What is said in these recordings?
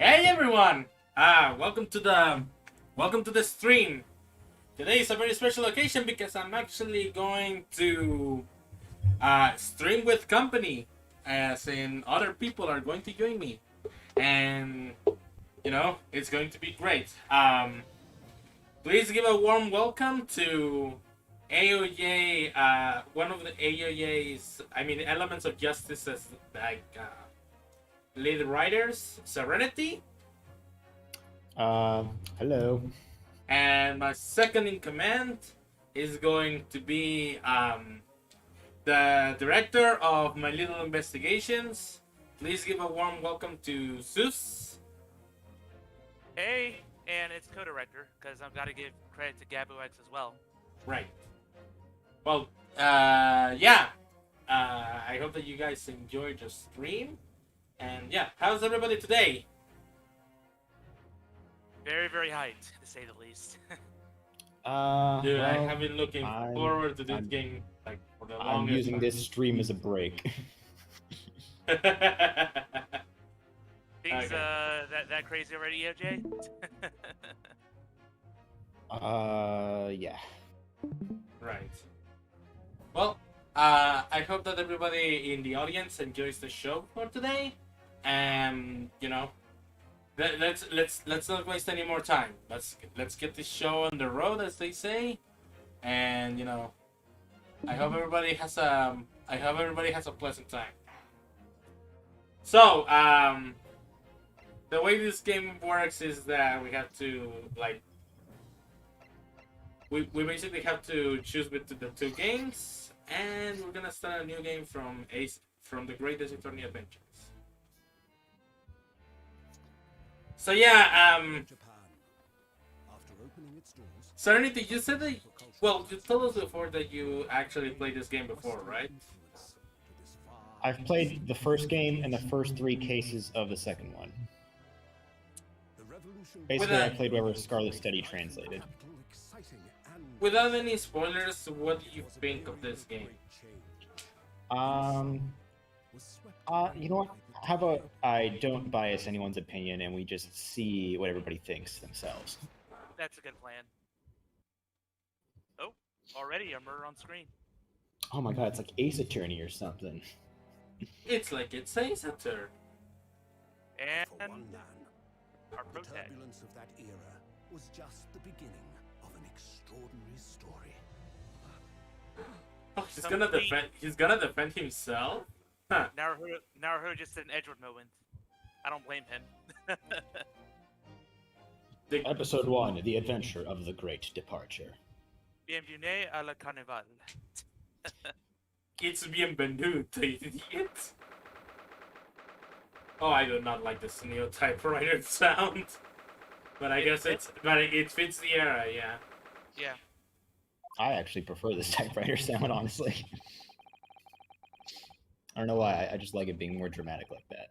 Hey everyone! Welcome to the stream. Today is a very special occasion because I'm actually going to stream with company, as in other people are going to join me, and it's going to be great. Please give a warm welcome to AOJ, one of the AOJ's, Elements of Justice's lead writers, Serenity. Hello. And my second in command is going to be the director of my little investigations. Please give a warm welcome to Zeus. Hey, and it's co-director, because I've got to give credit to GaboX as well. Right. Well, yeah. I hope that you guys enjoyed the stream. And yeah, how's everybody today? Very, very hyped, to say the least. Dude, I have been looking forward to this game for the longest I'm using time. this stream as a break. Things Okay. that crazy already, EOJ? Yeah. Right. Well, I hope that everybody in the audience enjoys the show for today. And let's not waste any more time. Let's get this show on the road, as they say. And I hope everybody has a pleasant time. So, the way this game works is that we have to we basically have to choose between the two games, and we're gonna start a new game from the Great Ace Attorney Adventures. So yeah, Serenity, you said that. Well, you told us before that you actually played this game before, right? I've played the first game and the first 3 cases of the second one. Basically, I played wherever Scarlet Steady translated. Without any spoilers, what do you think of this game? You know what? How about I don't bias anyone's opinion and we just see what everybody thinks themselves? That's a good plan. Oh, already a murder on screen. Oh my god, it's like Ace Attorney or something. It's like it says a turn. And For one man, our the protag. turbulence of that era was just the beginning of an extraordinary story. Oh, he's gonna defend himself? Huh. Naruto just did an Edgewood moment. I don't blame him. Episode 1, The Adventure of the Great Departure. Bienvenue à la carnival. It's bienvenu, idiot. Oh, I do not like the Neo typewriter sound. But I guess it fits the era, yeah. Yeah. I actually prefer this typewriter sound, honestly. I don't know why, I just like it being more dramatic like that.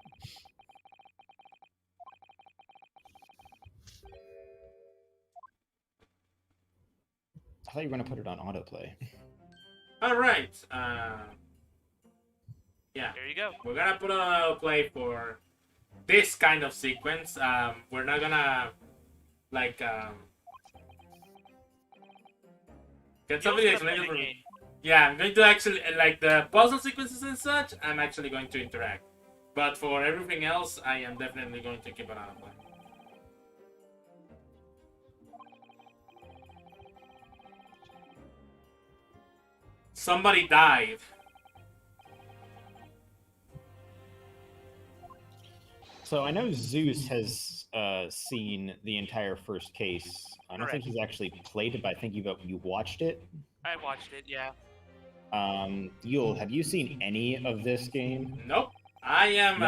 I thought you were going to put it on autoplay. Alright, yeah. There you go. We're gonna put on autoplay for this kind of sequence. We're not gonna, get somebody to explain it for me. Yeah, I'm going to actually, the puzzle sequences and such, I'm actually going to interact. But for everything else, I am definitely going to keep an eye on that. Somebody died. So I know Zeus has seen the entire first case. I don't think he's actually played it, but I think you watched it. I watched it, yeah. Yule, have you seen any of this game? Nope. I am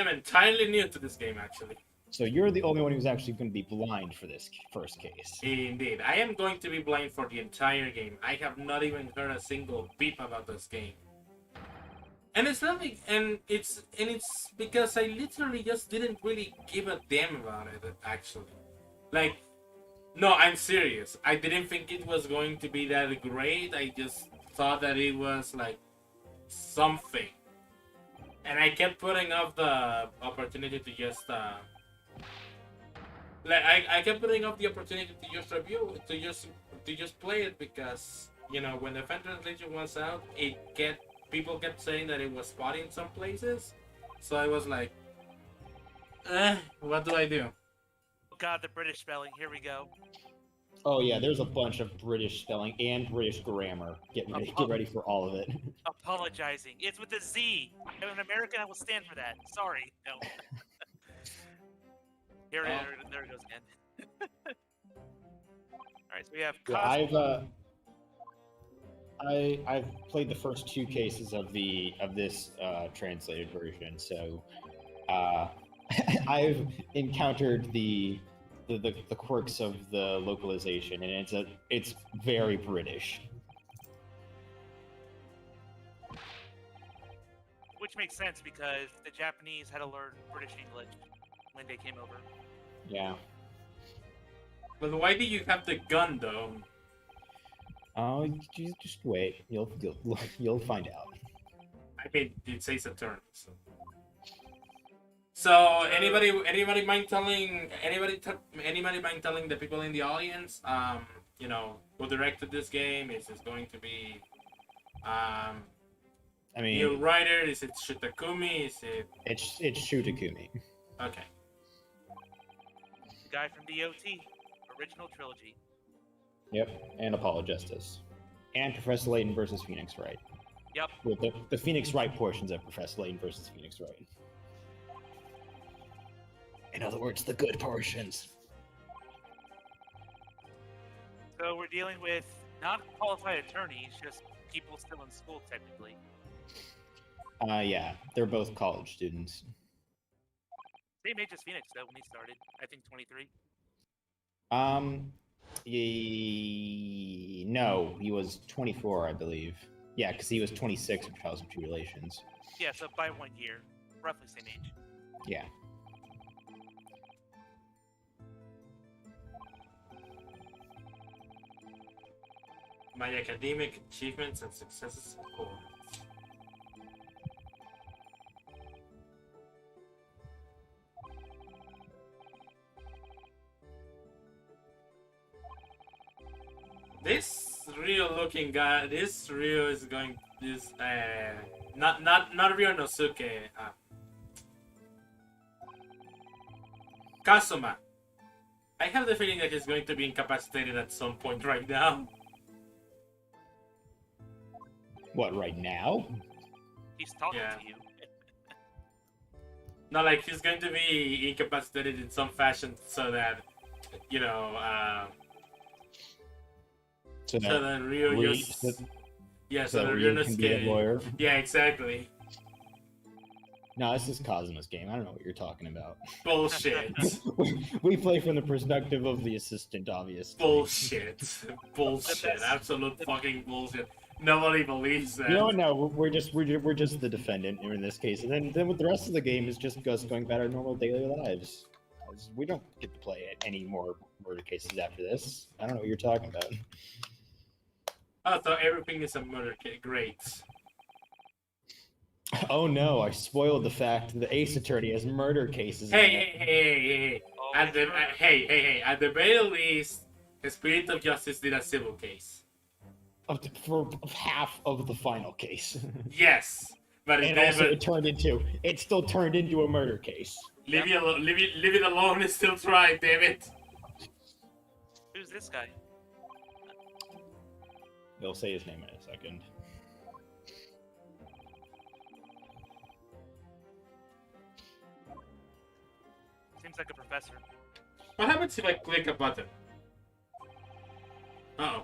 entirely new to this game, actually. So you're the only one who's actually going to be blind for this first case. Indeed. I am going to be blind for the entire game. I have not even heard a single beep about this game. And it's not like, and it's because I literally just didn't really give a damn about it, actually. No, I'm serious. I didn't think it was going to be that great. I just thought that it was something. And I kept putting off the opportunity to just like I kept putting up the opportunity to just review to just play it because when the fan translation was out, people kept saying that it was spotty in some places, so I was like, what do I do? Oh God, the British spelling. Here we go. Oh yeah, there's a bunch of British spelling and British grammar. Get ready for all of it. Apologizing. It's with a Z. I'm an American. I will stand for that. Sorry. No. There it goes again. All right, so we have Yeah, I've played the first two cases of this translated version, so I've encountered the quirks of the localization, and it's very British. which makes sense because the Japanese had to learn British English when they came over. Yeah. But why do you have the gun though? Oh, just wait. You'll find out. I mean, it says a turn. So anybody mind telling anybody mind telling the people in the audience, who directed this game? Is this going to be, I mean, Neil Ryder? Is it Shutakumi? Is it? It's Shutakumi. Okay. The guy from DOT, original trilogy. Yep, and Apollo Justice, and Professor Layton versus Phoenix Wright. Yep. With the Phoenix Wright portions of Professor Layton versus Phoenix Wright. In other words, the good portions. So we're dealing with not qualified attorneys, just people still in school technically. Yeah, they're both college students. Same age as Phoenix though when he started. I think 23. No, he was 24, I believe. Yeah, because he was 26 in Trials of Tribulations. Yeah, so by 1 year, roughly same age. Yeah. My academic achievements and successes score. This real looking guy, this Ryo is going, this, not Ryo Nosuke, Kazuma. I have the feeling that he's going to be incapacitated at some point right now. What, right now? He's talking Yeah. to you. Not like he's going to be incapacitated in some fashion so that, So so that Ryo Re- just... so- Yeah, so so that Ryu Ryo can be a Nosuke... lawyer. Yeah, exactly. No, this is Kazuma's game. I don't know what you're talking about. Bullshit. We play from the perspective of the assistant, obviously. Bullshit. Bullshit. Absolute fucking bullshit. Nobody believes that. You know what? No, we're just the defendant in this case, and then with the rest of the game is just us going about our normal daily lives. We don't get to play any more murder cases after this. I don't know what you're talking about. Oh, so everything is a murder case. Great. Oh no, I spoiled the fact that the Ace Attorney has murder cases. Hey. Oh, At the hey. At the very least, the Spirit of Justice did a civil case. For half of the final case. Yes, but And also it still turned into a murder case. leave it alone and still try, damn it. Who's this guy? They'll say his name in a second. Seems like a professor. What happens if I click a button? Uh-oh.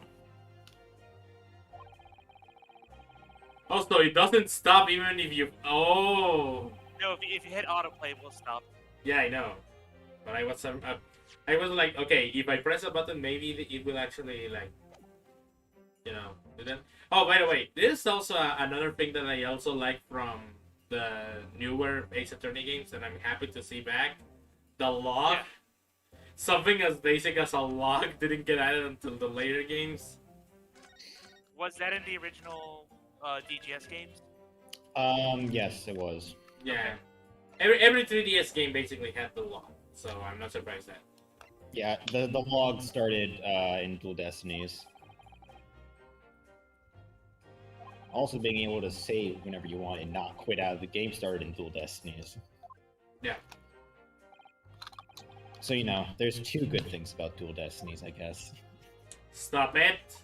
Also, it doesn't stop even if you... Oh! No, if you hit autoplay, it will stop. Yeah, I know. But I was like, okay, if I press a button, maybe it will actually, like, do that. Oh, by the way, this is also another thing that I also like from the newer Ace Attorney games that I'm happy to see back. The log. Yeah. Something as basic as a log didn't get added until the later games. Was that in the original DGS games? Yes, it was. Yeah. Every 3DS game basically had the log, so I'm not surprised that. Yeah, the log started in Dual Destinies. Also, being able to save whenever you want and not quit out of the game started in Dual Destinies. Yeah. So there's two good things about Dual Destinies, I guess. Stop it.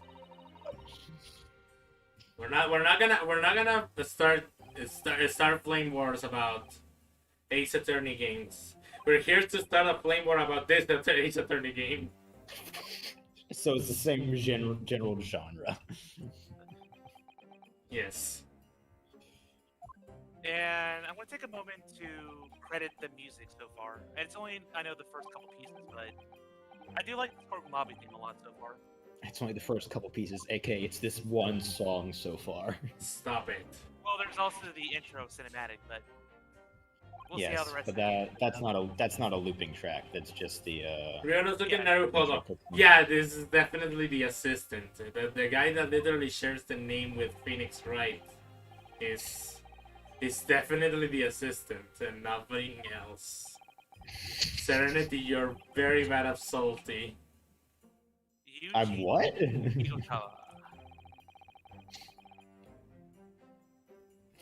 We're not gonna start flame wars about Ace Attorney games. We're here to start a flame war about this Ace Attorney game. So it's the same general genre. Yes. And I want to take a moment to credit the music so far. And it's only, I know, the first couple pieces, but I do like the Spark Lobby theme a lot so far. It's only the first couple pieces, aka it's this one song so far. Stop it. Well, there's also the intro cinematic, but we'll see how Yes, the rest but of the game that's not a looping track. That's just the Ryonosuke Yeah. Naruhodo. Yeah, this is definitely the assistant. The guy that literally shares the name with Phoenix Wright is definitely the assistant and nothing else. Serenity, you're very bad at salty. I'm Yuji what? Hirokawa.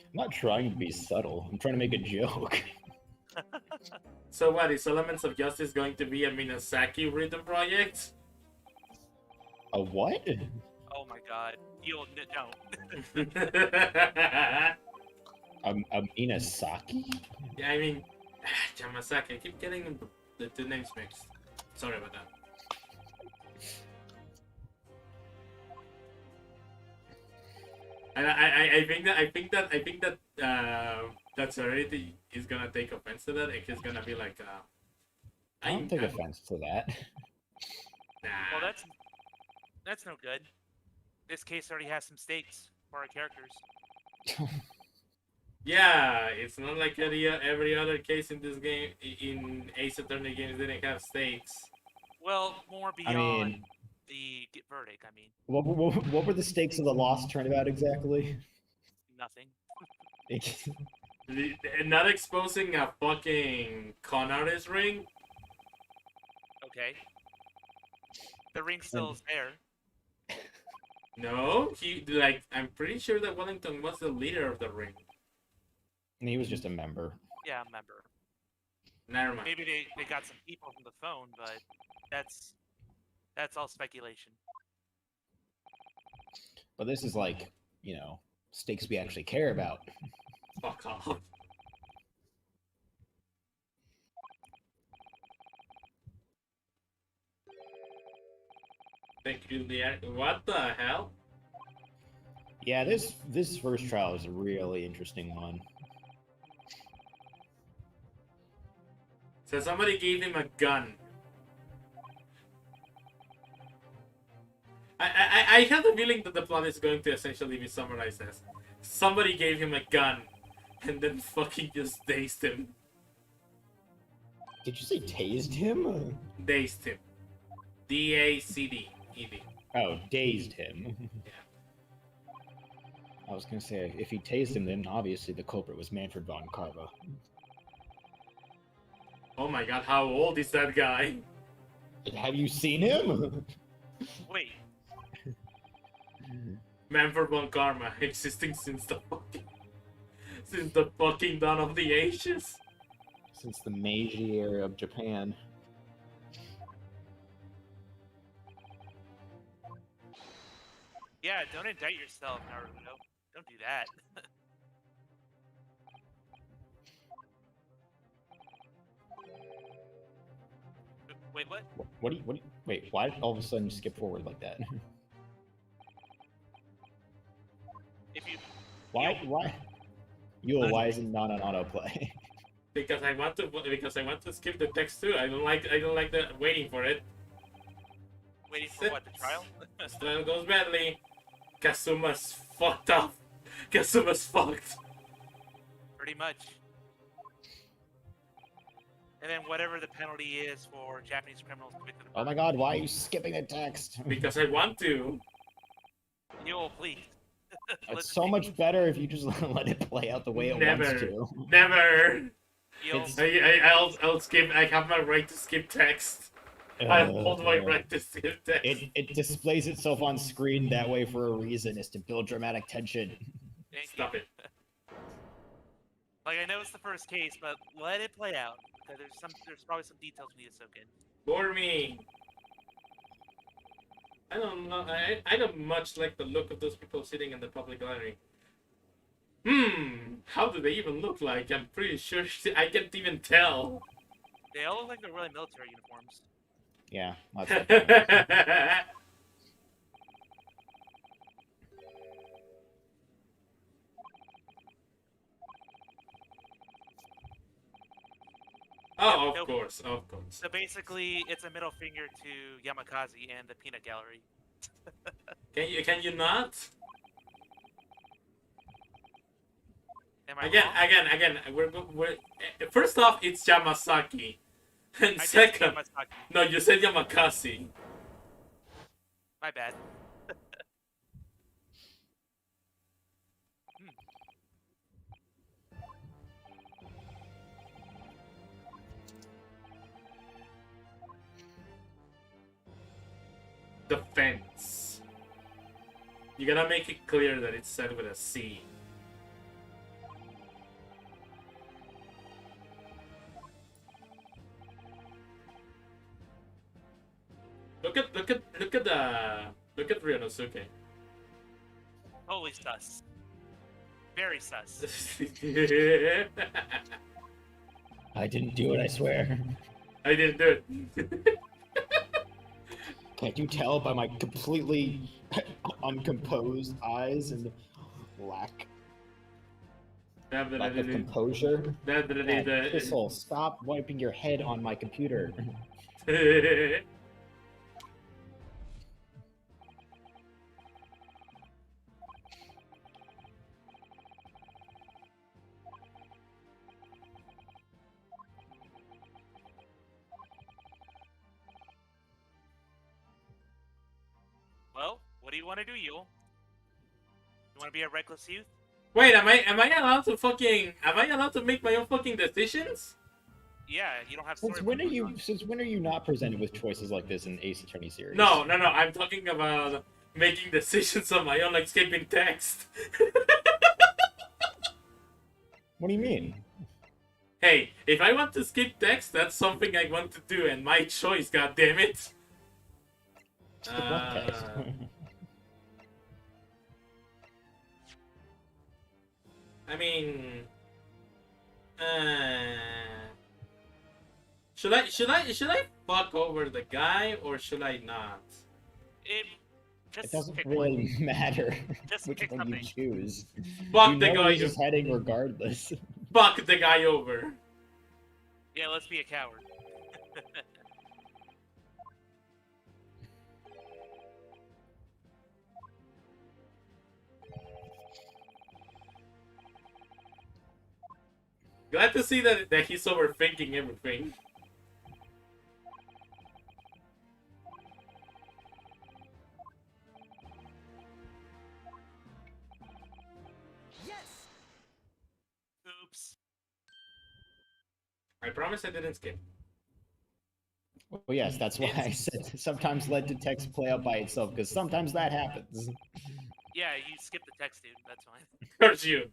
I'm not trying to be subtle. I'm trying to make a joke. So what, is Elements of Justice going to be a Minasaki rhythm project? A what? Oh my god. You'll no. A Minasaki? Yeah, I mean, Yamasaki. I keep getting the two names mixed. Sorry about that. And I think that that Serenity is gonna take offense to that, and he's gonna be like, I don't take offense to that. Well, Nah. that's no good. This case already has some stakes for our characters. Yeah, it's not like every other case in this game. In Ace Attorney games didn't have stakes. Well, more I beyond mean, the verdict. I mean, what were the stakes of the Lost turnabout exactly? nothing. Not exposing a fucking con artist ring. Okay. The ring still is there. No, I'm pretty sure that Wellington was the leader of the ring. And he was just a member. Yeah, I remember. Never mind. Maybe they got some people from the phone, but that's all speculation. But this is like, stakes we actually care about. Fuck off. Peculiar. What the hell? Yeah, this first trial is a really interesting one. So somebody gave him a gun. I have the feeling that the plot is going to essentially be summarized as somebody gave him a gun and then fucking just dazed him. Did you say tased him? Dazed him. D-A-C-D-E-D. Oh, dazed him. Yeah. I was gonna say, if he tased him, then obviously the culprit was Manfred von Carva. Oh my god, how old is that guy? Have you seen him? Wait, Manfred von Karma, existing since the fucking dawn of the ages. Since the Meiji era of Japan. yeah, don't indict yourself, Naruto. Don't do that. Wait, what? Wait, why did all of a sudden skip forward like that? If you Why? Yule, why is it not on autoplay? Because I want to skip the text too. I don't like the waiting for it. waiting for what, the trial? Trial goes badly. Kazuma's fucked up. Kazuma's fucked. Pretty much. And then whatever the penalty is for Japanese criminals convicted of Oh my god, why are you skipping the text? Because I want to. You'll please. It's so much better if you just let it play out the way it wants Never. to. Never. You'll, I'll skip. I have my right to skip text. I hold my right to see the text. It displays itself on screen that way for a reason, is to build dramatic tension. Thank Stop you. it. Like, I know it's the first case, but let it play out. There's probably some details we need to soak in. For me. I don't know. I don't much like the look of those people sitting in the public gallery. How do they even look like? I'm pretty sure I can't even tell. They all look like they're wearing military uniforms. Yeah, that's the point. Oh, Yep, of course, of course. So basically, it's a middle finger to Yamakaze and the Peanut Gallery. Can you not? Am I Again. We're first off, it's Yamasaki, and I did say second, Yamasaki. no, you said Yamakasi. My bad. The fence. You gotta make it clear that it's said with a C. Look at Ryonosuke. Holy sus. Very sus. I didn't do it, I swear. I didn't do it. Can't you tell by my completely uncomposed eyes and lack of composure? Kissel, stop wiping your head on my computer. Well, what do you want to do, Yule? You want to be a reckless youth? Wait, am I allowed to make my own fucking decisions? Yeah, you don't have story. Since when are you not presented with choices like this in Ace Attorney series? No. I'm talking about making decisions on my own, like skipping text. What do you mean? Hey, if I want to skip text, that's something I want to do, and my choice. God damn it! Skip what text? I mean, should I fuck over the guy or should I not? It Just doesn't pick really one. matter Just which pick one you something. choose. Fuck You the know guy. he's just heading regardless. Fuck the guy over. Yeah, let's be a coward. Glad to see that he's overthinking everything. Yes! Oops. I promise I didn't skip. Well, yes, that's why I said sometimes let the text play out by itself, because sometimes that happens. Yeah, you skip the text, dude. That's fine. Curse you.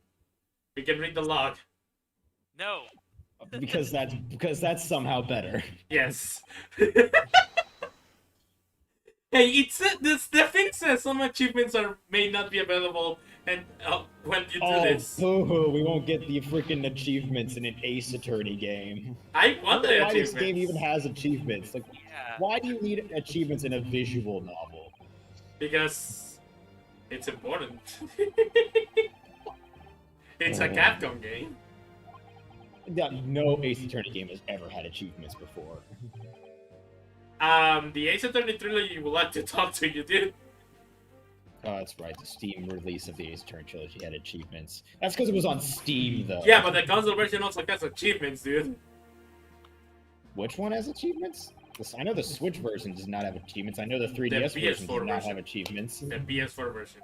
We can read the log. No. Because that's somehow better. Yes. Hey, the thing says some achievements may not be available, and when you do this, boo-hoo, we won't get the freaking achievements in an Ace Attorney game. I want the Why achievements. this game even has achievements? Like, Yeah. why do you need achievements in a visual novel? Because it's important. It's a Capcom game. No Ace Attorney game has ever had achievements before. The Ace Attorney trilogy would like to talk to you, dude. Oh, that's right. The Steam release of the Ace Attorney trilogy had achievements. That's because it was on Steam, though. Yeah, but the console version also has achievements, dude. Which one has achievements? I know the Switch version does not have achievements. I know the 3DS version does not have achievements. The PS4 version.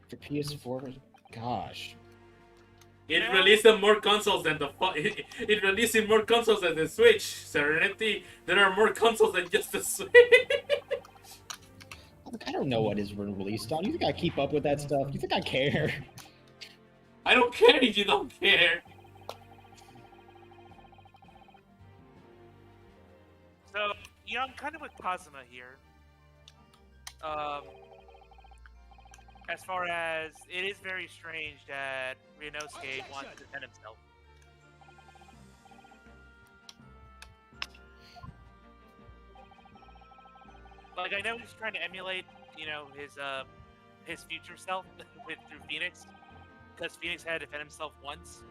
For PS4, gosh. It Yeah. released on more consoles than the it released in more consoles than the Switch. Serenity, there are more consoles than just the Switch. Look, I don't know what is released on. You think I keep up with that stuff? You think I care? I don't care if you don't care. So, I'm kind of with Kazuma here. As far as it is very strange that Ryunosuke wants to defend himself. Like, I know he's trying to emulate, his future self through Phoenix, because Phoenix had to defend himself once.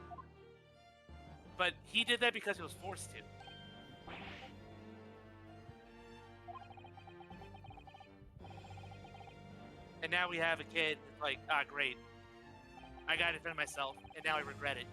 But he did that because he was forced to. And now we have a kid that's like, great. I gotta defend myself, and now I regret it.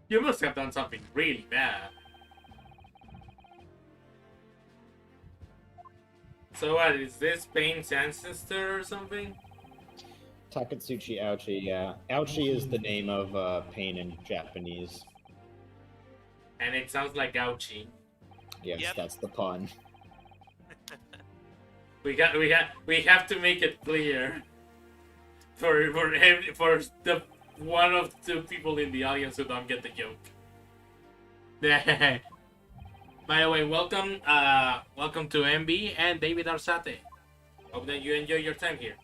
You must have done something really bad. So what, is this Pain's ancestor or something? Takatsuchi Ouchi, yeah. Ouchi is the name of Pain in Japanese. And it sounds like Gauchi. Yes, Yep. that's the pun. We have to make it clear for the one of the people in the audience who don't get the joke. By the way, welcome to MB and David Arsate. Hope that you enjoy your time here.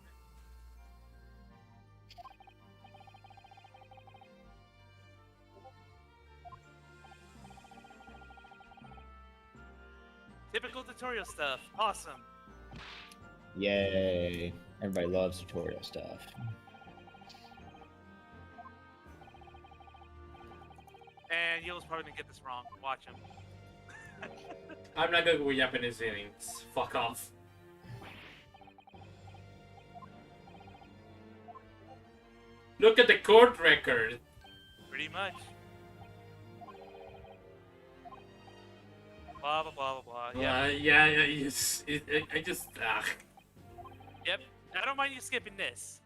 Typical tutorial stuff. Awesome. Yay. Everybody loves tutorial stuff. And Yo's probably gonna get this wrong. Watch him. I'm not good with Japanese names. Fuck off. Look at the court record. Pretty much. Blah blah blah blah blah. Yeah. I just. Yep. I don't mind you skipping this.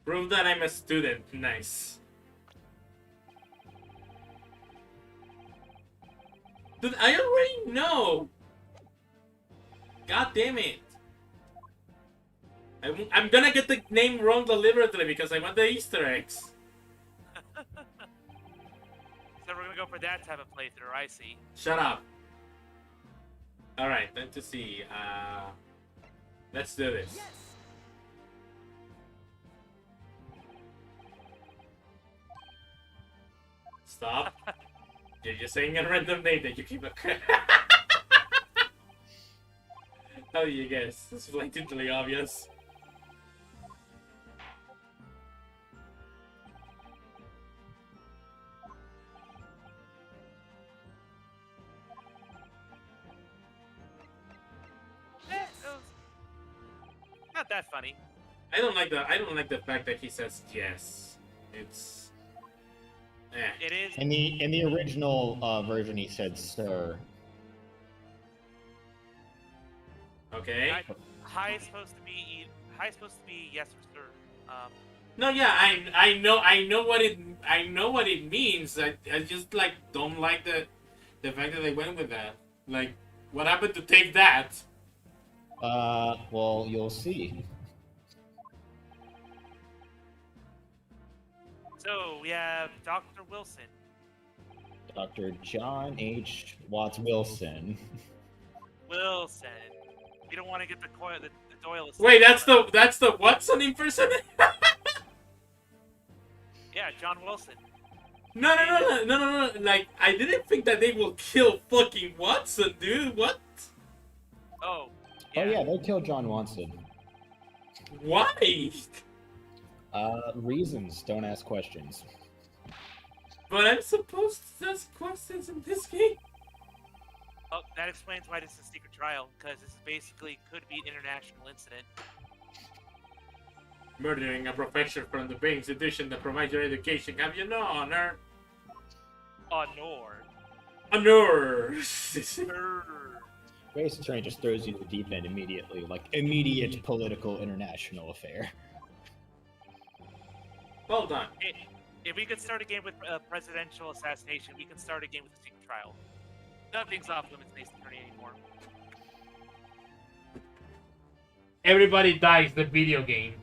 Prove that I'm a student. Nice. Dude, I already know. God damn it. I'm gonna get the name wrong deliberately because I want the Easter eggs. So we're gonna go for that type of playthrough. I see. Shut up. Alright, then to see. Let's do this. Stop. You're just saying a random name that you keep a How do you guess? It's blatantly obvious. It was not that funny. I don't like the fact that he says yes. It's It is. In the original version, he said "sir." okay. High is supposed to be yes or sir. No, yeah, I know what it means. I just like don't like the fact that they went with that. Like, what happened to take that? Well, you'll see. So we have Dr. Wilson. Dr. John H. Watts Wilson. Wilson. We don't want to get the Doyle. Wait, that's the Watson impersonator? Yeah, John Wilson. No. Like, I didn't think that they will kill fucking Watson, dude. What? Oh. Oh yeah, they killed John Watson. Why? Reasons. Don't ask questions. But I'm supposed to ask questions in this game? Oh, that explains why this is a secret trial, because this is basically could be an international incident. Murdering a professor from the big institution that provides your education. Have you no honor? Honor. Honor! Grace Train just throws you to the deep end immediately, like immediate political international affair. Well done. If we could start a game with presidential assassination, we can start a game with a secret trial. Nothing's off limits in Ace Attorney anymore. Everybody dies the video game.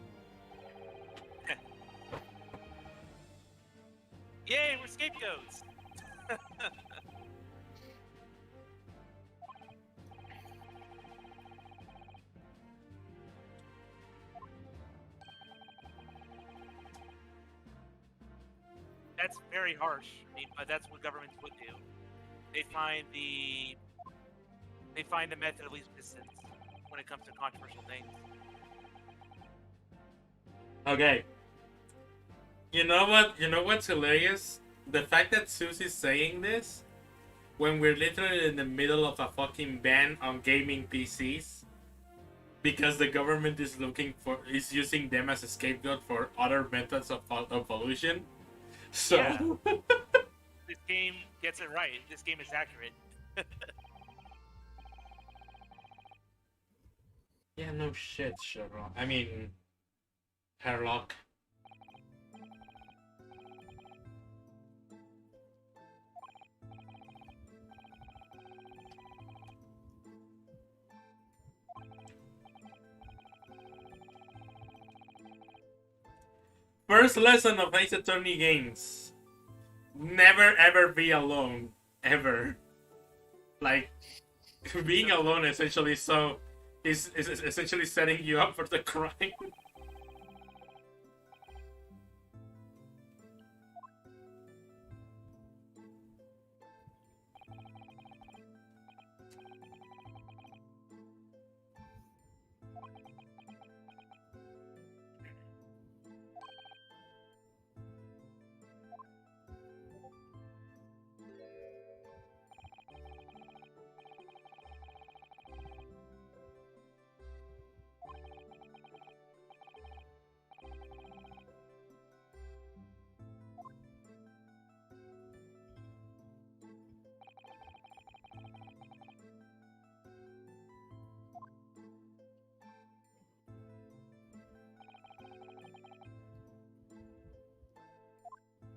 Yay, we're scapegoats! That's very harsh. I mean, but that's what governments would do. They find the method of least resistance when it comes to controversial things. Okay. You know what? You know what's hilarious? The fact that Susie's saying this when we're literally in the middle of a fucking ban on gaming PCs because the government is using them as a scapegoat for other methods of evolution. So Yeah. This game gets it right. This game is accurate. yeah, no shit, Sherlock. I mean, Herlock. First lesson of Ace Attorney games. Never ever be alone. Ever. Like, being alone essentially is essentially setting you up for the crime.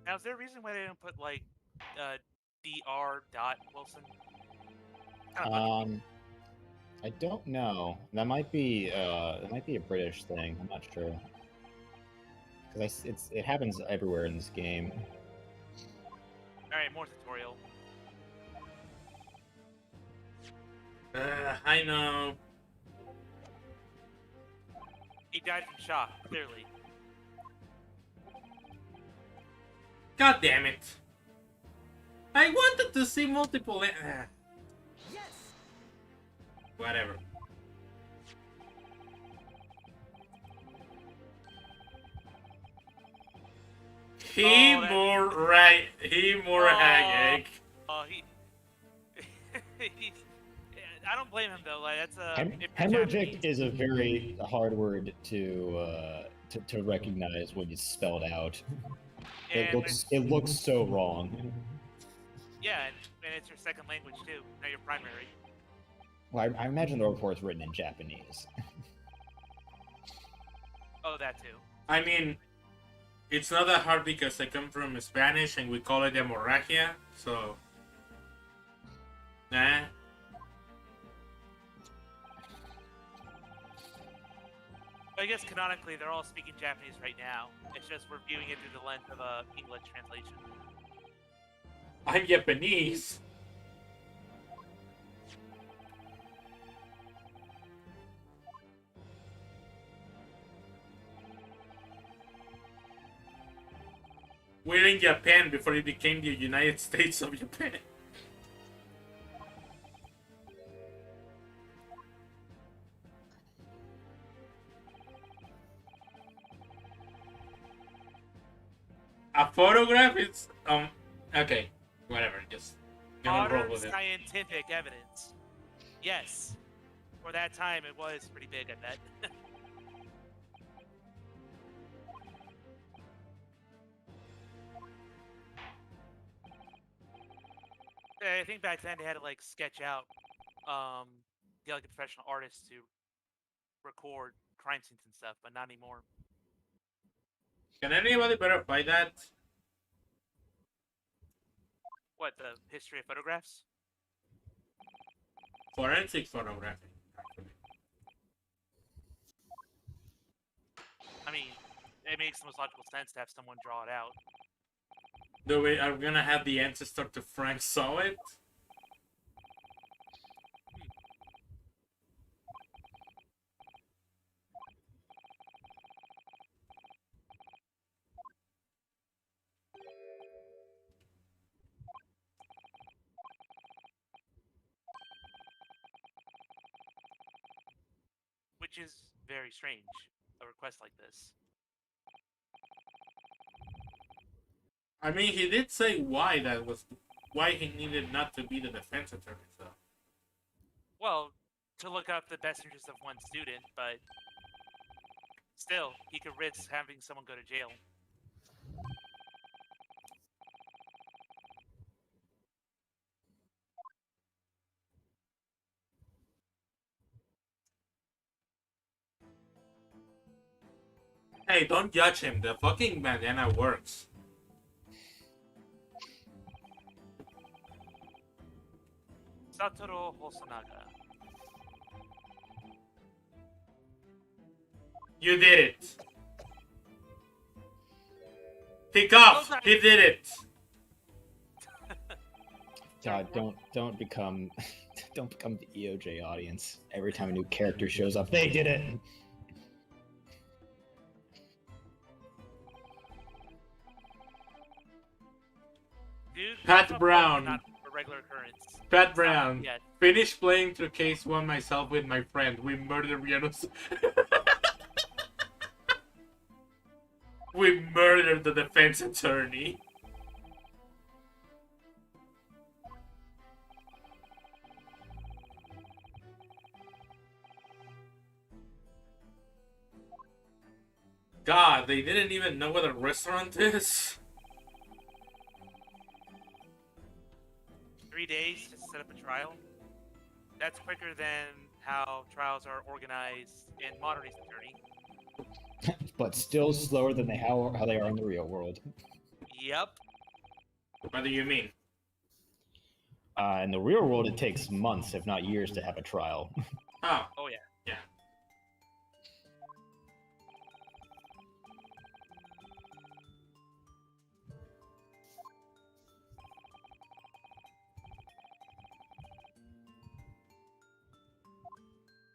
Now, is there a reason why they didn't put like Dr. Wilson? Kind of bugging me. I don't know. That might be a British thing. I'm not sure. Because it happens everywhere in this game. All right, more tutorial. I know. He died from shock, clearly. God damn it. I wanted to see multiple. Yes! Whatever. He Oh, that- more right. He more Oh. hag. Oh, I don't blame him though. Like that's a Hemorrhagic is a very hard word to recognize when it's spelled out. It looks so wrong. Yeah, and it's your second language too, not your primary. Well, I imagine the report's written in Japanese. Oh, that too. I mean, it's not that hard because I come from Spanish and we call it hemorrhagia, so. Nah. But I guess canonically they're all speaking Japanese right now. It's just we're viewing it through the lens of a English translation. I'm Japanese. We're in Japan before it became the United States of Japan. A photograph is okay, whatever. Just Gonna roll Modern with it. scientific evidence. Yes. For that time, it was pretty big, I bet. I think back then they had to like sketch out, get like a professional artist to record crime scenes and stuff, but not anymore. Can anybody verify that? What, the history of photographs? Forensic photography. Actually. I mean, it makes the most logical sense to have someone draw it out. Do we are gonna have the ancestor to Frank saw it? Which is very strange, a request like this. I mean, he did say why he needed not to be the defense attorney. So Well, to look up the best interest of one student, but still, he could risk having someone go to jail. hey, don't judge him. The fucking bandana works. Satoru Hosonaga. You did it. He coughed. He did it. God, don't become don't become the EOJ audience. Every time a new character shows up, they did it. Dude, Pat that's Brown. not a regular occurrence. Pat It's not Brown. yet. Finish playing through case 1 myself with my friend. We murdered Rianos. We murdered the defense attorney. God, they didn't even know what a restaurant is. 3 days to set up a trial. That's quicker than how trials are organized in modern Ace Attorney. But still slower than how they are in the real world. Yep. What do you mean? In the real world, it takes months, if not years, to have a trial. Oh, Oh yeah. yeah.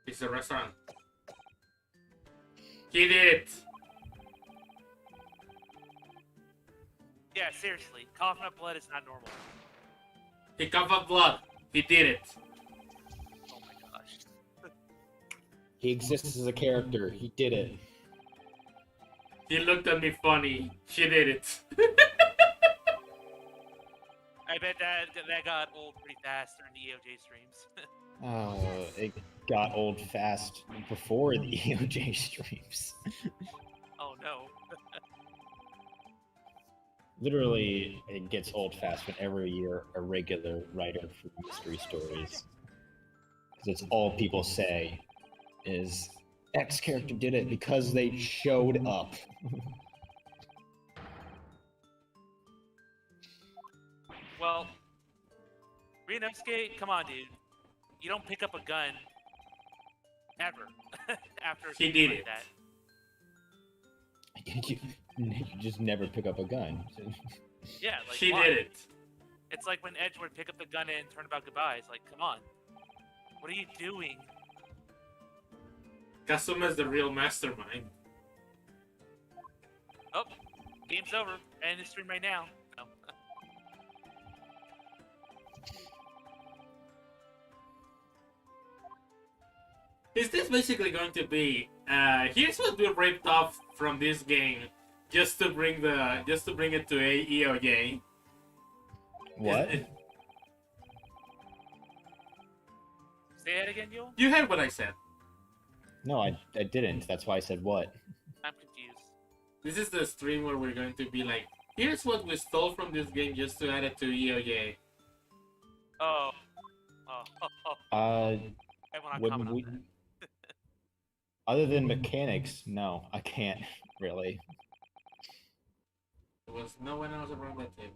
It's a restaurant. He did it. Yeah, seriously. Coughing up blood is not normal. He coughed up blood. He did it. Oh my gosh. He exists as a character. He did it. He looked at me funny. She did it. I bet that got old pretty fast during the EOJ streams. It got old fast before the EOJ streams. Oh no. Literally, it gets old fast whenever you're a regular writer for mystery stories. Because it's all people say is, X character did it because they showed up. Well, Ryunosuke, come on, dude. You don't pick up a gun ever after a He scene did like it. that. You just never pick up a gun. Yeah, like She why? did it. It's like when Edge would pick up the gun and turn about goodbye. It's like, come on. What are you doing? Kasuma's the real mastermind. Oh, game's over. End the stream right now. No. Is this basically going to be here's what we ripped off from this game just to bring it to EOJ? What? Say that again, Yule? You heard what I said. No, I didn't. That's why I said what. I'm confused. This is the stream where we're going to be like, here's what we stole from this game just to add it to EOJ. Oh. Oh. Uh, I will not wouldn't comment we? on that. Other than mechanics, no, I can't really. There was no one else around that table.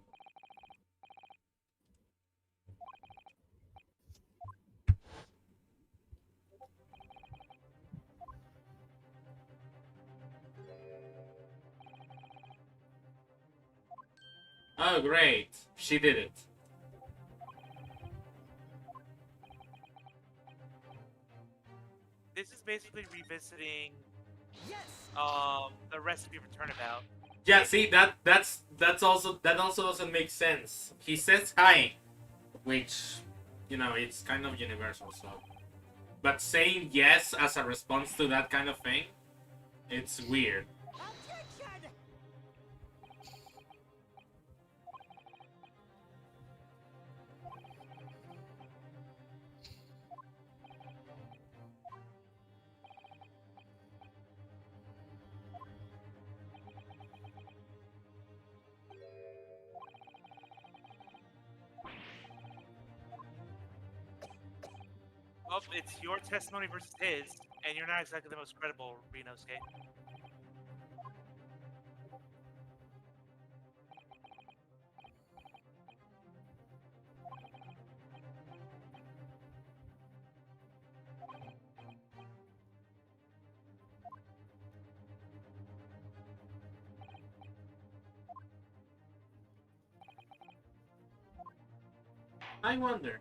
Oh, great. She did it. This is basically revisiting the recipe for turnabout. Yeah, see, that also doesn't make sense. He says hi, which, you know, it's kind of universal, so. But saying yes as a response to that kind of thing, it's weird. Well, it's your testimony versus his, and you're not exactly the most credible, Renosuke. I wonder.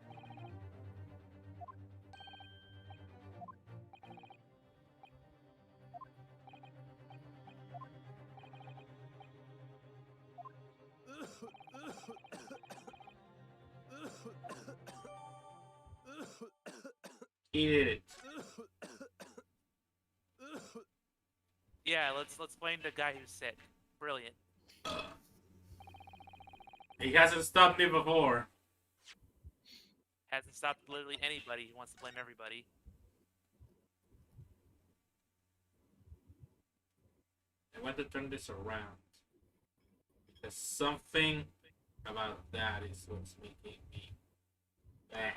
He did it. Yeah, let's blame the guy who's sick. Brilliant. He hasn't stopped me before. Hasn't stopped literally anybody who wants to blame everybody. I want to turn this around. Because something about that is what's making me mad.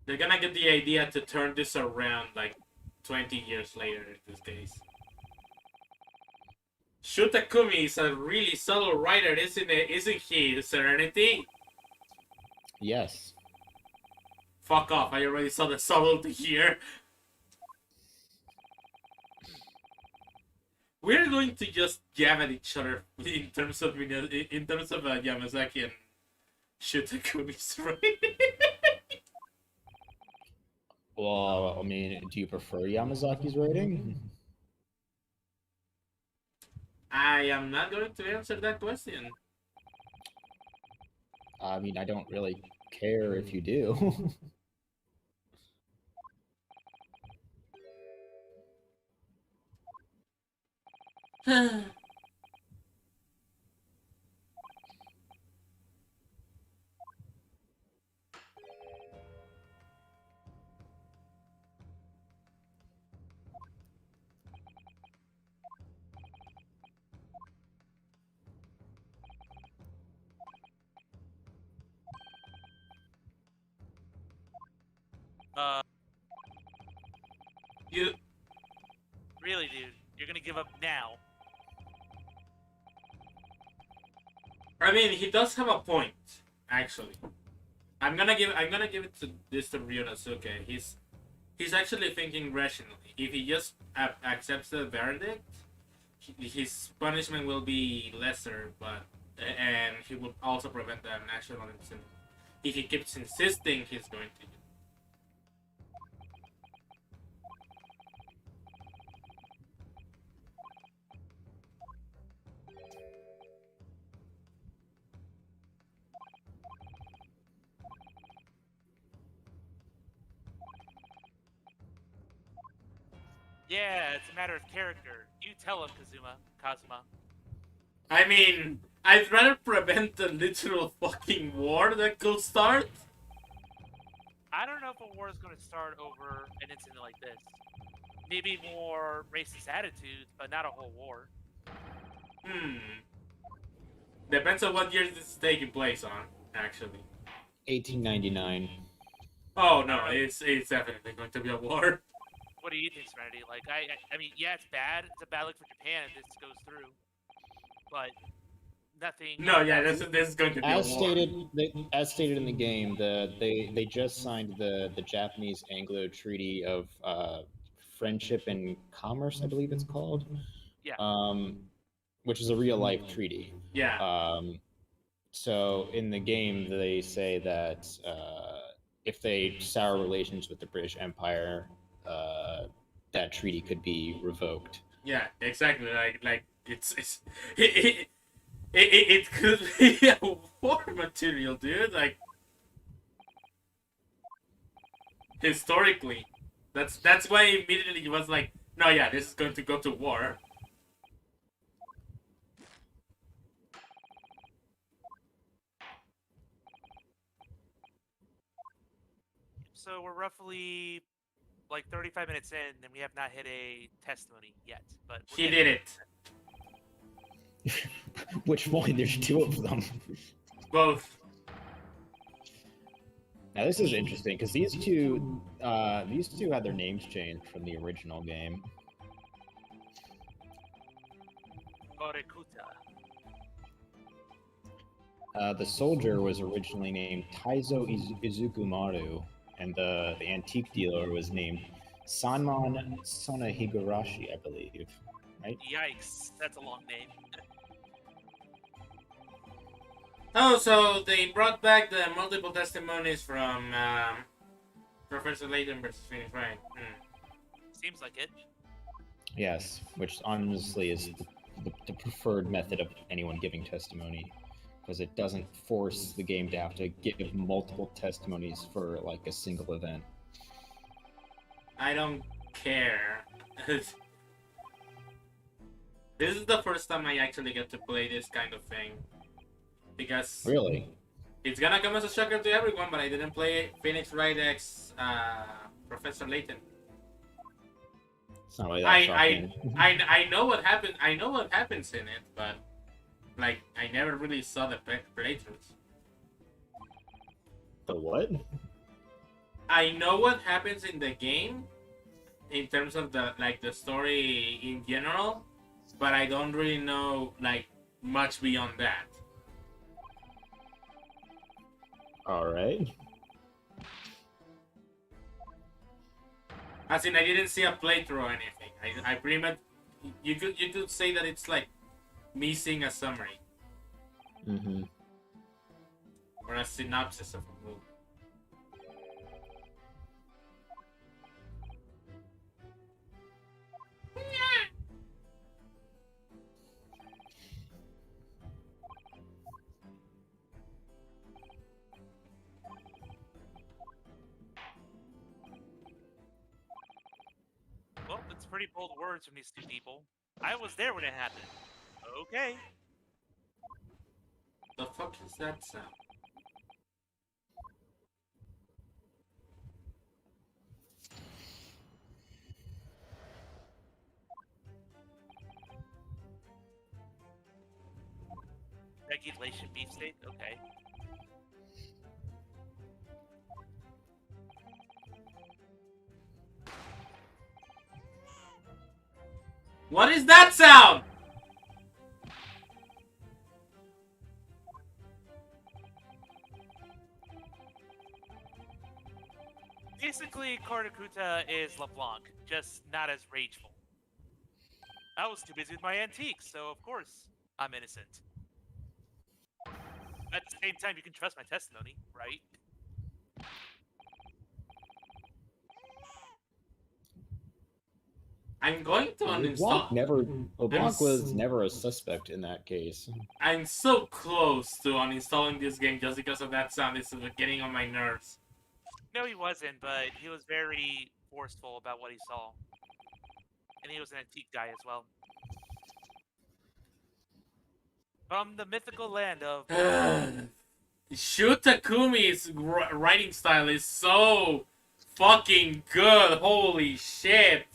They're gonna get the idea to turn this around like 20 years later in this case. Shutakumi is a really subtle writer, isn't it? Isn't he, Serenity? Yes. Fuck off, I already saw the subtlety here. We're going to just jab at each other in terms of Yamazaki and Shutakumi's writing. Well, I mean, do you prefer Yamazaki's rating? I am not going to answer that question. I mean, I don't really care if you do. You, Really, dude, you're gonna give up now. I mean, he does have a point, actually. I'm gonna give it to Ryunosuke. He's actually thinking rationally. If he just accepts the verdict, his punishment will be lesser, and he will also prevent the national incident. If he keeps insisting, he's going to. Yeah, it's a matter of character. You tell him, Kazuma. I mean, I'd rather prevent the literal fucking war that could start I don't know if a war is going to start over an incident like this. Maybe more racist attitudes, but not a whole war. Hmm. Depends on what year this is taking place on, actually. 1899. Oh no, it's definitely going to be a war. What do you think, Serenity? Like, I mean, yeah, it's bad. It's a bad look for Japan if this goes through, but nothing. No, yeah, this is going to be a As war. stated, as stated in the game, they just signed the Japanese Anglo Treaty of Friendship and Commerce, I believe it's called, Yeah. which is a real life treaty. Yeah. So in the game, they say that if they sour relations with the British Empire, that treaty could be revoked. Yeah, exactly. Like it's it could be a war material, dude. Like historically, that's why immediately it was like, no, yeah, this is going to go to war. So we're roughly like 35 minutes in, and we have not hit a testimony yet. But He did it. Which one? There's two of them. Both. Now this is interesting because these two had their names changed from the original game. Morikuta. The soldier was originally named Taizo Izukumaru, and the antique dealer was named Sanman Sonahigurashi, I believe. Right? Yikes, that's a long name. Oh, so they brought back the multiple testimonies from Professor Layton versus Phoenix, right? Seems like it. Yes, which honestly is the preferred method of anyone giving testimony, because it doesn't force the game to have to give multiple testimonies for like a single event. I don't care. This is the first time I actually get to play this kind of thing. Because Really? it's gonna come as a shocker to everyone, but I didn't play Phoenix Wright X Professor Layton. It's not really that shocking. I know what happened. I know what happens in it, but like I never really saw the playthroughs. The what? I know what happens in the game, in terms of the story in general, but I don't really know like much beyond that. All right. As in, I didn't see a playthrough or anything. I pretty much you could say that it's like missing a summary Mm-hmm. or a synopsis of a movie. Well, it's pretty bold words from these two people. I was there when it happened. Okay. The fuck is that sound? Regulation beefsteak? Okay. What is that sound? Basically, Cornucuta is LeBlanc, just not as rageful. I was too busy with my antiques, so of course, I'm innocent. At the same time, you can trust my testimony, right? I'm going to uninstall. LeBlanc was never a suspect in that case. I'm so close to uninstalling this game just because of that sound. It's getting on my nerves. No, he wasn't, but he was very forceful about what he saw. And he was an antique guy as well. From the mythical land of... Shu Takumi's writing style is so fucking good. Holy shit.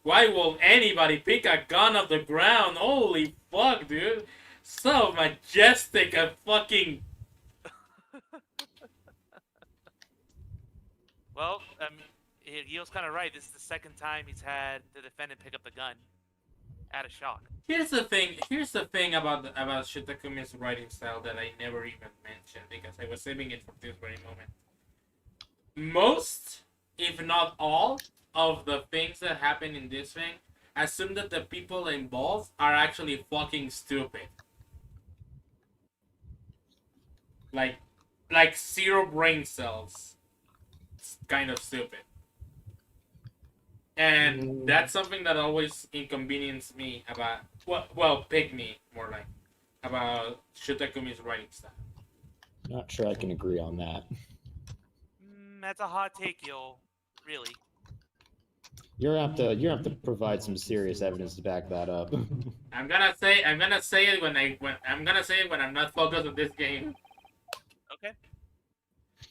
Why will anybody pick a gun off the ground? Holy fuck, dude. So majestic and fucking. Well, he was kind of right. This is the second time he's had the defendant pick up the gun out of shock. Here's the thing. Here's the thing about Shitakumi's writing style that I never even mentioned because I was saving it for this very moment. Most, if not all, of the things that happen in this thing assume that the people involved are actually fucking stupid. Like, zero brain cells. It's kind of stupid. And that's something that always inconvenienced me about, well, pick me more like, about Shutakumi's writing style. Not sure I can agree on that. That's a hot take, yo. Really. You're gonna have to provide some serious evidence to back that up. I'm gonna say it when I'm not focused on this game. Okay.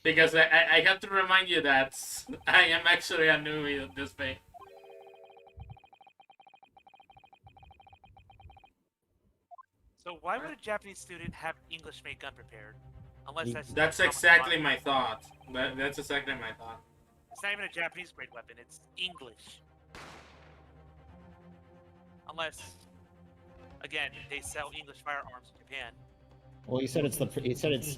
Because I have to remind you that I am actually a newbie at this thing. So why would a Japanese student have English-made gun prepared? Unless That's exactly my thought. That's exactly my thought. It's not even a Japanese-grade weapon. It's English. Unless, again, they sell English firearms in Japan. Well, he said it's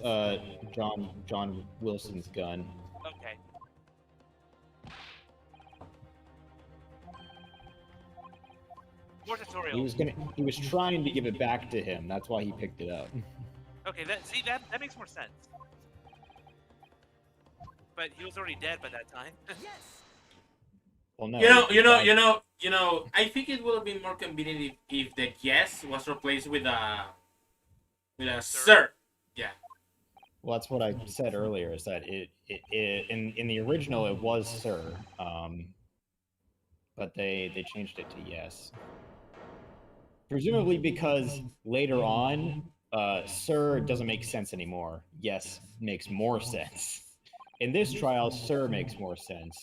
John Wilson's gun. Okay. More tutorial. He was trying to give it back to him. That's why he picked it up. Okay, that makes more sense. But he was already dead by that time. Well, no. You know. I think it would have been more convenient if the yes was replaced with a sir. Yeah. Well, that's what I said earlier. Is that in the original it was sir, but they changed it to yes. Presumably because later on, sir doesn't make sense anymore. Yes makes more sense. In this trial, sir makes more sense.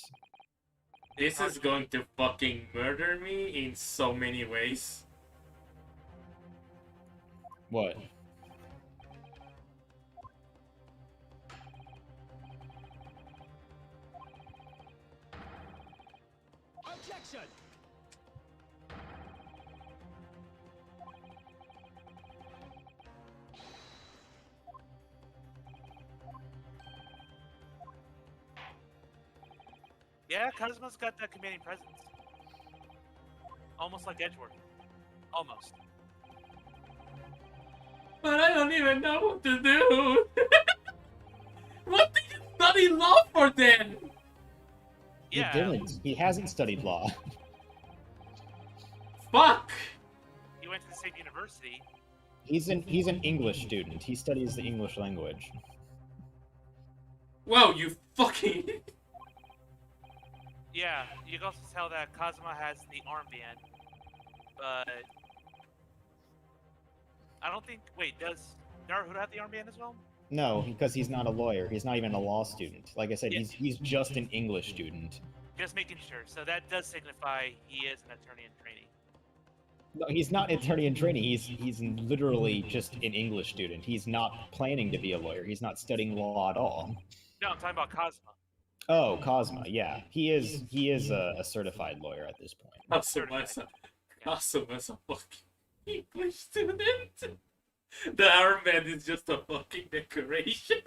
This is going to fucking murder me in so many ways. What? Objection! Yeah, Kazuma's got that commanding presence. Almost like Edgeworth. Almost. But I don't even know what to do. What did you study law for then? Yeah. He didn't. He hasn't studied law. Fuck. He went to the same university. He's an English student. He studies the English language. Whoa, you fucking. Yeah, you can also tell that Kazuma has the armband, but I don't think. Wait, does Naruto have the armband as well? No, because he's not a lawyer. He's not even a law student. Like I said, Yeah. he's just an English student. Just making sure. So that does signify he is an attorney in training. No, he's not an attorney in training. He's literally just an English student. He's not planning to be a lawyer. He's not studying law at all. No, I'm talking about Kazuma. Oh, Cosma, yeah, he is a certified lawyer at this point. Kazuma's a fucking English student. The armband is just a fucking decoration.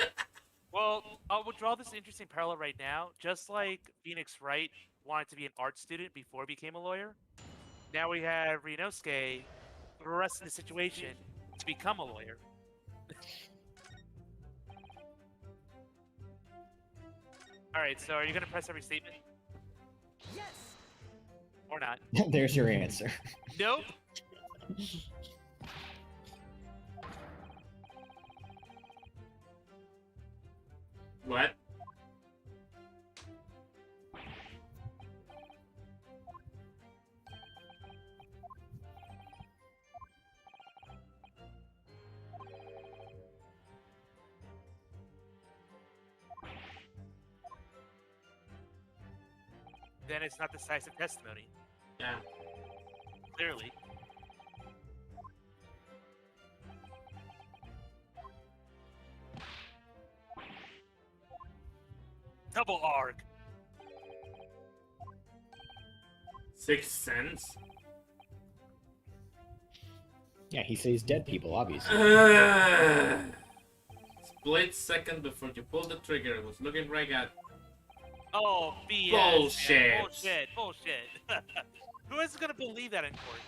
Well, I will draw this interesting parallel right now. Just like Phoenix Wright wanted to be an art student before he became a lawyer, now we have Rinosuke thrust in the situation to become a lawyer. Alright, so are you going to press every statement? Yes! Or not? There's your answer. Nope. What? then it's not decisive testimony. Yeah. Clearly. Double arc. Sixth Sense. Yeah, he says dead people, obviously. Split second before you pulled the trigger, it was looking right at. Oh, BS. Bullshit. Man. Bullshit. Who is gonna believe that in court?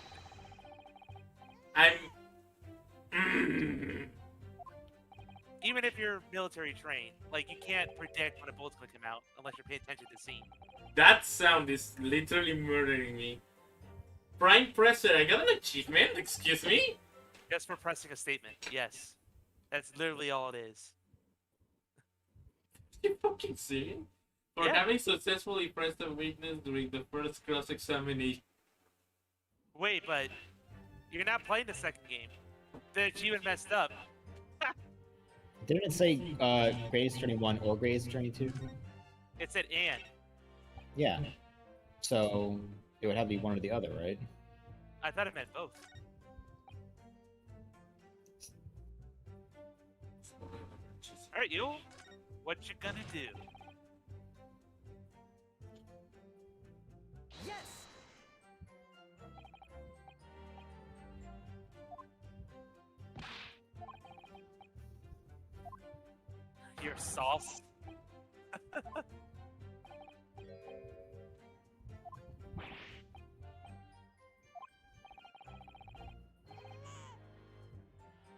I'm. Even if you're military trained, like, you can't predict when a bullet's gonna come out unless you're paying attention to the scene. That sound is literally murdering me. Prime Presser, I got an achievement? Excuse me? Just for pressing a statement, yes. That's literally all it is. You fucking serious? For Yeah. having successfully pressed a weakness during the first cross-examination. Wait, but you're not playing the second game. The achievement messed up. Didn't it say grades 21 or grades 22? It said and. Yeah. So it would have to be one or the other, right? I thought it meant both. Alright, you. What you gonna do? Yes! Your sauce?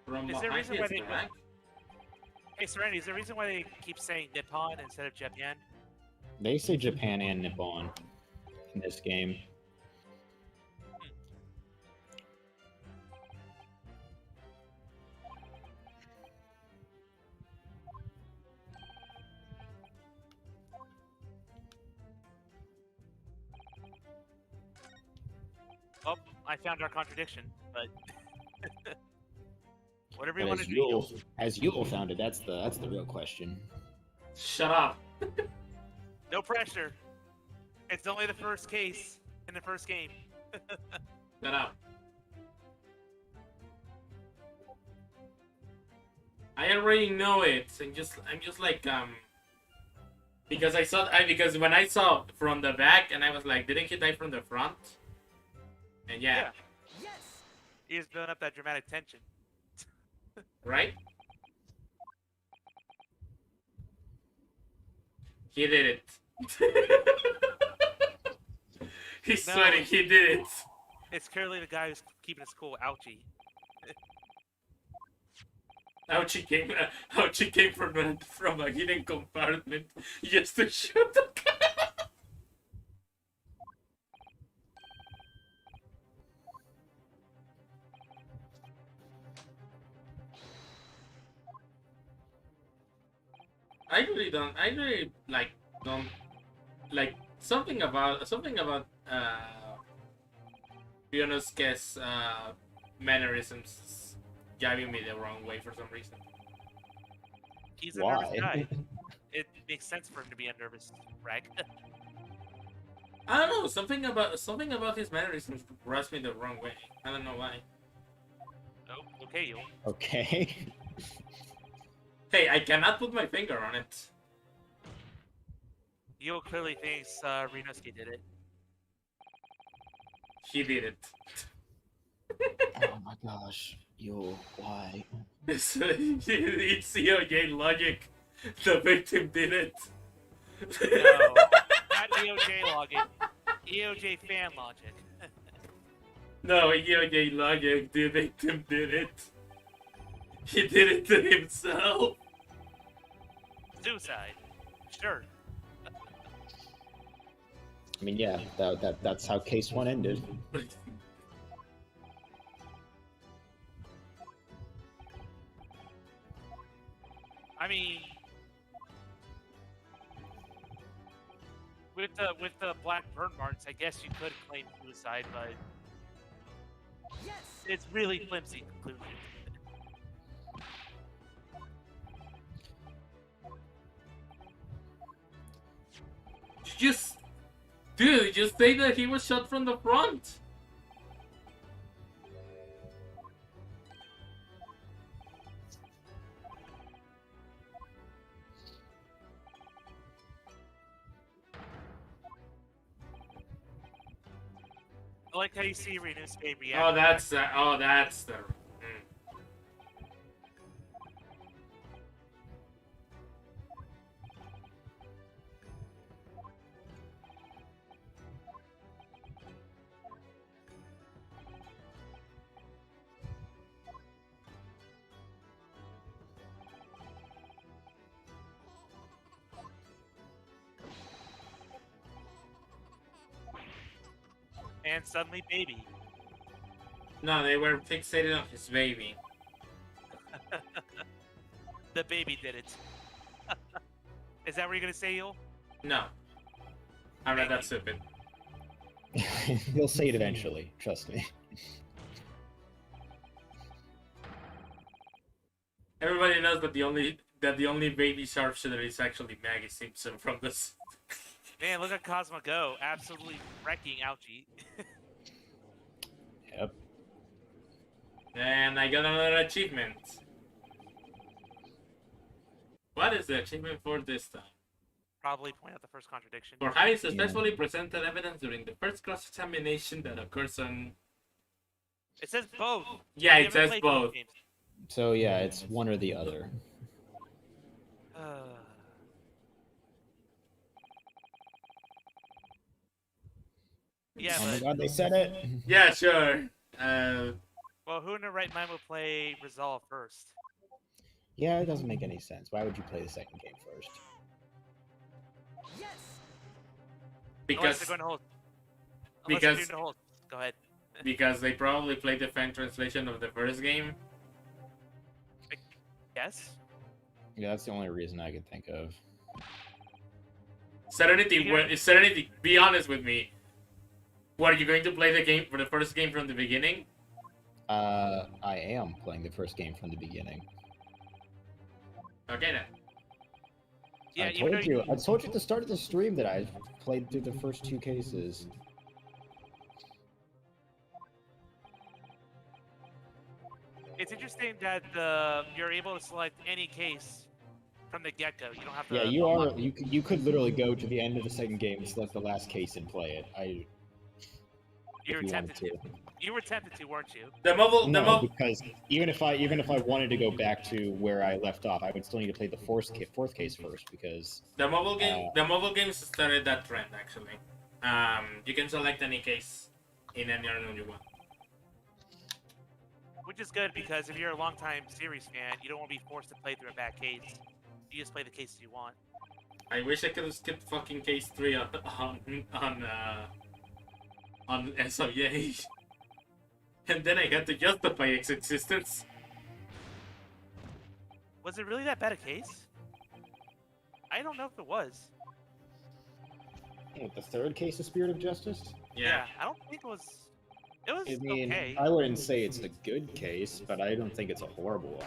From Is there a behind reason why his they- back? Hey, Serenity, is there a reason why they keep saying Nippon instead of Japan? They say Japan and Nippon in this game. Oh, I found our contradiction, but whatever you want But to do. as Yule found it, that's the real question. Shut up. No pressure. It's only the first case in the first game. Shut up. I already know it. I'm just like because because when I saw from the back and I was like, didn't he die from the front? And yeah. Yes! He's building up that dramatic tension. Right? He did it. He's No. sweating, he did it. It's clearly the guy who's keeping his cool. Ouchie. Ouchie came from a hidden compartment just to shoot the guy. I really don't like something about Ryonosuke's mannerisms is driving me the wrong way for some reason. He's a Why? nervous guy. It makes sense for him to be a nervous rag. I don't know, something about his mannerisms rubs me the wrong way. I don't know why. Oh, okay, you. Okay. Hey, I cannot put my finger on it. Yo clearly thinks Rinosuke did it. He did it. Oh my gosh. Yule, why? It's COJ logic. The victim did it. No, not EOJ logic. EOJ fan logic. No, EOJ logic. The victim did it. He did it to himself. Suicide. Sure. I mean, yeah, that's how case one ended. I mean, with the black burn marks, I guess you could claim suicide, but Yes! it's really flimsy conclusion. Dude, just say that he was shot from the front. I like how you see Renew's baby. Oh, that's the. Oh, that's the. And suddenly, baby. No, they were fixated on his baby. The baby did it. Is that what you're gonna say, Yul? No, I'm not that stupid. He'll say it eventually. Trust me. Everybody knows that the only baby sharpshooter is actually Maggie Simpson from this. Man, look at Cosmo go. Absolutely wrecking Algae. Yep. And I got another achievement. What is the achievement for this time? Probably point out the first contradiction. For having successfully presented evidence during the first cross-examination that occurs on... It says both. Yeah, You it ever says played both. games? So yeah, it's one or the other. Yeah, Oh my but god, they said it. Yeah, sure. well, who in their right mind would play Resolve first? Yeah, it doesn't make any sense. Why would you play the second game first? Yes! Unless Because they're going to hold. because- Unless they're doing hold. Go ahead. because they probably played the fan translation of the first game. Yes. Yeah, that's the only reason I could think of. Serenity, Yeah. Serenity, be honest with me. Were you going to play the game for the first game from the beginning? I am playing the first game from the beginning. Okay then. Yeah, I even told though you. I told you at the start of the stream that I played through the first two cases. It's interesting that you're able to select any case from the get-go. You don't have to. Yeah, you are. You could literally go to the end of the second game and select the last case and play it. You were if you tempted wanted to. You were tempted to, weren't you? No, because even if I wanted to go back to where I left off, I would still need to play the fourth case first because the mobile games started that trend actually. You can select any case in any other you want. Which is good because if you're a longtime series fan, you don't want to be forced to play through a bad case. You just play the cases you want. I wish I could have skipped fucking case 3 on SOA. And then I had to justify its existence. Was it really that bad a case? I don't know if it was. the third case of Spirit of Justice. Yeah. I don't think it was. It was I mean, okay. I wouldn't say it's a good case, but I don't think it's a horrible one.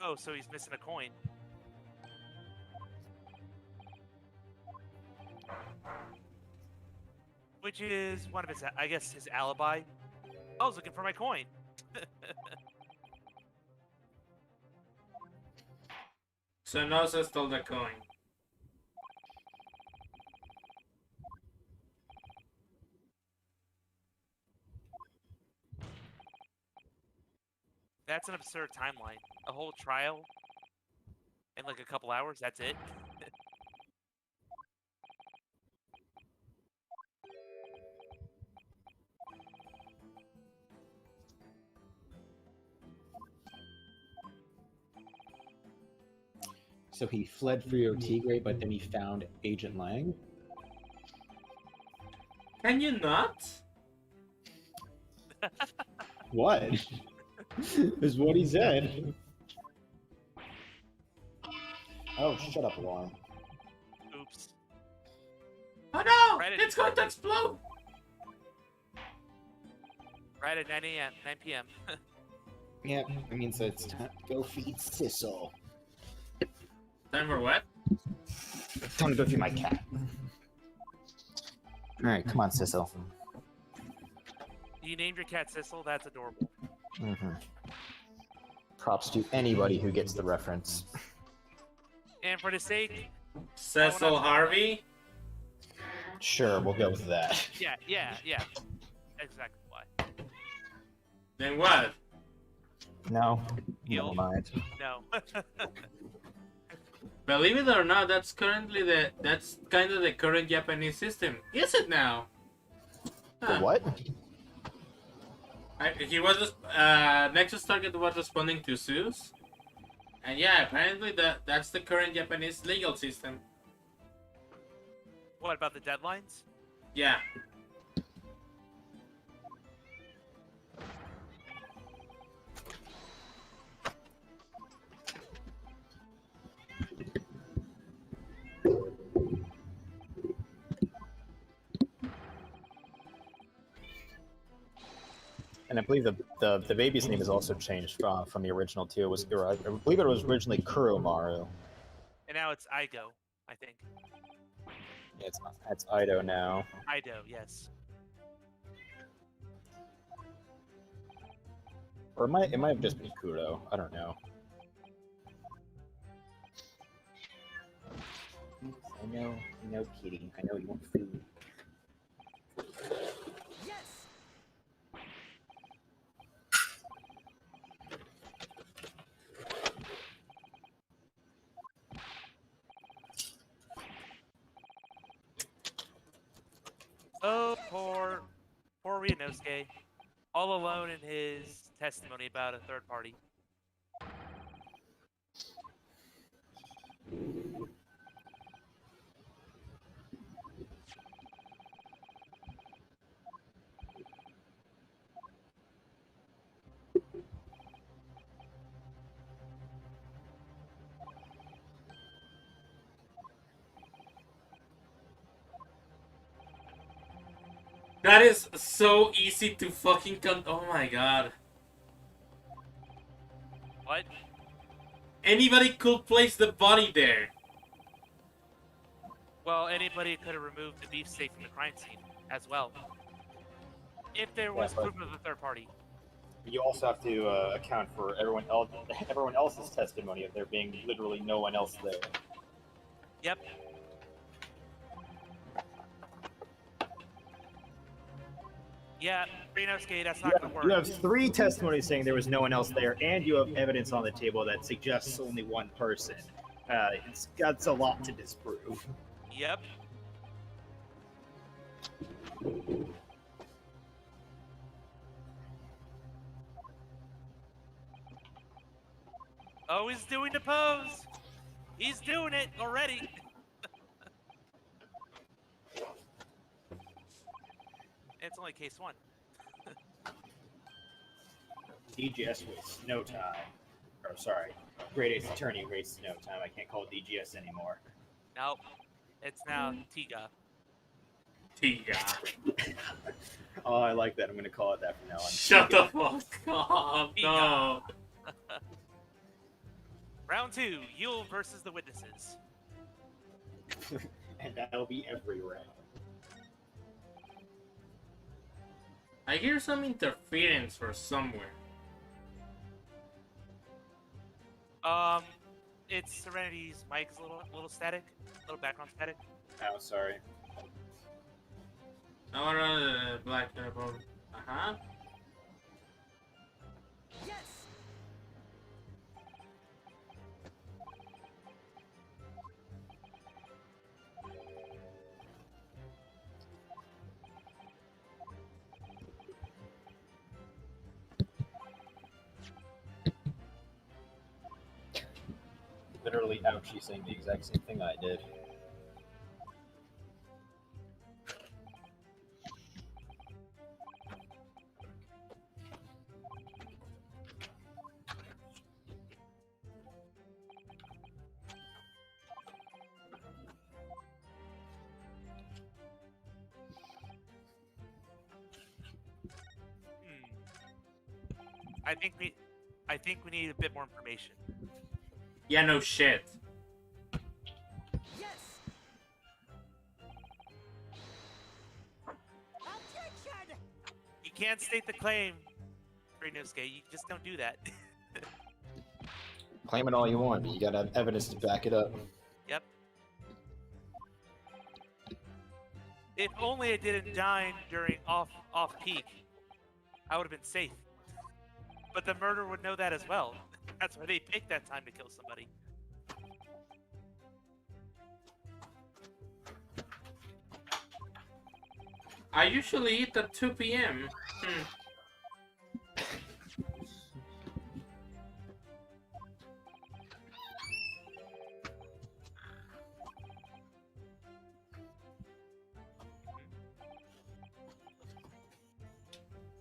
Oh, so he's missing a coin. Which is one of his, I guess, his alibi. I was looking for my coin. So Nosa stole the coin. That's an absurd timeline. A whole trial in like a couple hours, that's it? So he fled for your Tigre, but then he found Agent Lang. Can you not? What? Is what he said. Oh, shut up, Alarm. Oops. Oh no! Reddit. It's going to explode! Right at 9 a.m., 9 p.m. Yep, I mean, so it's time to go feed Sissel. Time for what? Time to go feed my cat. Alright, come on, Sissel. You named your cat Sissel. That's adorable. Mm-hmm. Props to anybody who gets the reference. And for the sake, Cecil Harvey? Sure, we'll go with that. yeah. Exactly why. Then what? No, Gil? never mind. No. Believe it or not, that's that's kind of the current Japanese system. Is it now? The what? He was Nexus Target was responding to Zeus, and yeah, apparently that's the current Japanese legal system. What about the deadlines? Yeah. And I believe the baby's name is also changed from the original too. It was, I believe it was originally Kuromaru. And now it's Igo, I think. Yeah, it's Ido now. Ido, yes. Or it might have just been Kuro. I don't know. I know, Kitty. I know you want food. Yes! Oh, poor Ryunosuke. All alone in his testimony about a third party. That is so easy to fucking oh my god. What? Anybody could place the body there. Well, anybody could have removed the beefsteak from the crime scene as well. If there was Yeah, but- proof of the third party. You also have to account for everyone else's testimony of there being literally no one else there. Yep. Yeah, Ryunosuke, that's not gonna work. You have 3 testimonies saying there was no one else there, and you have evidence on the table that suggests only one person. That's a lot to disprove. Yep. Oh, he's doing the pose. He's doing it already. It's only case 1. DGS wastes no time. Or sorry, Great Ace Attorney wastes no time. I can't call it DGS anymore. Nope. It's now Tiga. Tiga. Oh, I like that. I'm going to call it that from now on. Shut the fuck up. No. Round 2, Yule versus the witnesses. And that'll be every round. I hear some interference from somewhere. It's Serenity's mic's a little static, little background static. Oh, sorry. I want to run the black turbo. Uh-huh. Yes! Literally ouchie saying the exact same thing I did. I think we need a bit more information. Yeah, no shit. Yes. Objection. You can't state the claim, Renosuke. You just don't do that. Claim it all you want, but you gotta have evidence to back it up. Yep. If only I didn't dine during off peak, I would have been safe. But the murderer would know that as well. That's why they picked that time to kill somebody. I usually eat at 2 p.m.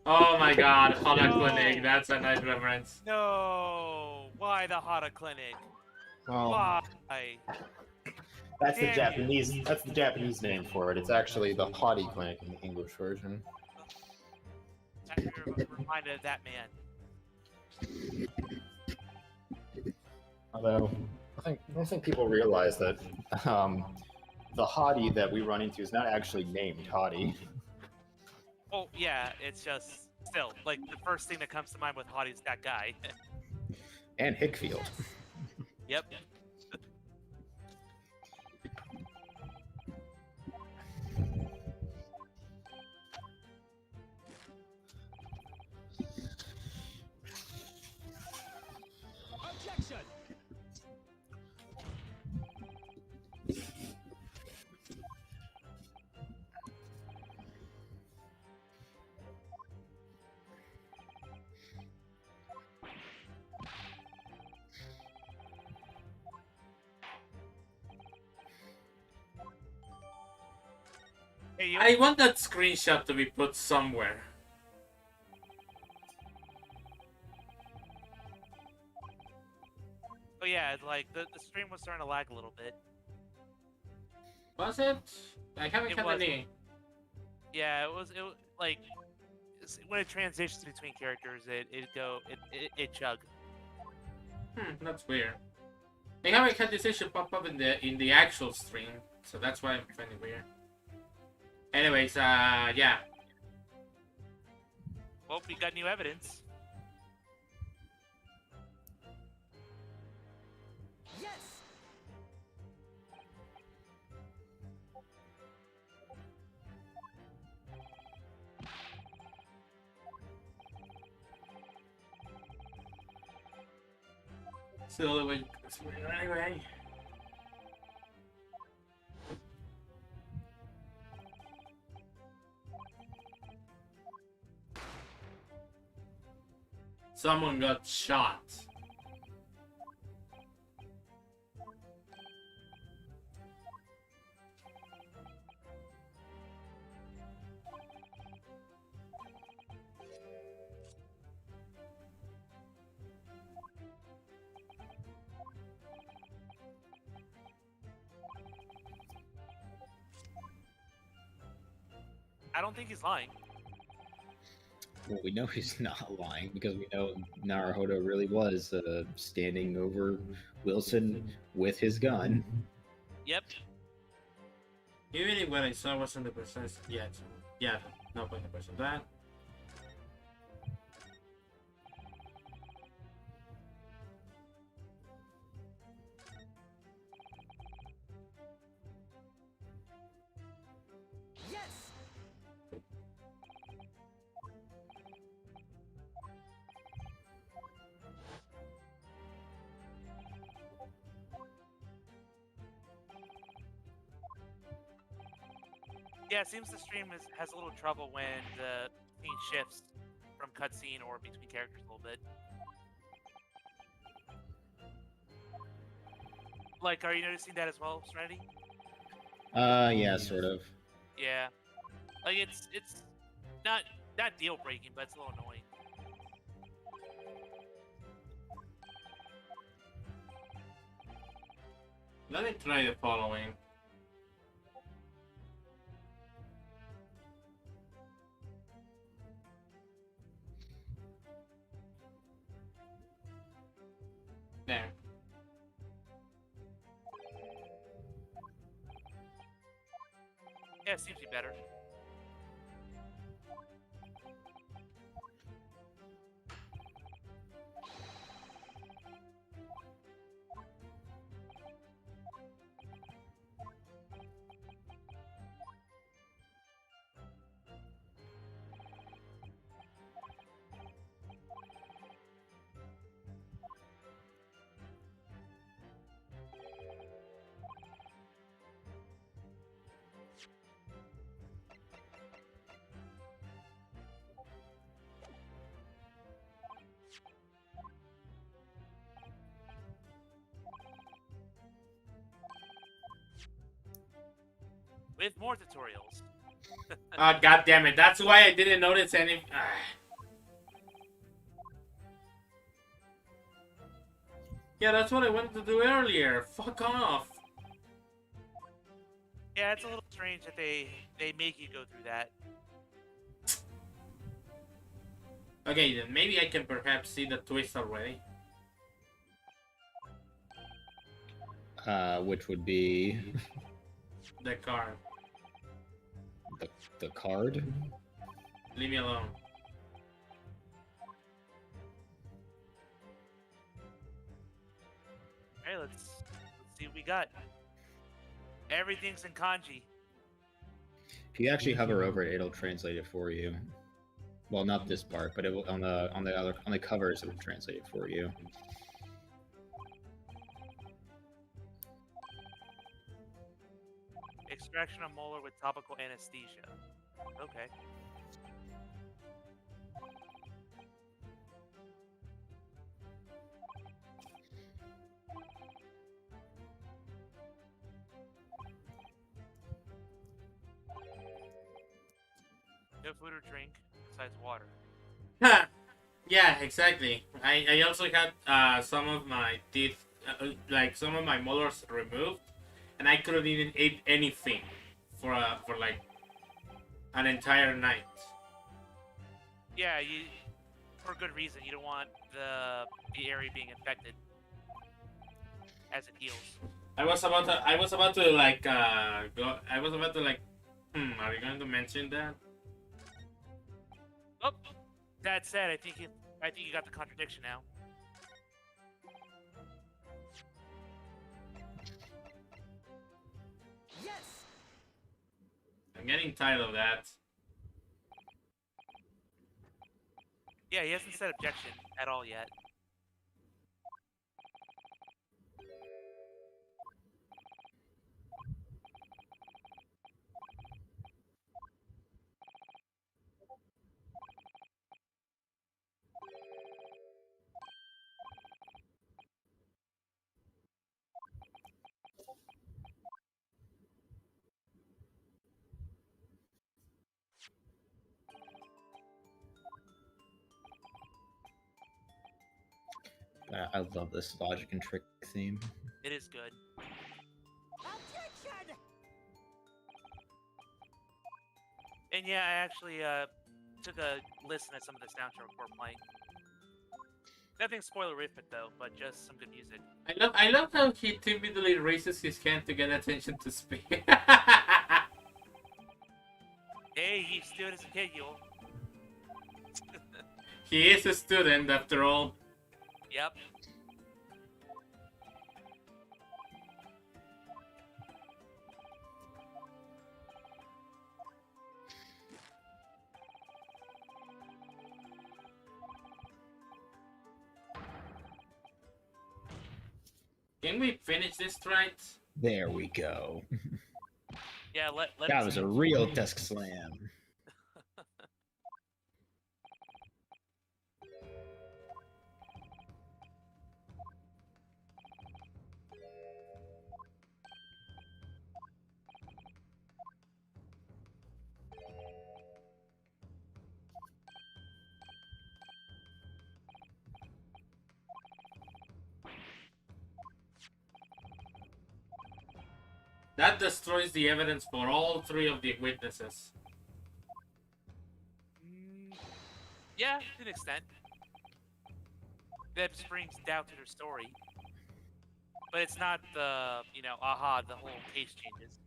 Oh my god, Hana No. Clinic, that's a nice reference. No! Why the Hana Clinic? Oh, Why? that's the Damn Japanese. That's the Japanese name for it. It's actually the Haughty Clinic in the English version. I'm reminded of that man. Although I don't think people realize that the Haughty that we run into is not actually named Haughty. Oh yeah, it's just still like the first thing that comes to mind with Hottie is that guy. And Hickfield. Yep. Objection. Hey, you. I want that screenshot to be put somewhere. Oh yeah, like the stream was starting to lag a little bit. Was it? I haven't It had was. any. Yeah, it was like when it transitions between characters, it chug. That's weird. I haven't had this issue pop up in the actual stream, so that's why I'm finding it weird. Anyways, yeah. Well, we got new evidence. Yes. So anyway. Someone got shot. I don't think he's lying. Well, we know he's not lying because we know Naruhodo really was standing over Wilson with his gun. Yep. Even when I saw wasn't the precise yet. Yeah, not 100% that. Yes. Yeah, it seems the stream has a little trouble when the scene shifts from cutscene or between characters a little bit. Like, are you noticing that as well, Serenity? Yeah, sort of. Yeah. Like it's not deal breaking, but it's a little annoying. Let me try the following. Yeah, it seems to be better. With more tutorials. Oh, god damn it. That's why I didn't notice any. Yeah, that's what I wanted to do earlier. Fuck off. Yeah, it's a little strange that they make you go through that. Okay, then maybe I can perhaps see the twist already. Which would be The card. the card. Leave me alone. Alright, let's see what we got. Everything's in kanji. If you actually hover over it, it'll translate it for you. Well, not this part, but it will on the covers it will translate it for you. Extraction of molar with topical anesthesia. Okay. No food or drink besides water. Ha! Yeah, exactly. I also had some of my teeth, like some of my molars removed, and I couldn't even eat anything for like an entire night. Yeah, you for good reason. You don't want the area being infected as it heals. I was about to like go. I was about to like. Are you going to mention that? Oh, that said, I think you got the contradiction now. Yes! I'm getting tired of that. Yeah, he hasn't said objection at all yet. I love this logic and trick theme. It is good. Objection! And yeah, I actually took a listen at some of the soundtrack before playing. Nothing spoilerific though, but just some good music. I love how he timidly raises his hand to get attention to speak. Hey, he's still as a kid, you. He is a student after all. Yep. Can we finish this right? There we go. Yeah, let That was a real desk slam. That destroys the evidence for all three of the witnesses. Yeah, to an extent. That just brings doubt to their story. But it's not the, aha, the whole case changes.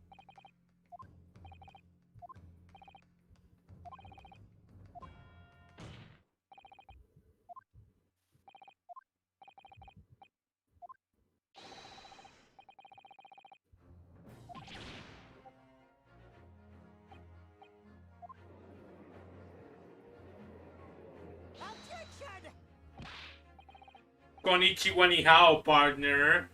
Konnichiwa ni hao, partner.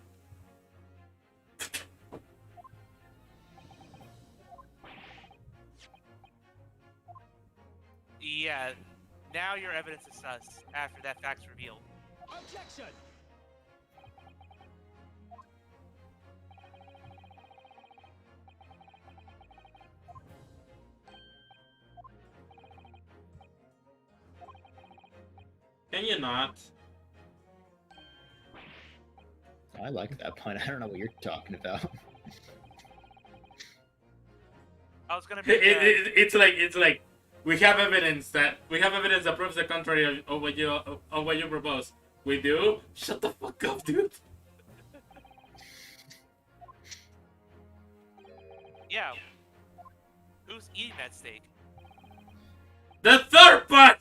Yeah, now your evidence is sus after that fact's revealed. Objection! Can you not? I like that pun. I don't know what you're talking about. I was gonna make that. It's like we have evidence that proves the contrary of what you propose. We do. Shut the fuck up, dude. Yeah. Who's eating that steak? The third part.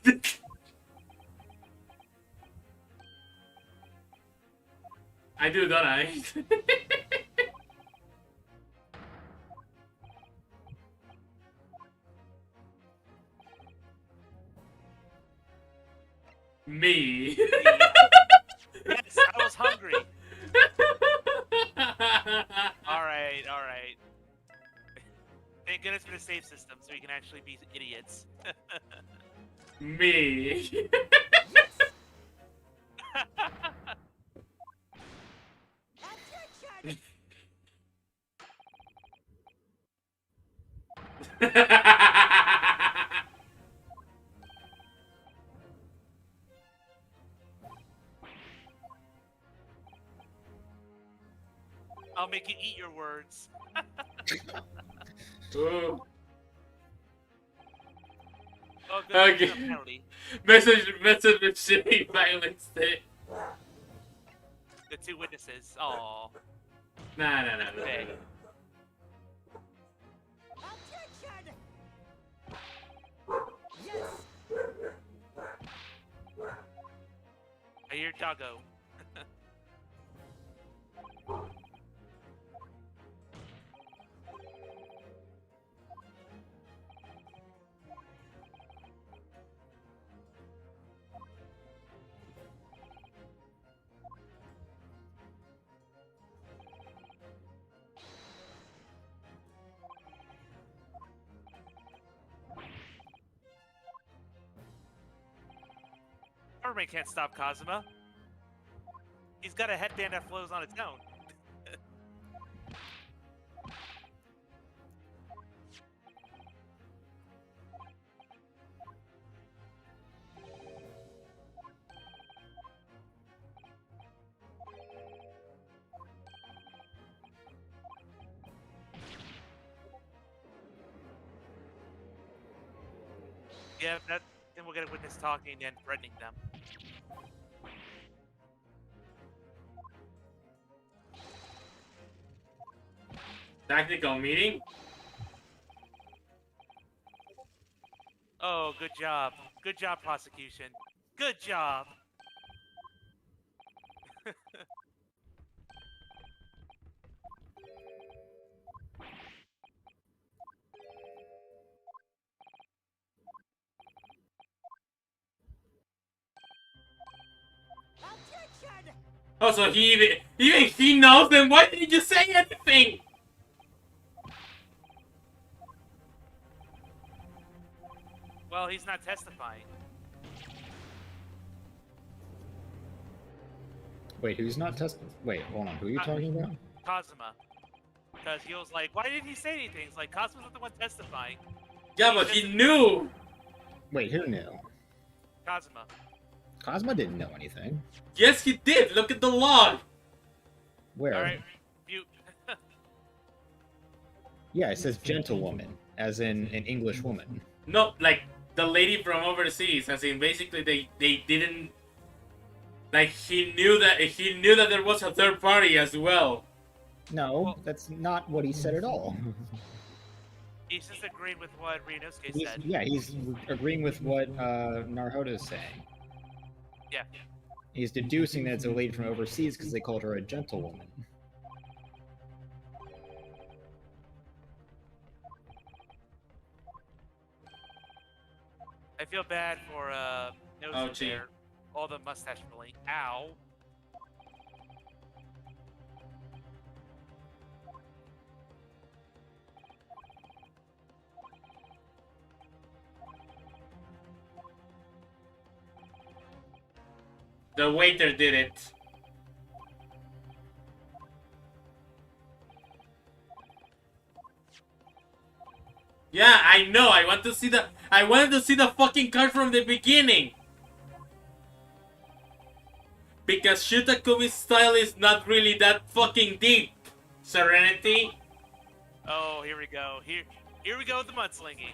I do, don't I? Me. Yes, I was hungry. Alright, alright. Thank goodness for the save system so we can actually be idiots. Me. I'll make you eat your words. Ooh. Oh, good. Okay. No penalty. Message with shitty violence there. The two witnesses. Aww. Nah. Okay. Objection! Yes! I hear doggo. Mermaid can't stop Kazuma. He's got a headband that flows on its own. Yeah, then we'll get a witness talking and threatening them. Tactical meeting? Oh, good job. Good job, prosecution. Good job. Objection! Oh, so even he knows, then why didn't you say anything? Well, he's not testifying. Wait, who's not testing? Wait, hold on. Who are you talking about? Kazuma. Because he was like, why didn't he say anything? It's like, Kazuma's not the one testifying. Yeah, but he knew. Wait, who knew? Kazuma. Cosmo didn't know anything. Yes, he did. Look at the log. Where? Alright, mute. Yeah, it says gentlewoman, as in an English woman. No, like the lady from overseas. As in, basically, they didn't. Like he knew that there was a third party as well. No, that's not what he said at all. He's just agreeing with what Ryunosuke He's, said. yeah, he's agreeing with what Naruhodo's saying. Yeah. He's deducing that it's a lady from overseas because they called her a gentlewoman. I feel bad for Nosy Ouchie. there. All the mustache pulling. Ow. The waiter did it. Yeah, I know. I wanted to see the fucking card from the beginning. Because Shutakumi's style is not really that fucking deep. Serenity. Oh, here we go. Here we go with the mudslinging.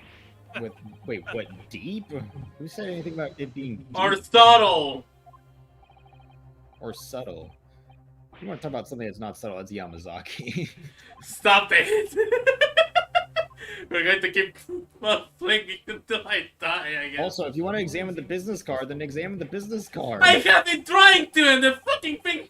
With wait, what deep? Who said anything about it being deep Or subtle. or subtle? You want to talk about something that's not subtle? It's Yamazaki. Stop it. We're going to keep flinging until I die, I guess. Also, if you want to examine the business card, then examine the business card. I have been trying to, and the fucking thing.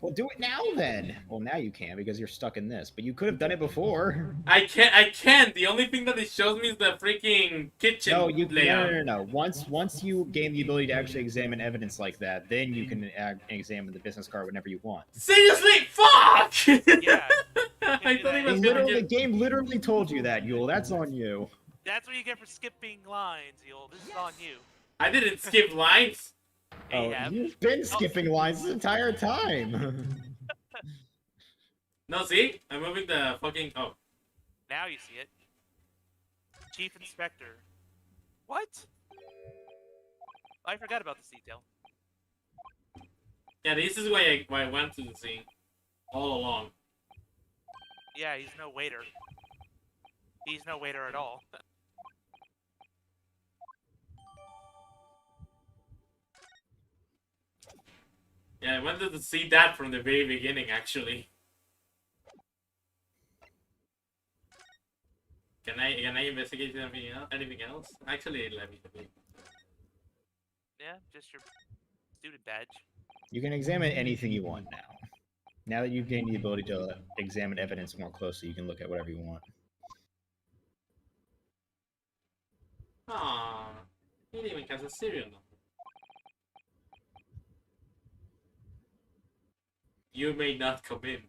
Well, do it now then. Well, now you can because you're stuck in this, but you could have done it before. I can't. The only thing that it shows me is the freaking kitchen No, you layout. no. Once you gain the ability to actually examine evidence like that, then you can examine the business card whenever you want. Seriously, fuck! Yeah. I thought he was gonna The get. game literally told you that, Yule. That's on you. That's what you get for skipping lines, Yul. This is on you. I didn't skip lines. Yeah, you have. You've been skipping lines this entire time. No, see, I'm moving the fucking. Oh, Now you see it. Chief Inspector. What? I forgot about this detail. yeah. This is why I went to the scene all along. Yeah, he's no waiter. He's no waiter at all. Yeah, I wanted to see that from the very beginning, actually. Can I investigate anything else? Actually, let me. Yeah, just your student badge. You can examine anything you want now. Now that you've gained the ability to examine evidence more closely, you can look at whatever you want. Aww, he even has a serial number. You may not come in.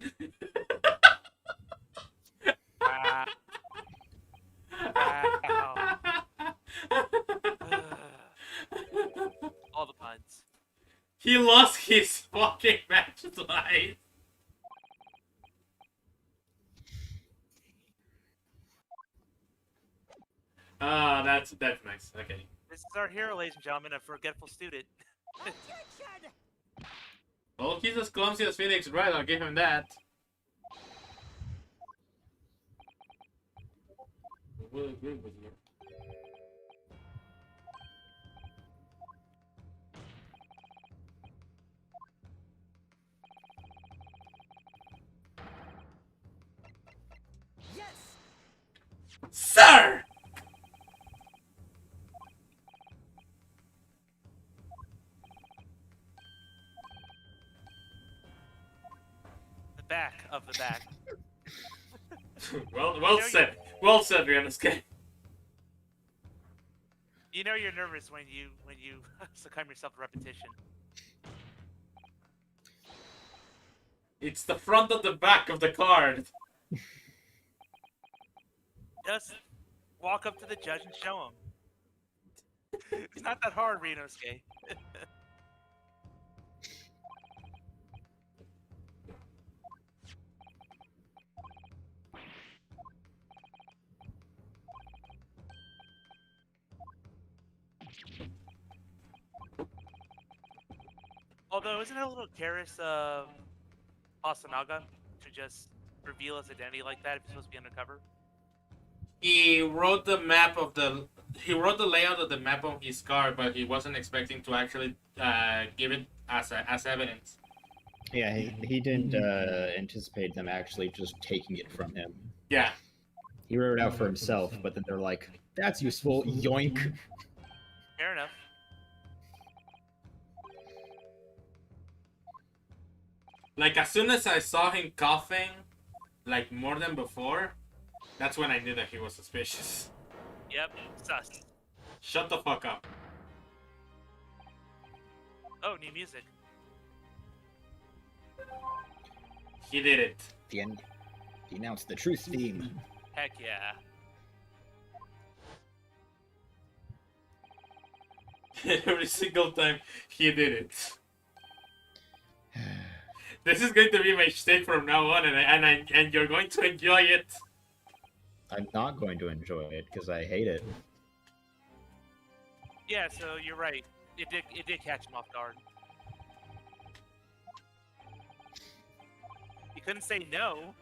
Wow. Wow. All the puns. He lost his fucking match twice. Ah, that's nice. Okay. This is our hero, ladies and gentlemen, a forgetful student. Well, he's as clumsy as Phoenix, right? I'll give him that. I will agree with you. Yes! Sir! The back of the back. well said. Well said, Ryanosuke. You know you're nervous when you succumb yourself to repetition. It's the front of the back of the card. Just walk up to the judge and show him. It's not that hard, Ryanosuke. Although, isn't it a little careless of Asanaga to just reveal his identity like that if he's supposed to be undercover? He wrote the map of the. He wrote the layout of the map on his card, but he wasn't expecting to actually give it as evidence. Yeah, he didn't anticipate them actually just taking it from him. Yeah. He wrote it out for himself, but then they're like, "That's useful." Yoink. Fair enough. Like, as soon as I saw him coughing, like, more than before, that's when I knew that he was suspicious. Yep, sus. Shut the fuck up. Oh, new music. He did it. The end. He announced the truth theme. Heck yeah. Every single time he did it. This is going to be my shtick from now on, and you're going to enjoy it. I'm not going to enjoy it because I hate it. Yeah, so you're right. It did catch him off guard. He couldn't say no.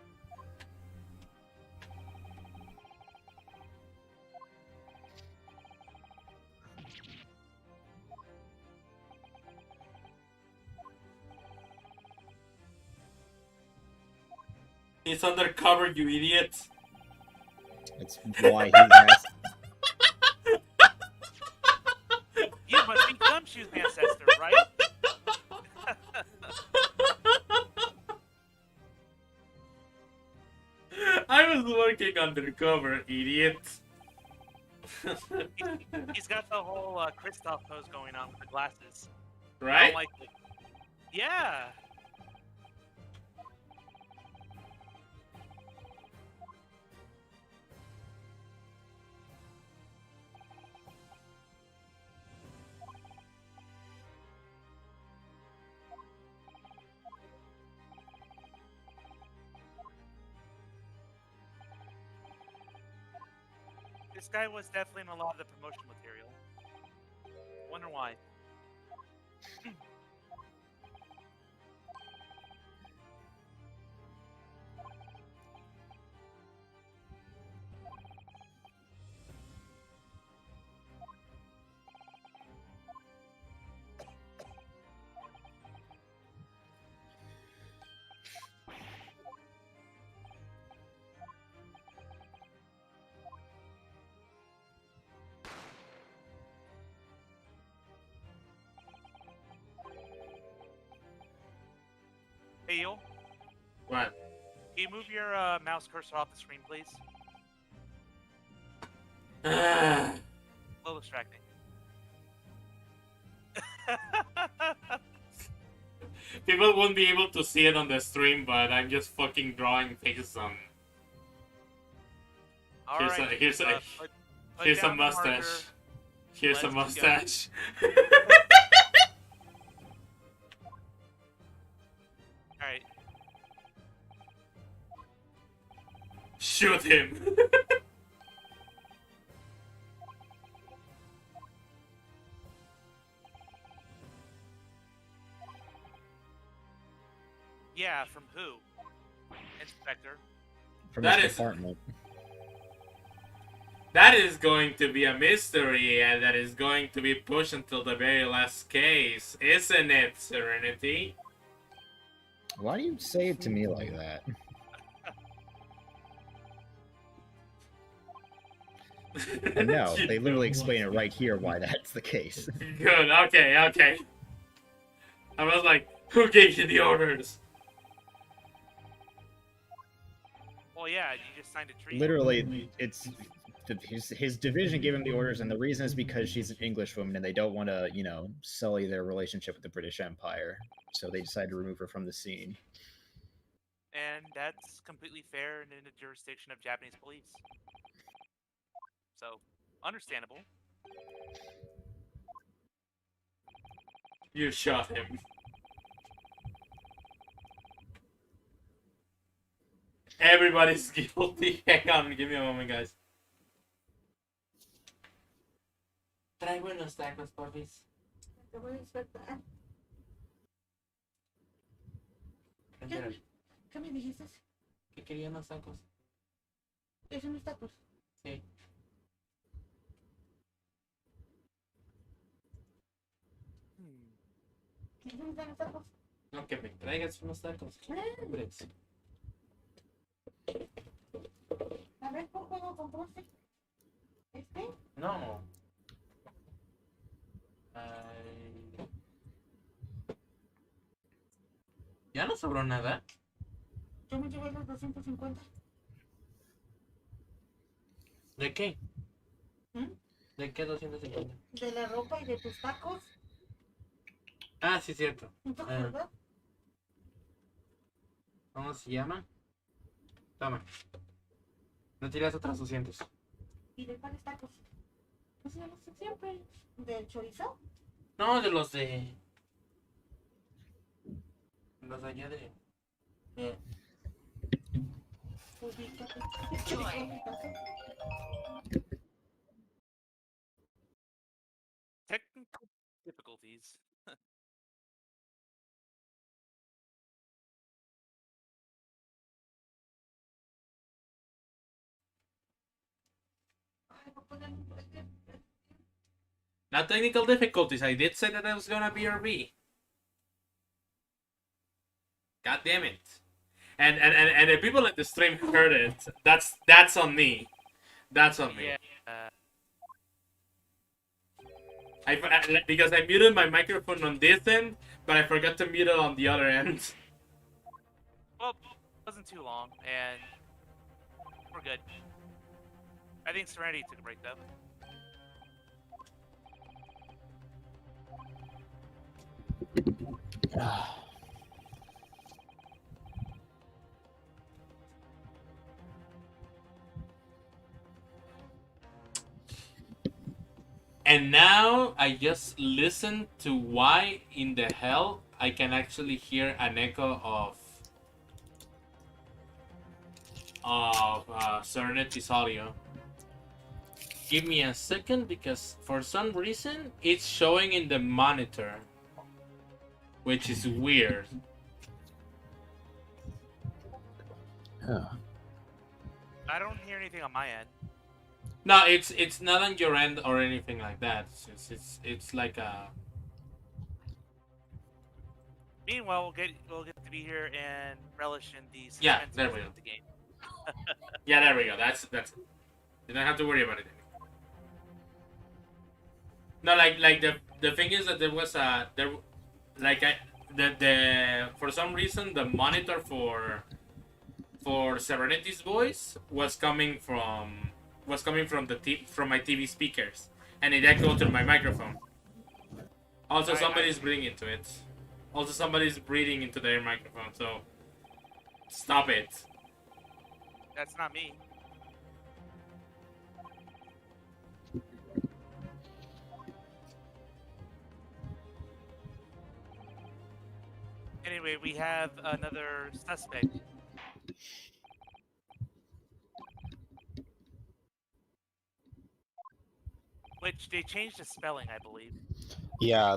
He's undercover, you idiot. It's why he has. You must be Gumshoe's ancestor, right? I was working undercover, idiot. He's got the whole Kristoff pose going on with the glasses. I Right? don't like it. Yeah. This guy was definitely in a lot of the promotion material. Wonder why. Hey, Yul, What? can you move your mouse cursor off the screen, please? A little distracting. People won't be able to see it on the stream, but I'm just fucking drawing faces on. Here's Alright. a- here's a- put Here's a down the mustache. marker. Here's a Let's go. mustache. Alright. Shoot him. Yeah, from who? Inspector. From That his is- department. That is going to be a mystery, and that is going to be pushed until the very last case, isn't it, Serenity? Why do you say it to me like that? And no, they literally explain it right here why that's the case. Good. Okay. I was like, who gave you the orders? Well, yeah, you just signed a treaty. Literally, it's his division gave him the orders, and the reason is because she's an Englishwoman and they don't want to, sully their relationship with the British Empire. So they decided to remove her from the scene. And that's completely fair and in the jurisdiction of Japanese police. So, understandable. You shot him. Everybody's guilty. Hang on, give me a moment, guys. Traigo unos tacos, porfis. Te voy a despertar. Espera, ¿Qué me dijiste? que quería unos tacos. ¿Es unos tacos? Sí. ¿Qué son unos tacos? No, que me traigas unos tacos. Hombre. A ver, ¿por juego compraste? ¿Este? No. Ay. ¿Ya no sobró nada? Yo me llevé los 250. ¿De qué? ¿Mm? ¿De qué 250? De la ropa y de tus tacos. Ah, sí, cierto. ¿No te Ah. acuerdas? ¿Cómo se llama? Toma. No tiras otras 200. ¿Y de cuáles tacos? Pues ya lo sé siempre. ¿Del chorizo? No, de los de. Los de allá de. eh, Ubícate. Ubícate. Technical difficulties. Ay, voy a poner- es que- Not technical difficulties. I did say that I was gonna BRB. God damn it. And the people at the stream heard it. That's on me. That's on me. Yeah. Because I muted my microphone on this end, but I forgot to mute it on the other end. Well, it wasn't too long, and we're good. I think Serenity took a break though. And now I just listen to why in the hell I can actually hear an echo of Serenity's audio. Give me a second because for some reason it's showing in the monitor, which is weird. Huh. I don't hear anything on my end. No, it's not on your end or anything like that. It's like a. Meanwhile, we'll get to be here and relish in the Yeah, suspense there we go. of the game. Yeah, there we go. That's it. You don't have to worry about it. No, like the thing is that there was a there, like I the for some reason the monitor for Serenity's voice was coming from from my TV speakers, and it echoed through my microphone. Also, somebody's breathing into it. Also, somebody's breathing into their microphone. So stop it. That's not me. Anyway, we have another suspect. Which they changed the spelling, I believe. Yeah,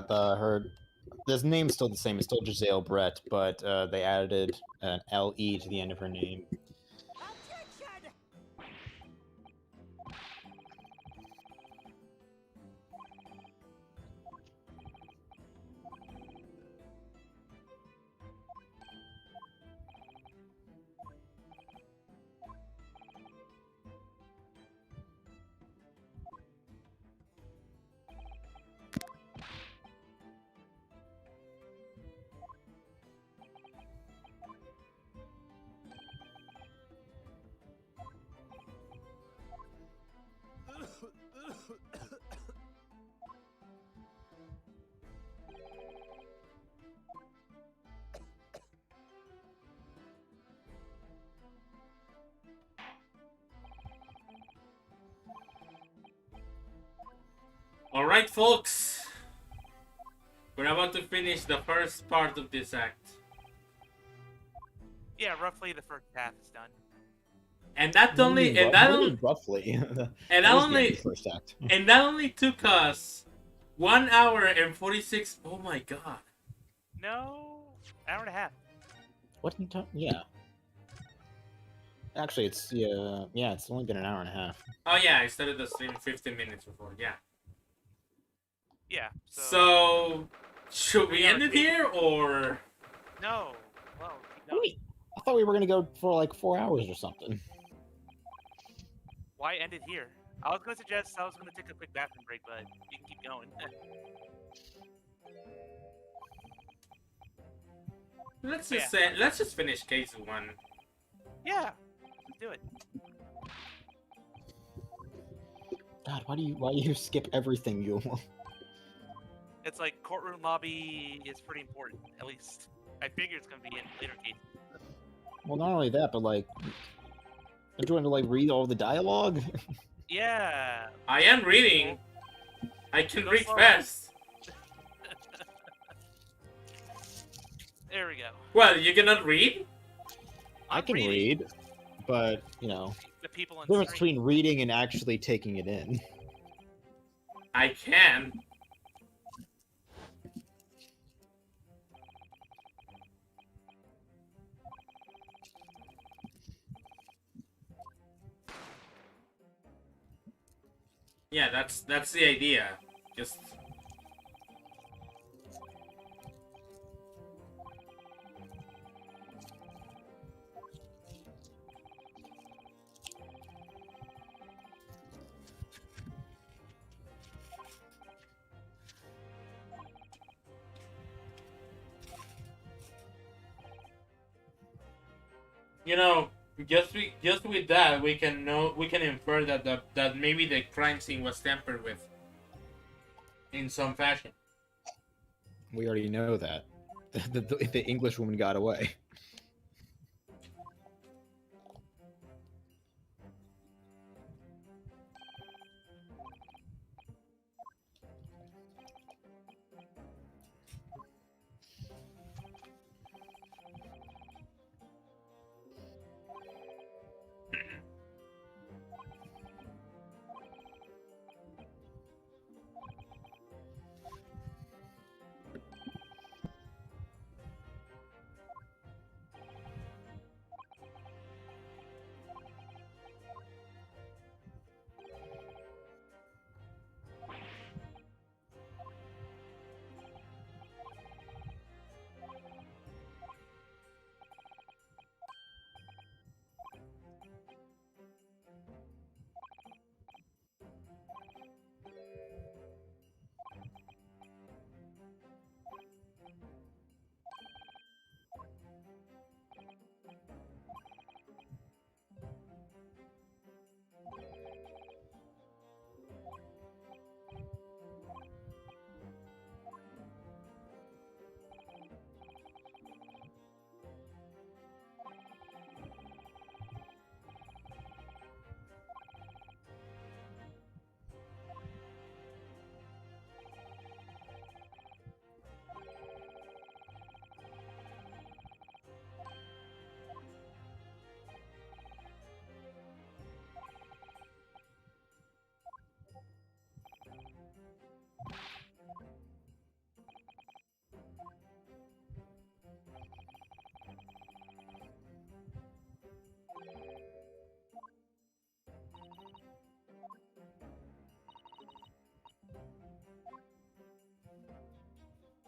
his name's still the same. It's still Giselle Brett, but they added an LE to the end of her name. All right, folks. We're about to finish the first part of this act. Yeah, roughly the first half is done. And that only and that only roughly. and that only first act. and that only took us 1 hour and 46. Oh my god. No, hour and a half. What in time? Yeah. Actually, it's it's only been an hour and a half. Oh yeah, I started the stream 15 minutes before. Yeah. Yeah. So should we end it here or? No. Well, keep going. Wait, I thought we were gonna go for like 4 hours or something. Why end it here? I was gonna suggest I was gonna take a quick bathroom break, but you can keep going. Let's just finish case 1. Yeah, let's do it. God, why do you skip everything, you? It's like courtroom lobby is pretty important, at least. I figure it's gonna be in later cases. Well, not only that, but like, don't you want to like read all the dialogue? Yeah. I am reading. I can Go read slower. fast. There we go. Well, you cannot read? I I'm can reading. read, but you know, The people on the difference stream. between reading and actually taking it in. I can. Yeah, that's the idea. Just you know, just with that, we can infer that that maybe the crime scene was tampered with in some fashion. We already know that. The English woman got away.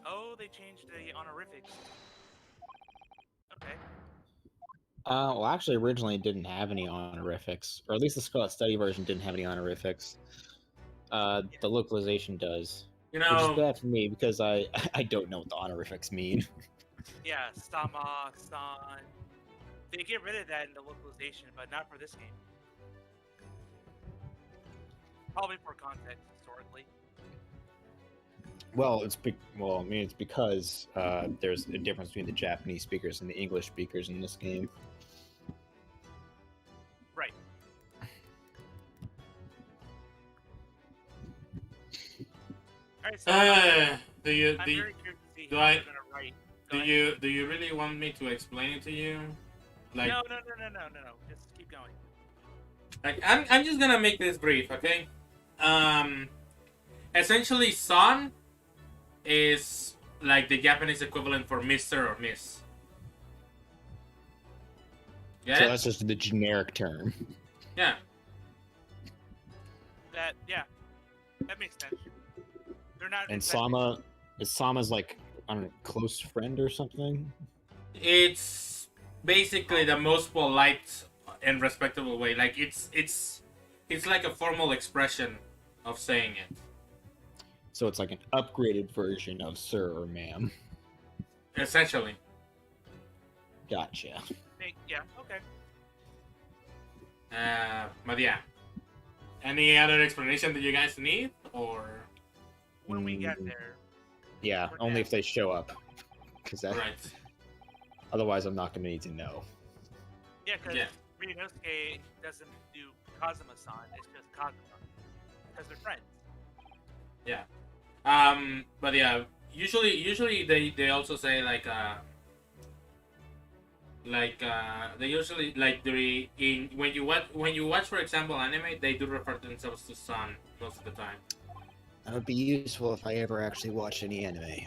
Oh, they changed the honorifics. Okay. Well, actually, originally it didn't have any honorifics, or at least the Scarlet Study version didn't have any honorifics. The localization does, You which is know, bad for me because I I don't know what the honorifics mean. Yeah, Sama, San. They get rid of that in the localization, but not for this game. Probably for context historically. Well, well, I mean, it's because there's a difference between the Japanese speakers and the English speakers in this game. Right. Alright, so do you I'm do you, very curious to see do how I- you're gonna write. Go do ahead. you really want me to explain it to you? Like, No. Just keep going. I'm just gonna make this brief, okay? Essentially, son is like the Japanese equivalent for Mister or Miss. Get So it? that's just the generic term. Yeah. That makes sense. They're not. And infected. Sama's like, I don't know, close friend or something. It's basically the most polite and respectable way. Like it's like a formal expression of saying it. So it's like an upgraded version of sir or ma'am. Essentially. Gotcha. Yeah. Okay. But yeah. Any other explanation that you guys need, or When we get Mm. there. Yeah, We're only down. if they show up. Because right? otherwise, I'm not going to need to know. Yeah, because Yeah. Ryunosuke doesn't do Kazuma-san. It's just Kazuma because they're friends. Yeah. But yeah, usually they also say they usually like the in when you watch, for example, anime, they do refer to themselves to son most of the time. That would be useful if I ever actually watch any anime.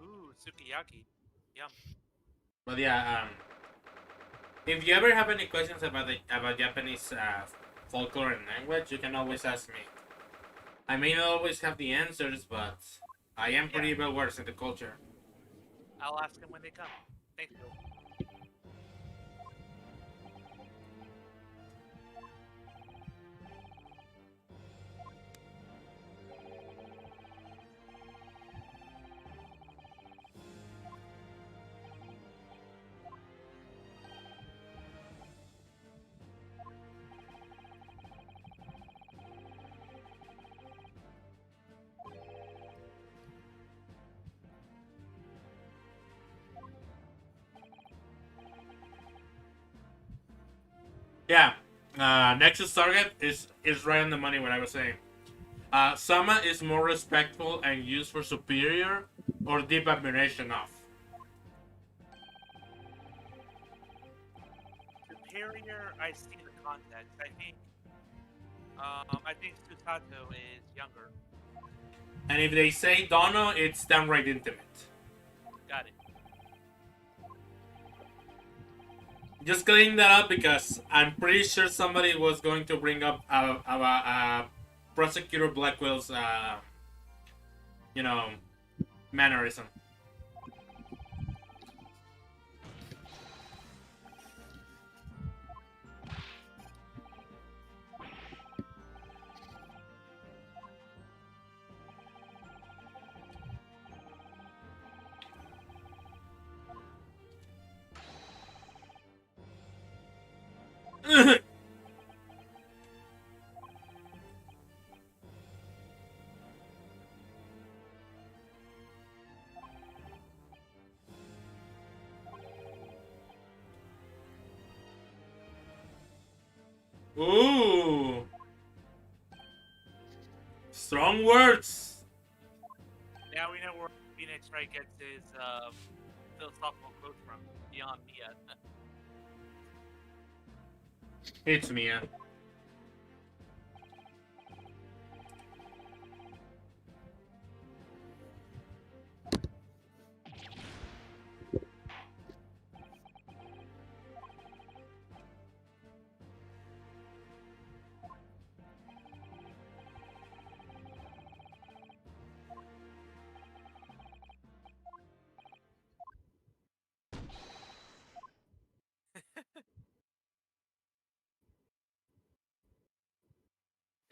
Ooh, sukiyaki. Yum. But yeah, if you ever have any questions about about Japanese folklore and language, you can always ask me. I may not always have the answers, but I am Yeah, pretty well versed in the culture. I'll ask them when they come. Thanks, Bill. Yeah, Nexus target is right on the money. What I was saying. Sama is more respectful and used for superior or deep admiration of. Superior, I see the context. I think Susato is younger. And if they say Dono, it's downright intimate. Got it. Just cleaning that up because I'm pretty sure somebody was going to bring up Prosecutor Blackwell's, you know, mannerism. Ooh, strong words. Now we know where Phoenix Wright gets his philosophical quote from. Beyond Mia. It's Mia.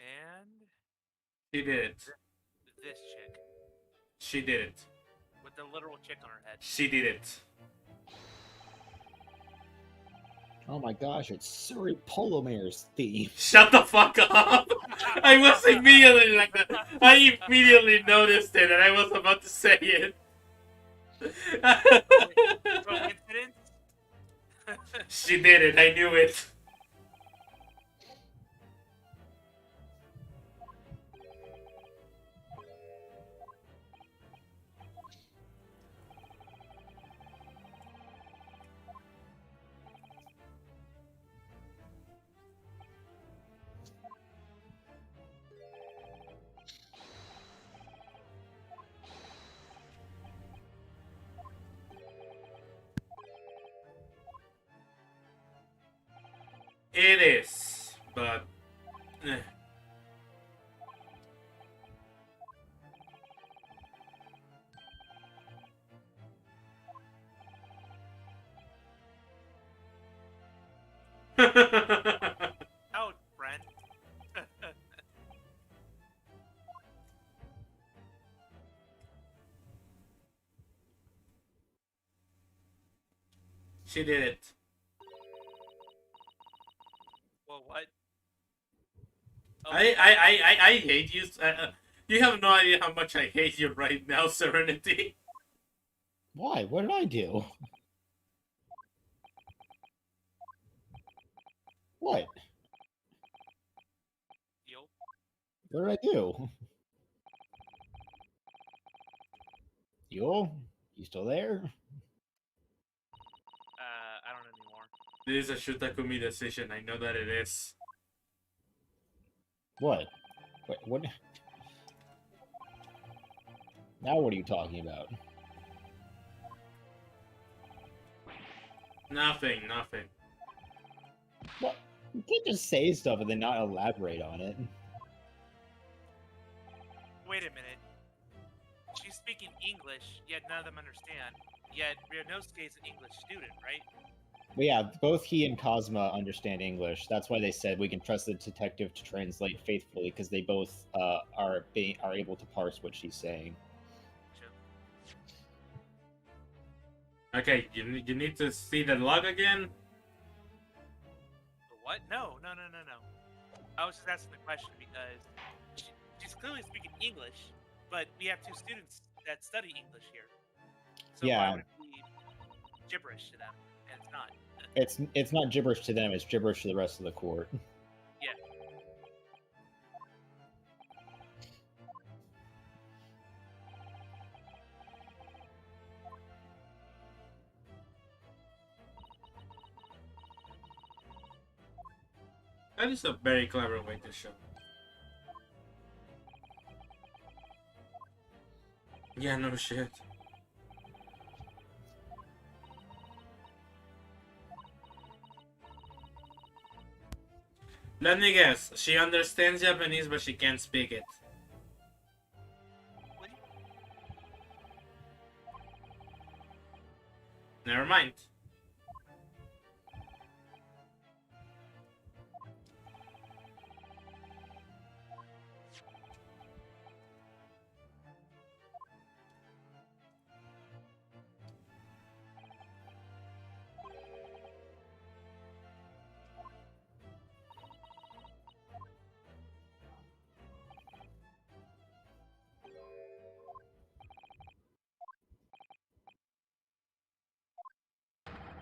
And She did it. this chick She did it. with the literal chick on her head. She did it. Oh my gosh, it's Suri Polomare's theme. Shut the fuck up! I was immediately like that. I immediately noticed it, and I was about to say it. Coincidence? She did it. I knew it. It is, but. Out, friend. She did it. Well, what? Oh, I hate you. You have no idea how much I hate you right now, Serenity. Why? What did I do? What? Yo. What did I do? Yo, you still there? I don't know anymore. This is a Shutakumi decision. I know that it is. What? Wait, what? Now what are you talking about? Nothing, nothing. What? You can't just say stuff and then not elaborate on it. Wait a minute. She's speaking English, yet none of them understand. Yet Ryunosuke is an English student, right? But yeah, both he and Cosma understand English. That's why they said we can trust the detective to translate faithfully, because they both are able to parse what she's saying. Sure. Okay, you need to see the log again. What? No. I was just asking the question because she's clearly speaking English, but we have two students that study English here. So Yeah. why would it be gibberish to them? And it's not. It's not gibberish to them, it's gibberish to the rest of the court. Yeah. That is a very clever way to show. Yeah, no shit. Let me guess. She understands Japanese, but she can't speak it. Never mind.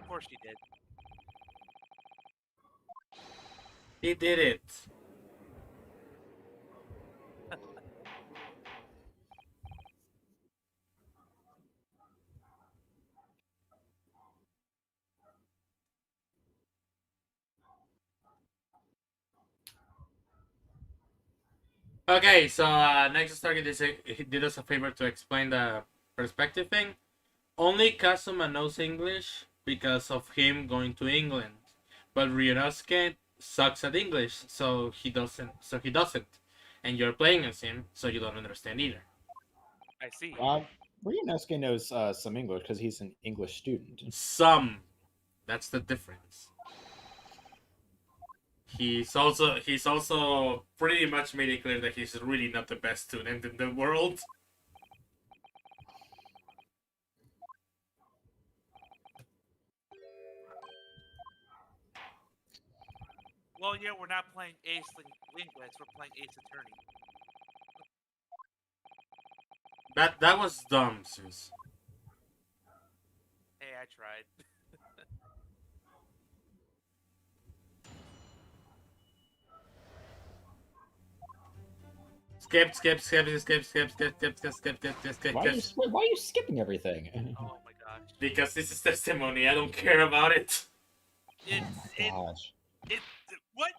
Of course she did. He did it. Okay, so next target is he did us a favor to explain the perspective thing. Only Kazuma knows English because of him going to England, but Ryunosuke sucks at English, so he doesn't. And you're playing as him, so you don't understand either. I see. Ryunosuke knows some English because he's an English student. Some. That's the difference. He's also pretty much made it clear that he's really not the best student in the world. Well, yeah, we're not playing Ace Linguist, we're playing Ace Attorney. That was dumb, Zeus. Hey, I tried. Skip. Why are you skipping everything? Oh my gosh. Because this is testimony. I don't care about it. Gosh. What?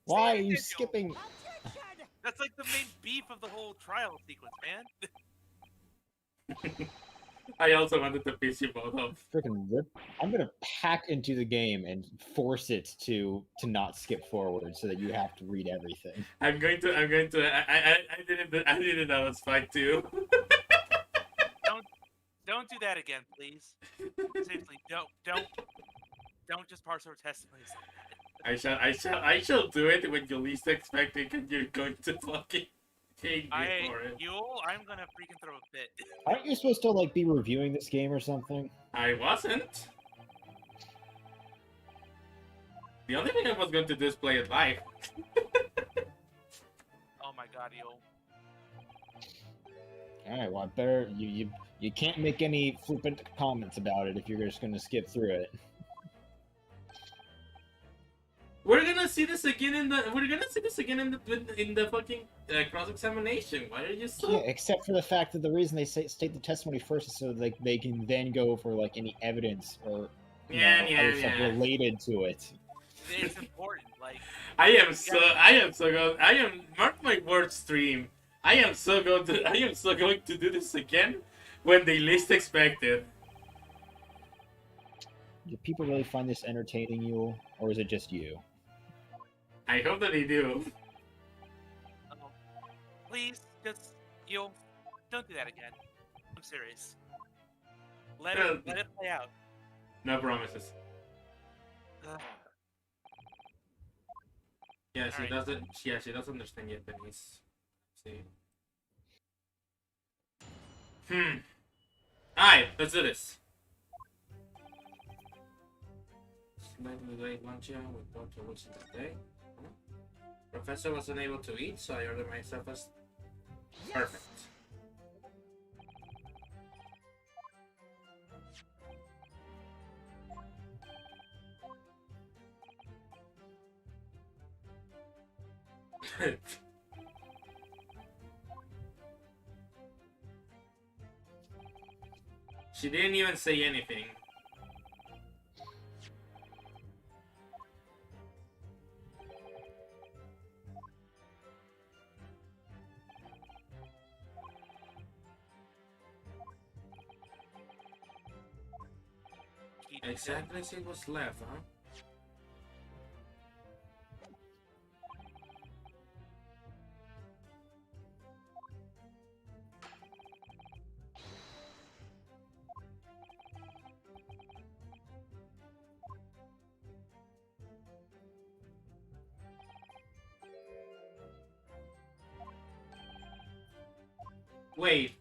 Why Say are it you again, skipping? Joel. That's like the main beef of the whole trial sequence, man. I also wanted to piss you both off. Freaking rip! I'm gonna hack into the game and force it to not skip forward so that you have to read everything. I did it. That was fine too. Don't do that again, please. Seriously, don't just parse over testimonies like that. I shall do it when you least expect it, and you're going to fucking hate me for it. I'm gonna freaking throw a fit. Aren't you supposed to like be reviewing this game or something? I wasn't. The only thing I was going to do is play it live. Oh my god, yo. All right, well, I better you can't make any flippant comments about it if you're just gonna skip through it. We're gonna see this again in the. We're gonna see this again in the fucking cross examination. Why are you so? Yeah, except for the fact that the reason they state the testimony first is so that they can then go for like any evidence or other stuff related to it. It's important. Like, I am so good. I am, mark my words, stream. I am so going to do this again when they least expect it. Do people really find this entertaining, Yule, or is it just you? I hope that they do. please, just don't do that again. I'm serious. Let it play out. No promises. Ugh. Yeah, she Alright. doesn't. Yeah, she doesn't understand yet, Denise. See. Alright, let's do this. Slightly late lunch with Dr. Wilson today. Professor was unable to eat, so I ordered myself as perfect. She didn't even say anything. Exactly 6 was left, huh? Wait.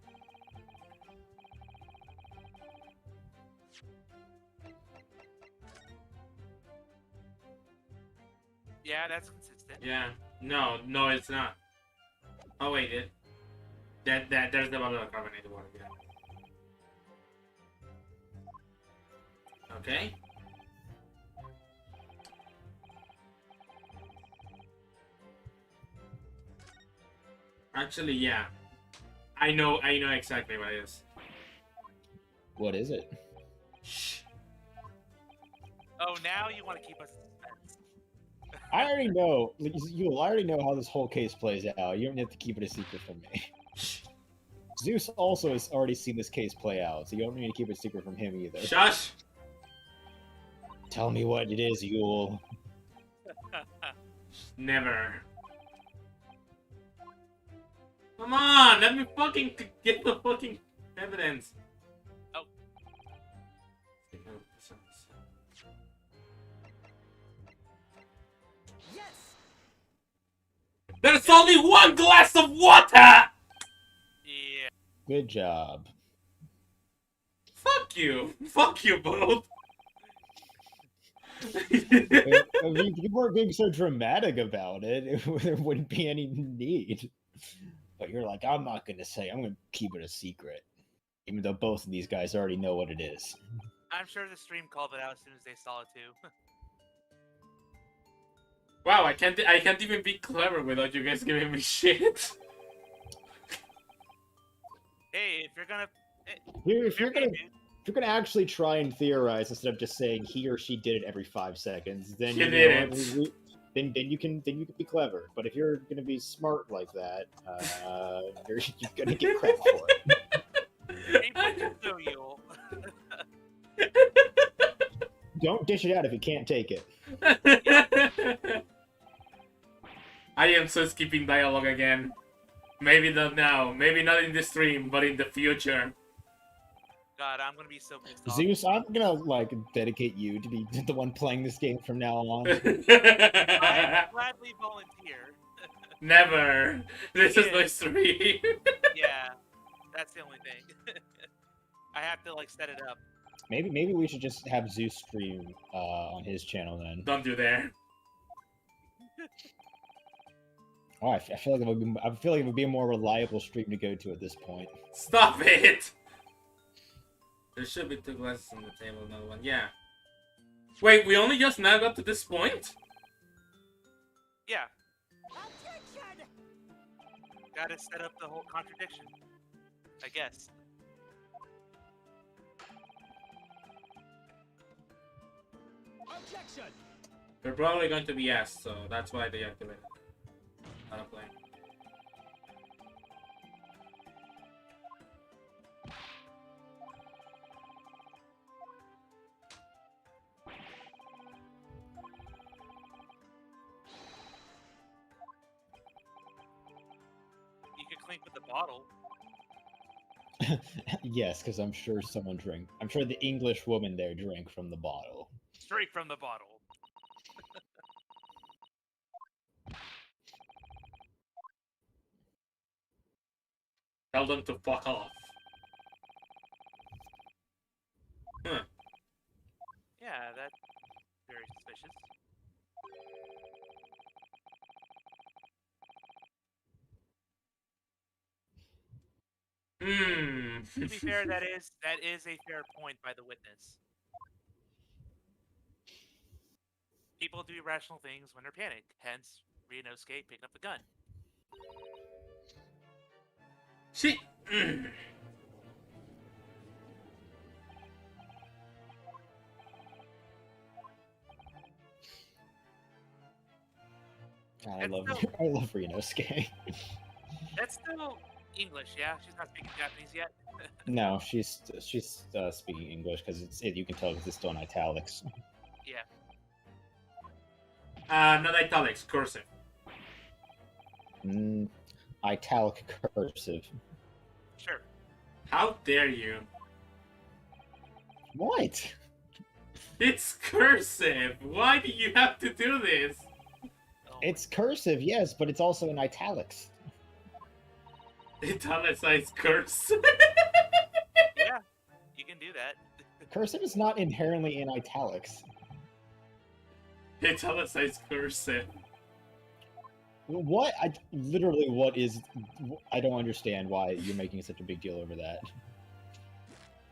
Yeah, that's consistent. Yeah. No, it's not. Oh wait, there's the bottle of carbonated water. Yeah. Okay. Actually, yeah. I know exactly what it is. What is it? Shh. Oh, now you want to keep us in suspense. I already know. Yule, I already know how this whole case plays out. You don't have to keep it a secret from me. Zeus also has already seen this case play out, so you don't need to keep it a secret from him either. Shush. Tell me what it is, Yule. Never. Come on, let me fucking get the fucking evidence. Oh. Yes! There's only one glass of water! Yeah. Good job. Fuck you. Fuck you both. If you weren't being so dramatic about it, there wouldn't be any need. But you're like, I'm not going to say. I'm going to keep it a secret. Even though both of these guys already know what it is. I'm sure the stream called it out as soon as they saw it too. Wow, I can't even be clever without you guys giving me shit. Hey, if you're gonna, If you're gonna actually try and theorize instead of just saying he or she did it every 5 seconds, then You you did know, it. then you can be clever. But if you're gonna be smart like that, you're gonna get crap for it. so you. Don't dish it out if you can't take it. I am so skipping dialogue again. Maybe not now, maybe not in the stream, but in the future. God, I'm gonna be so pissed off. Zeus, I'm gonna like dedicate you to be the one playing this game from now on. I gladly volunteer. Never. This is Yeah. my stream. Yeah, that's the only thing. I have to like set it up. Maybe we should just have Zeus stream on his channel then. Don't do that. Oh, I feel like it would be a more reliable stream to go to at this point. Stop it! There should be 2 glasses on the table, another one. Yeah. Wait, we only just now got to this point? Yeah. Gotta set up the whole contradiction, I guess. Objection! They're probably going to be asked, so that's why they activated. I don't play. You could clink with the bottle. Yes, because I'm sure someone drank. I'm sure the English woman there drank from the bottle. Straight from the bottle. Tell them to fuck off. Huh. Yeah, that's very suspicious. To be fair, that is a fair point by the witness. People do irrational things when they're panicked, hence Ryunosuke picking up the gun. She. God, And so- I love Ryunosuke. That's still English, yeah? She's not speaking Japanese yet? No, she's speaking English because you can tell because it's still in italics. Yeah. Not italics, cursive. Italic cursive. Sure. How dare you? What? It's cursive. Why do you have to do this? Oh It's cursive, yes, but it's also in italics. Italicized cursive. yeah, you can do that. Cursive is not inherently in italics. Italicized cursive. What? Literally, what is... I don't understand why you're making such a big deal over that.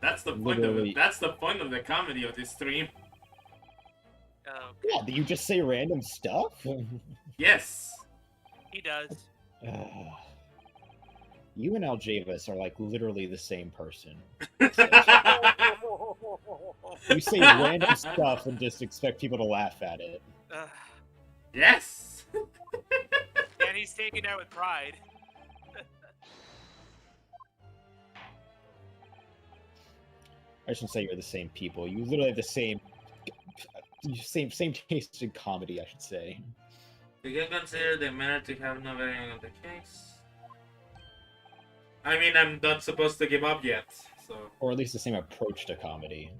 That's the point of Literally. it. That's the point of the comedy of this stream. Oh, Yeah, do you just say random stuff? Yes. he does. You and Aljavis are like literally the same person. You say random stuff and just expect people to laugh at it. Yes. And he's taking that with pride. I shouldn't say you're the same people. You literally have the same taste in comedy, I should say. You can consider the matter to have no bearing on the case. I mean, I'm not supposed to give up yet, so. Or at least the same approach to comedy.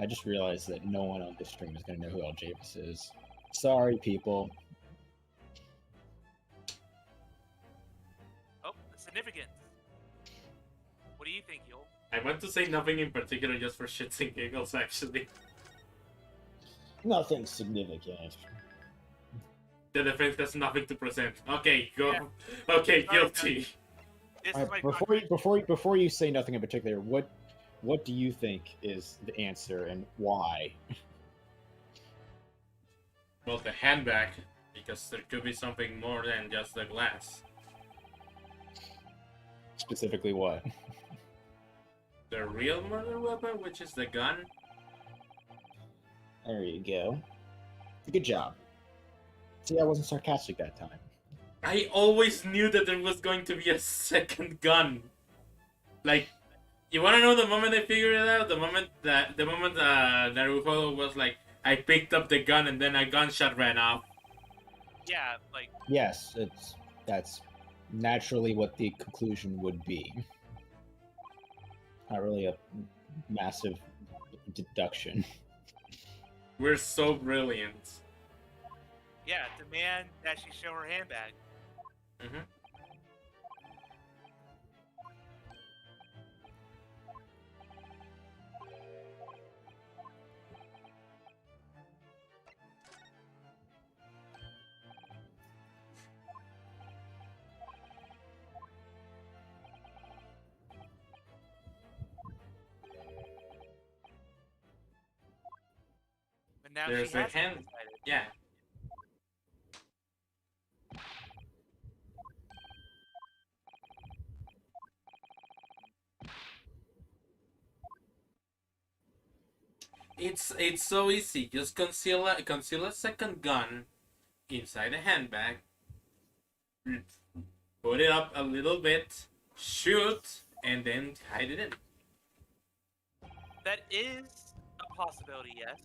I just realized that no one on this stream is going to know who Aljavis is. Sorry, people. Oh, significance. What do you think, Yul? I want to say nothing in particular just for shits and giggles, actually. Nothing significant. The defense has nothing to present. Okay, go. Yeah. Okay, Sorry, guilty. This All is right, my before you say nothing in particular, what do you think is the answer and why? Well, the handbag, because there could be something more than just the glass. Specifically, what? The real murder weapon, which is the gun. There you go. Good job. See, I wasn't sarcastic that time. I always knew that there was going to be a second gun. Like, you wanna know the moment I figured it out? The moment Naruto was like, I picked up the gun and then a gunshot ran off. Yeah, like, Yes, that's naturally what the conclusion would be. Not really a massive deduction. We're so brilliant. yeah, demand that she show her handbag. Mm-hmm. And now There's she a has hand. decided. Yeah. It's so easy. Just conceal a second gun inside a handbag, put it up a little bit, shoot, and then hide it in. That is a possibility, yes.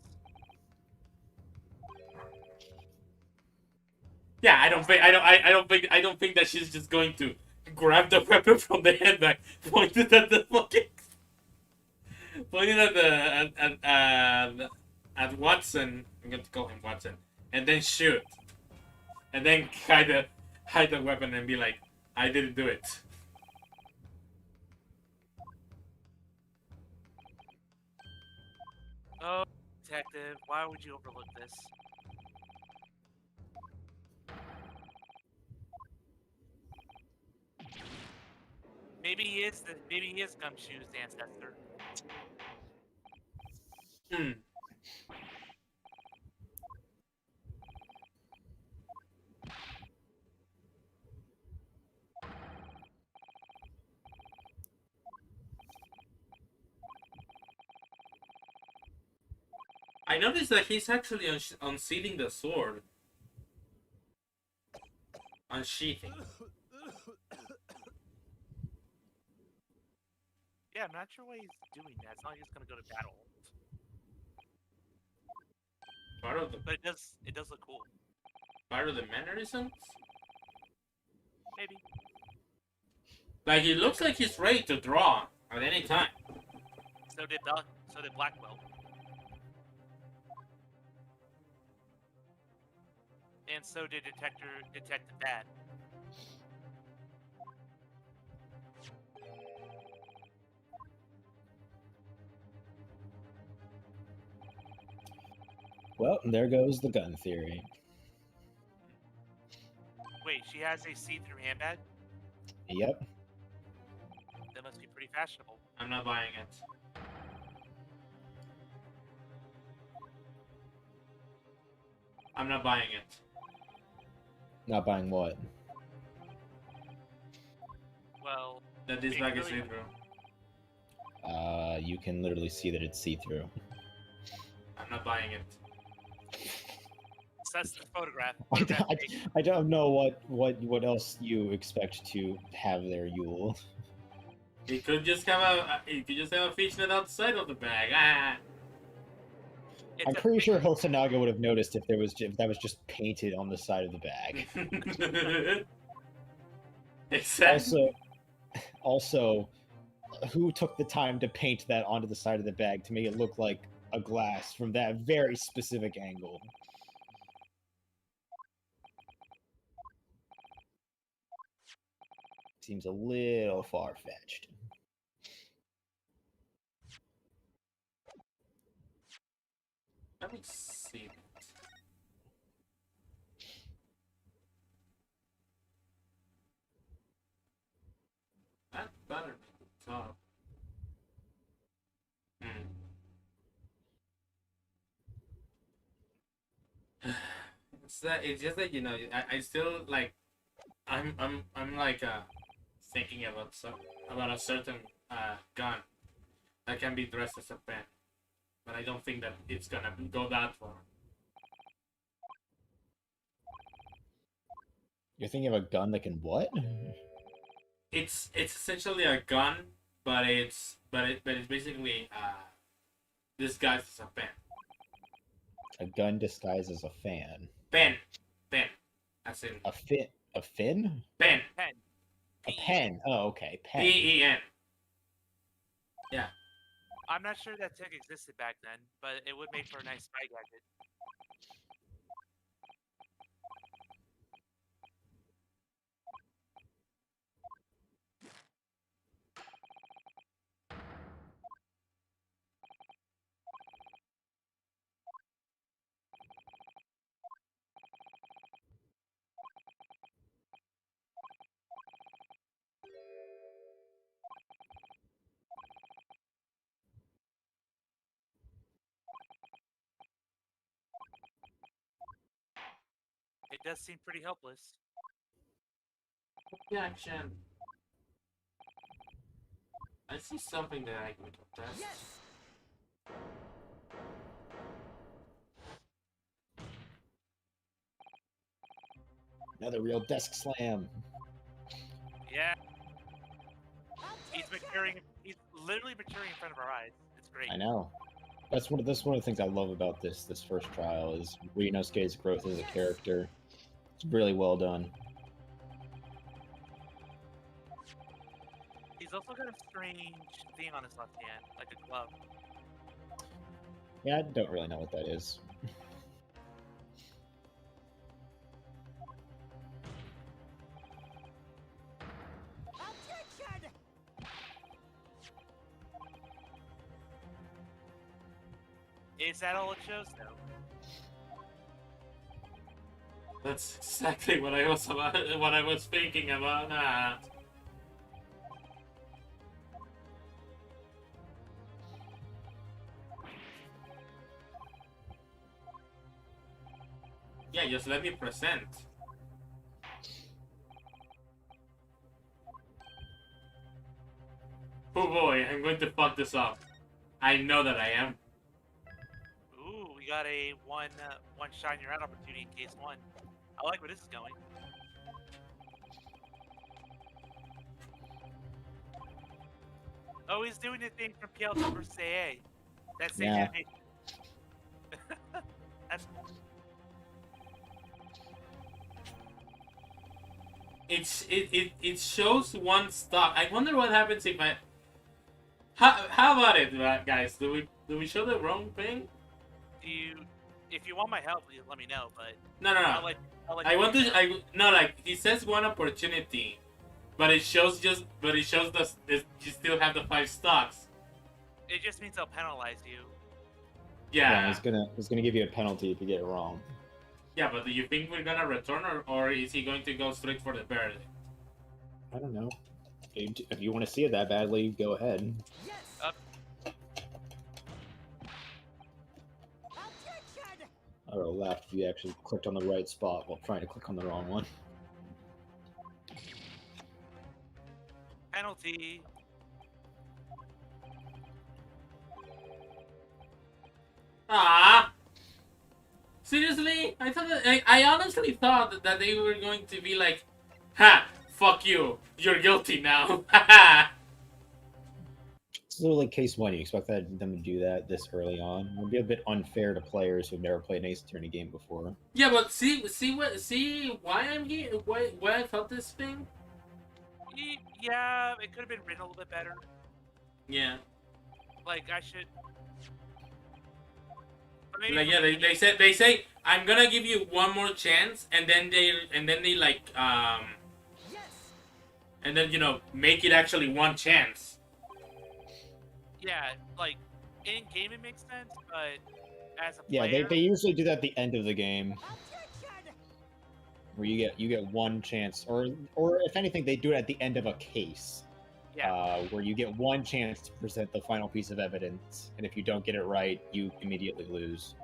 Yeah, I don't think that she's just going to grab the weapon from the handbag, point it at the fucking, point it at at Watson. I'm going to call him Watson, and then shoot, and then hide the weapon and be like, I didn't do it. Oh, detective, why would you overlook this? Maybe he is Gumshoe's ancestor. Hmm. I noticed that he's actually unseating the sword, unsheathing. Yeah, I'm not sure why he's doing that. It's not like he's gonna go to battle. Part of the But it does look cool. part of the mannerisms. Maybe. Like he looks like he's ready to draw at any time. So did Blackwell. And so did Detective Bad. Well, there goes the gun theory. Wait, she has a see-through handbag? Yep. That must be pretty fashionable. I'm not buying it. I'm not buying it. Not buying what? Well, That this it bag is really- see-through. You can literally see that it's see-through. I'm not buying it. so that's the photograph. I don't know what else you expect to have there, Yule. He could just have a fishnet outside of the bag. Ah. It's I'm a pretty big- sure Hosonaga would have noticed if that was just painted on the side of the bag. Exactly. Also, who took the time to paint that onto the side of the bag to make it look like a glass from that very specific angle? Seems a little far-fetched. Let me see. That better be the top. It's just that I still like I'm like thinking about a certain gun that can be dressed as a pen, but I don't think that it's gonna go that far. You're thinking of a gun that can what? It's essentially a gun, but it's basically disguised as a pen. A gun disguised as a fan. Pen, pen, as in A fin? A fin? pen. pen. A pen. Oh, okay. Pen. Pen. Yeah. I'm not sure that tech existed back then, but it would make for a nice spy gadget. does seem pretty helpless. Action. I see something that I can test. Another real desk slam. Yeah. He's maturing. He's literally maturing in front of our eyes. It's great. I know. That's one of the things I love about this first trial is Ryunosuke's growth as a character. It's really well done. He's also got a strange thing on his left hand, like a glove. Yeah, I don't really know what that is. Is that all it shows, though? That's exactly what I was thinking about. Yeah, just let me present. Oh boy, I'm going to fuck this up. I know that I am. Ooh, we got a one shine your out opportunity in case one. I like where this is going. Oh, he's doing the thing from PL2 versus AA. That same Yeah. animation. That's It shows one stock. I wonder what happens if I. How about it, guys? Do we show the wrong thing? if you want my help, you let me know. But No. I'll let I you want know. to. No, like it says one opportunity, but it shows you still have the 5 stocks. It just means they'll penalize you. Yeah. It's gonna give you a penalty if you get it wrong. Yeah, but do you think we're gonna return, or is he going to go straight for the bird? I don't know. If you want to see it that badly, go ahead. Or left if you actually clicked on the right spot while trying to click on the wrong one. Penalty. Ah. Seriously? I honestly thought that they were going to be like, ha, fuck you, you're guilty now. It's literally case one. You expect them to do that this early on? It would be a bit unfair to players who've never played an Ace Attorney game before. Yeah, but see why I'm here, why I felt this thing. Yeah, it could have been written a little bit better. Yeah. Like I should. But maybe Like for yeah, me- they say I'm gonna give you one more chance, and then they like and then make it actually one chance. Yeah, like in game it makes sense, but as a Yeah, player, they usually do that at the end of the game, where you get one chance, or if anything, they do it at the end of a case, where you get one chance to present the final piece of evidence, and if you don't get it right, you immediately lose.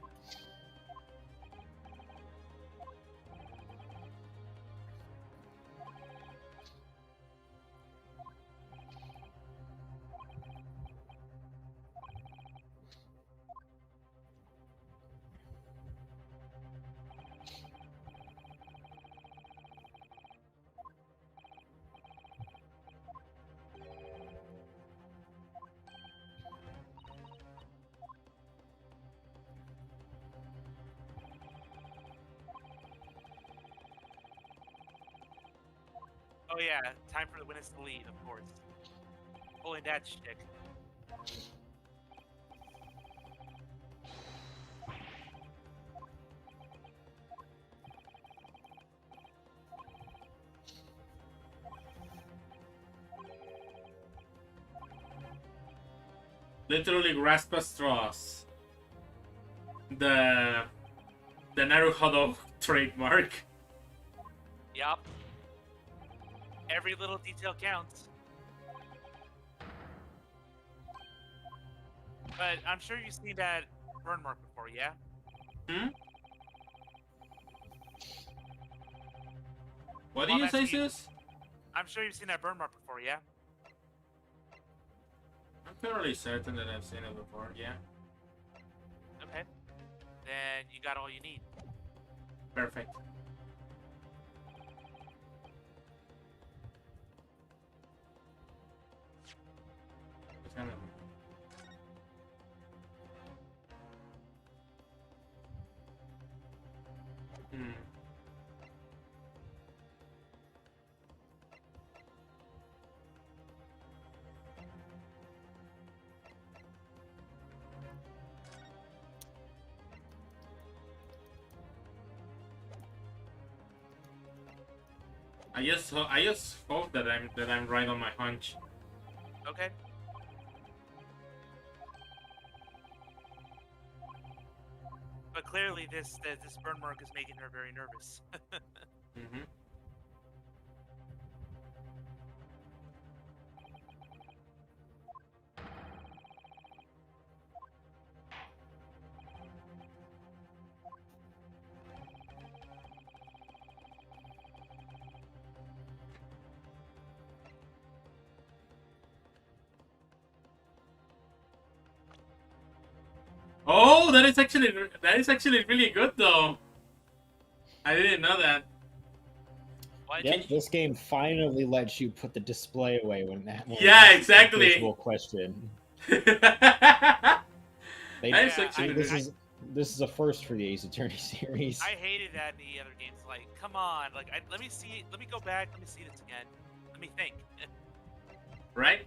oh yeah, time for the winners to leave, of course. Pulling that shtick. Literally grasp at straws. The Naruhodo trademark. Yup. Every little detail counts. But I'm sure you've seen that burn mark before, yeah? Hmm? What do Well, you I'm say, asking you- Sus? I'm sure you've seen that burn mark before, yeah? I'm fairly certain that I've seen it before, yeah. Okay. Then you got all you need. Perfect. It's kind of... Hmm. I just hope that I'm right on my hunch. Okay. But clearly, this burn mark is making her very nervous. Mm-hmm. Oh, that is actually really good though. I didn't know that. What? Yep, this game finally lets you put the display away when Yeah, asks a exactly. visual question. That They, is Yeah, actually this is a first for the Ace Attorney series. I hated that in the other games. Like, come on. Like, let me see. Let me go back. Let me see this again. Let me think. right.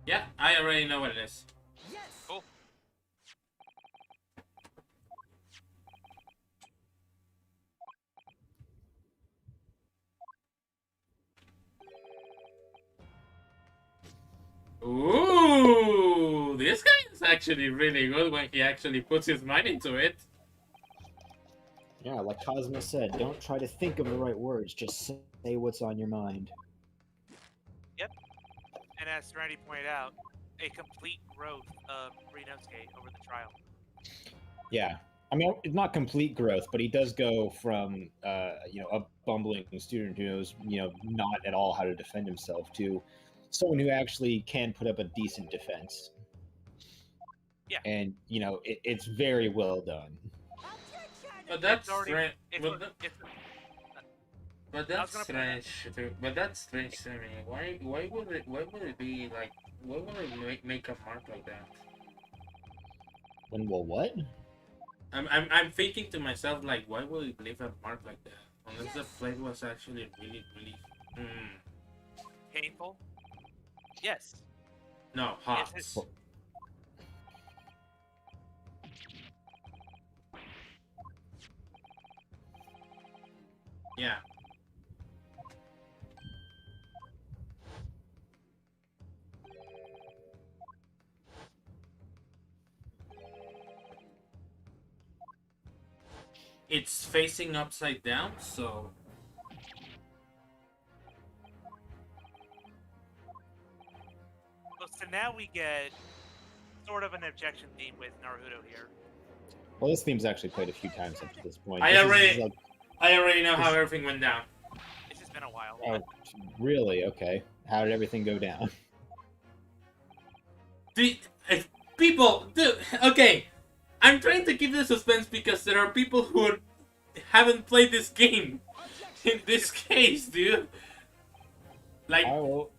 Yeah, I already know what it is. Cool. Ooh, this guy is actually really good when he actually puts his mind into it. Yeah, like Cosmo said, don't try to think of the right words, just say what's on your mind. And as Randy pointed out, a complete growth of Renosuke over the trial. Yeah. I mean, it's not complete growth, but he does go from, a bumbling student who knows, not at all how to defend himself to someone who actually can put up a decent defense. Yeah. And, it's very well done. But that's already- strange. It's, But I was that's gonna strange. But that's strange to me. Why would it be like? Why would it make a mark like that? What? I'm thinking to myself like, why would it leave a mark like that? Unless the plate was actually really. painful. Yes. No, hot. Yes, Yeah. It's facing upside down, so So now we get sort of an objection theme with Naruto here. Well, this theme's actually played a few times up to this point. I This is already- like, I already know how everything went down. It's just been a while. oh, really? Okay. How did everything go down? People, dude, okay. I'm trying to keep the suspense because there are people who haven't played this game. In this case, dude. Like, Oh,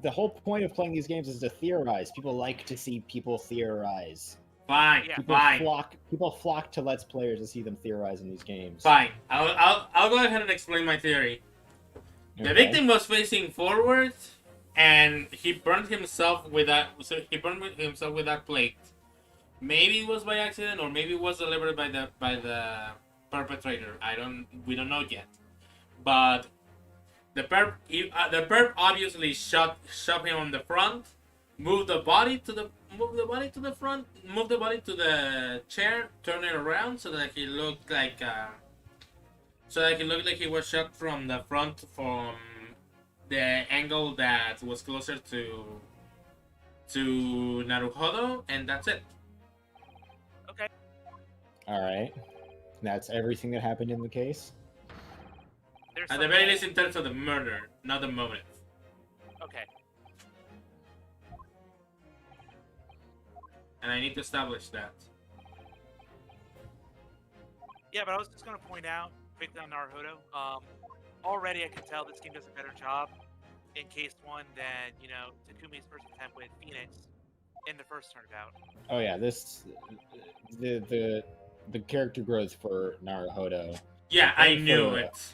the whole point of playing these games is to theorize. People like to see people theorize. fine, Yeah. fine, People flock to Let's Players to see them theorize in these games. fine. I'll go ahead and explain my theory. The Okay. victim was facing forward, and he burned himself with that. So he burned himself with that plate. Maybe it was by accident, or maybe it was delivered by the perpetrator. We don't know yet. But the perp obviously shot him on the front, moved the body to the front, moved the body to the chair, turned it around so that he looked like he was shot from the front, from the angle that was closer to to Naruhodo, and that's it. Okay. All right. That's everything that happened in the case. There's At the very least, in terms of the murder, not the motive. Okay. And I need to establish that. Yeah, but I was just gonna point out quickly on Naruhodo. Already I can tell this game does a better job in case one than Takumi's first attempt with Phoenix in the first turnabout. Oh yeah, this the character growth for Naruhodo. Yeah, I And knew for- it.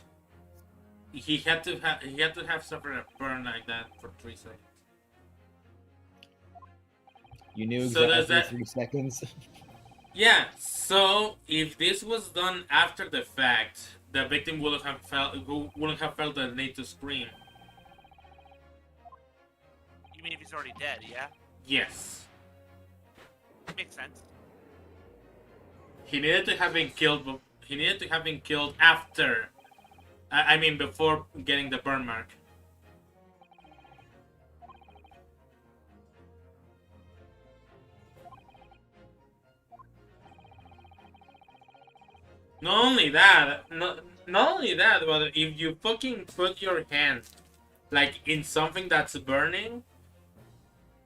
He had to have suffered a burn like that for 3 seconds. You knew So exactly does that- 3 seconds. Yeah, so if this was done after the fact, the victim wouldn't have felt the need to scream. You mean if he's already dead? Yeah, Yes. makes sense. He needed to have been killed. He needed to have been killed after. I mean, before getting the burn mark. Not only that, but if you fucking put your hand, like, in something that's burning,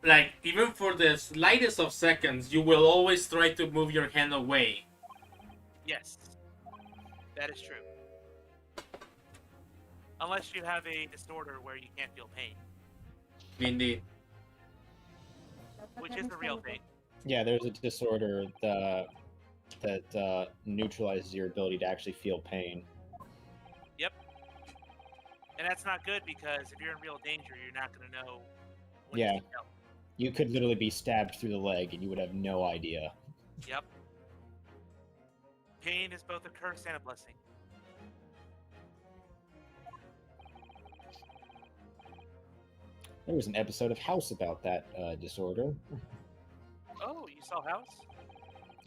like, even for the slightest of seconds, you will always try to move your hand away. Yes, that is true. Unless you have a disorder where you can't feel pain, Indeed. which is a real thing. Yeah, there's a disorder that neutralizes your ability to actually feel pain. And that's not good because if you're in real danger, you're not going to know when Yeah. to seek help. You could literally be stabbed through the leg and you would have no idea. Yep. Pain is both a curse and a blessing. There was an episode of House about that disorder. Oh, you saw House?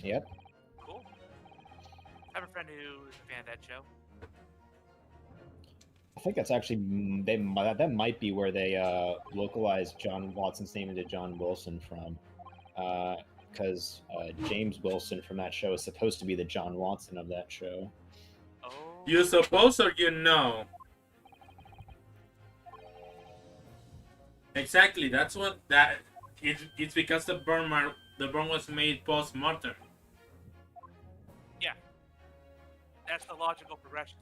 Yep. Cool. I have a friend who's a fan of that show. I think that's actually that might be where they localized John Watson's name into John Wilson from, because James Wilson from that show is supposed to be the John Watson of that show. Oh. You suppose or you know? Exactly. That's what that. It's because the burn was made post-mortem. That's the logical progression.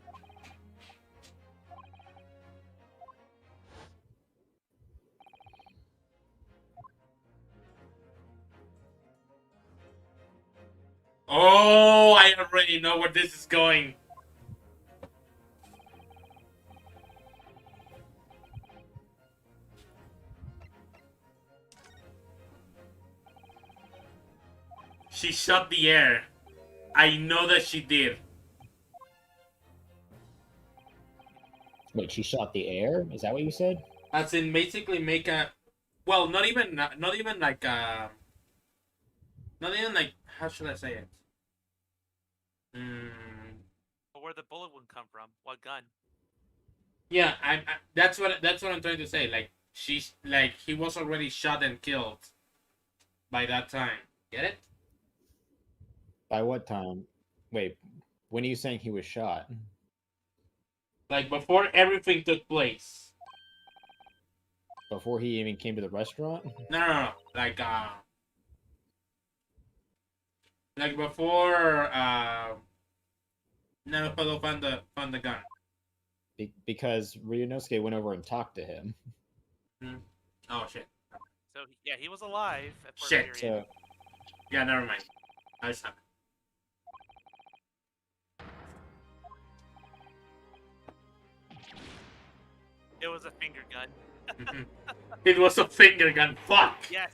Oh, I already know where this is going. She shot the air. I know that she did. Wait, she shot the air? Is that what you said? As in, basically make a. Well, not even like how should I say it? But where the bullet would come from? What gun? Yeah, that's what I'm trying to say. Like he was already shot and killed by that time. Get it? By what time? Wait, when are you saying he was shot? Like before everything took place. Before he even came to the restaurant? No. Like before Naruhodo found the gun. Because Ryunosuke went over and talked to him. Oh shit. So yeah, he was alive for Shit. a period. So, Yeah, never mind. I suck. It was a finger gun. It was a finger gun. Fuck. Yes.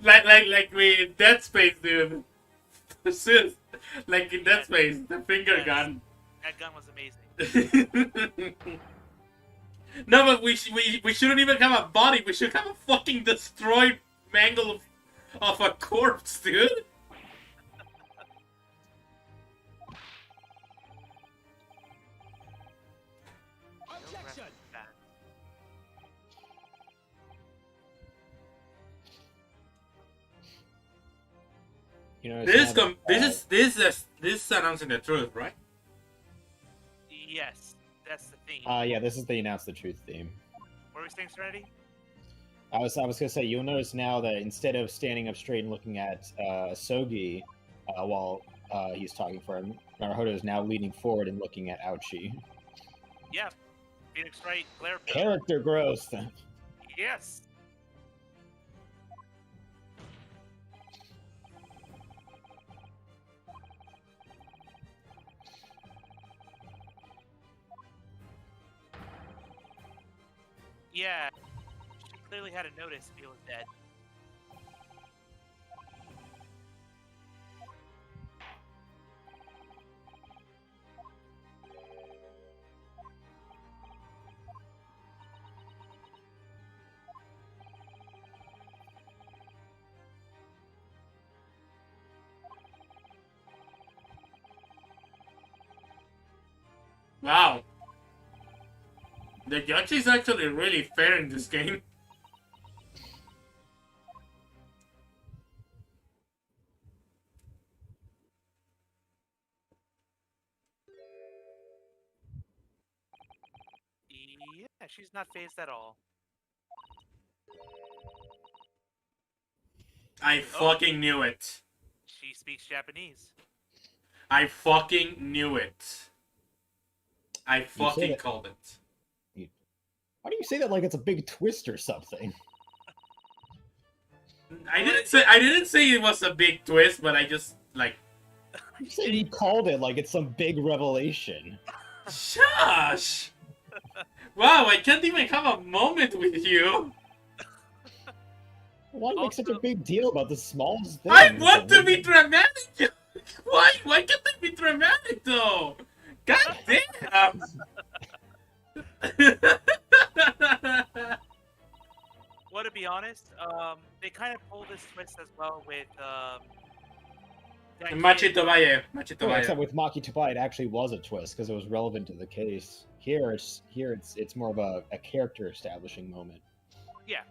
like we in Dead Space, dude. Like in Dead Space, the finger Yes. gun. That gun was amazing. No, but we shouldn't even have a body. We should have a fucking destroyed mangle of a corpse, dude. Objection! You know, This is announcing the truth, right? Yes, that's the theme. yeah, this is the announce the truth theme. What were we saying, Serenity? I was gonna say, you'll notice now that instead of standing up straight and looking at Sogi while he's talking for him, Naruhodo is now leaning forward and looking at Ouchi. Yeah, Phoenix Wright, glare. Character growth. Yes. Yeah, she clearly had a notice if he was dead. Wow. The judge is actually really fair in this game. Yeah, she's not phased at all. I fucking knew it. She speaks Japanese. I fucking knew it. I said fucking it. called it. Why do you say that like it's a big twist or something? I didn't say it was a big twist, but I just like You say you called it like it's some big revelation. shush. Wow, I can't even have a moment with you. Why make such a big deal about the smallest thing? I want to be dramatic. Why? Why can't I be dramatic though? God damn. Well, to be honest, they kind of pulled this twist as well with that kid- Machito Valle. Machito Well, except Valle. with Maki Tobai, it actually was a twist because it was relevant to the case. Here, it's more of a character establishing moment. Yeah,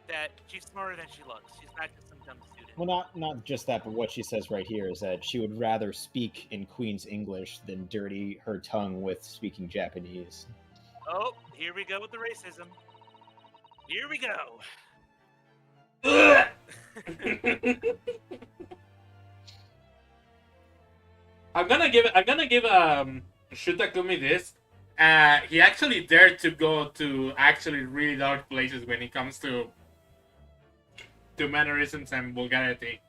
that she's smarter than she looks. She's not just some dumb student. Well, not just that, but what she says right here is that she would rather speak in Queen's English than dirty her tongue with speaking Japanese. Oh, here we go with the racism. Here we go. I'm gonna give Shutakumi this. He actually dared to go to actually really dark places when it comes to mannerisms and vulgarity.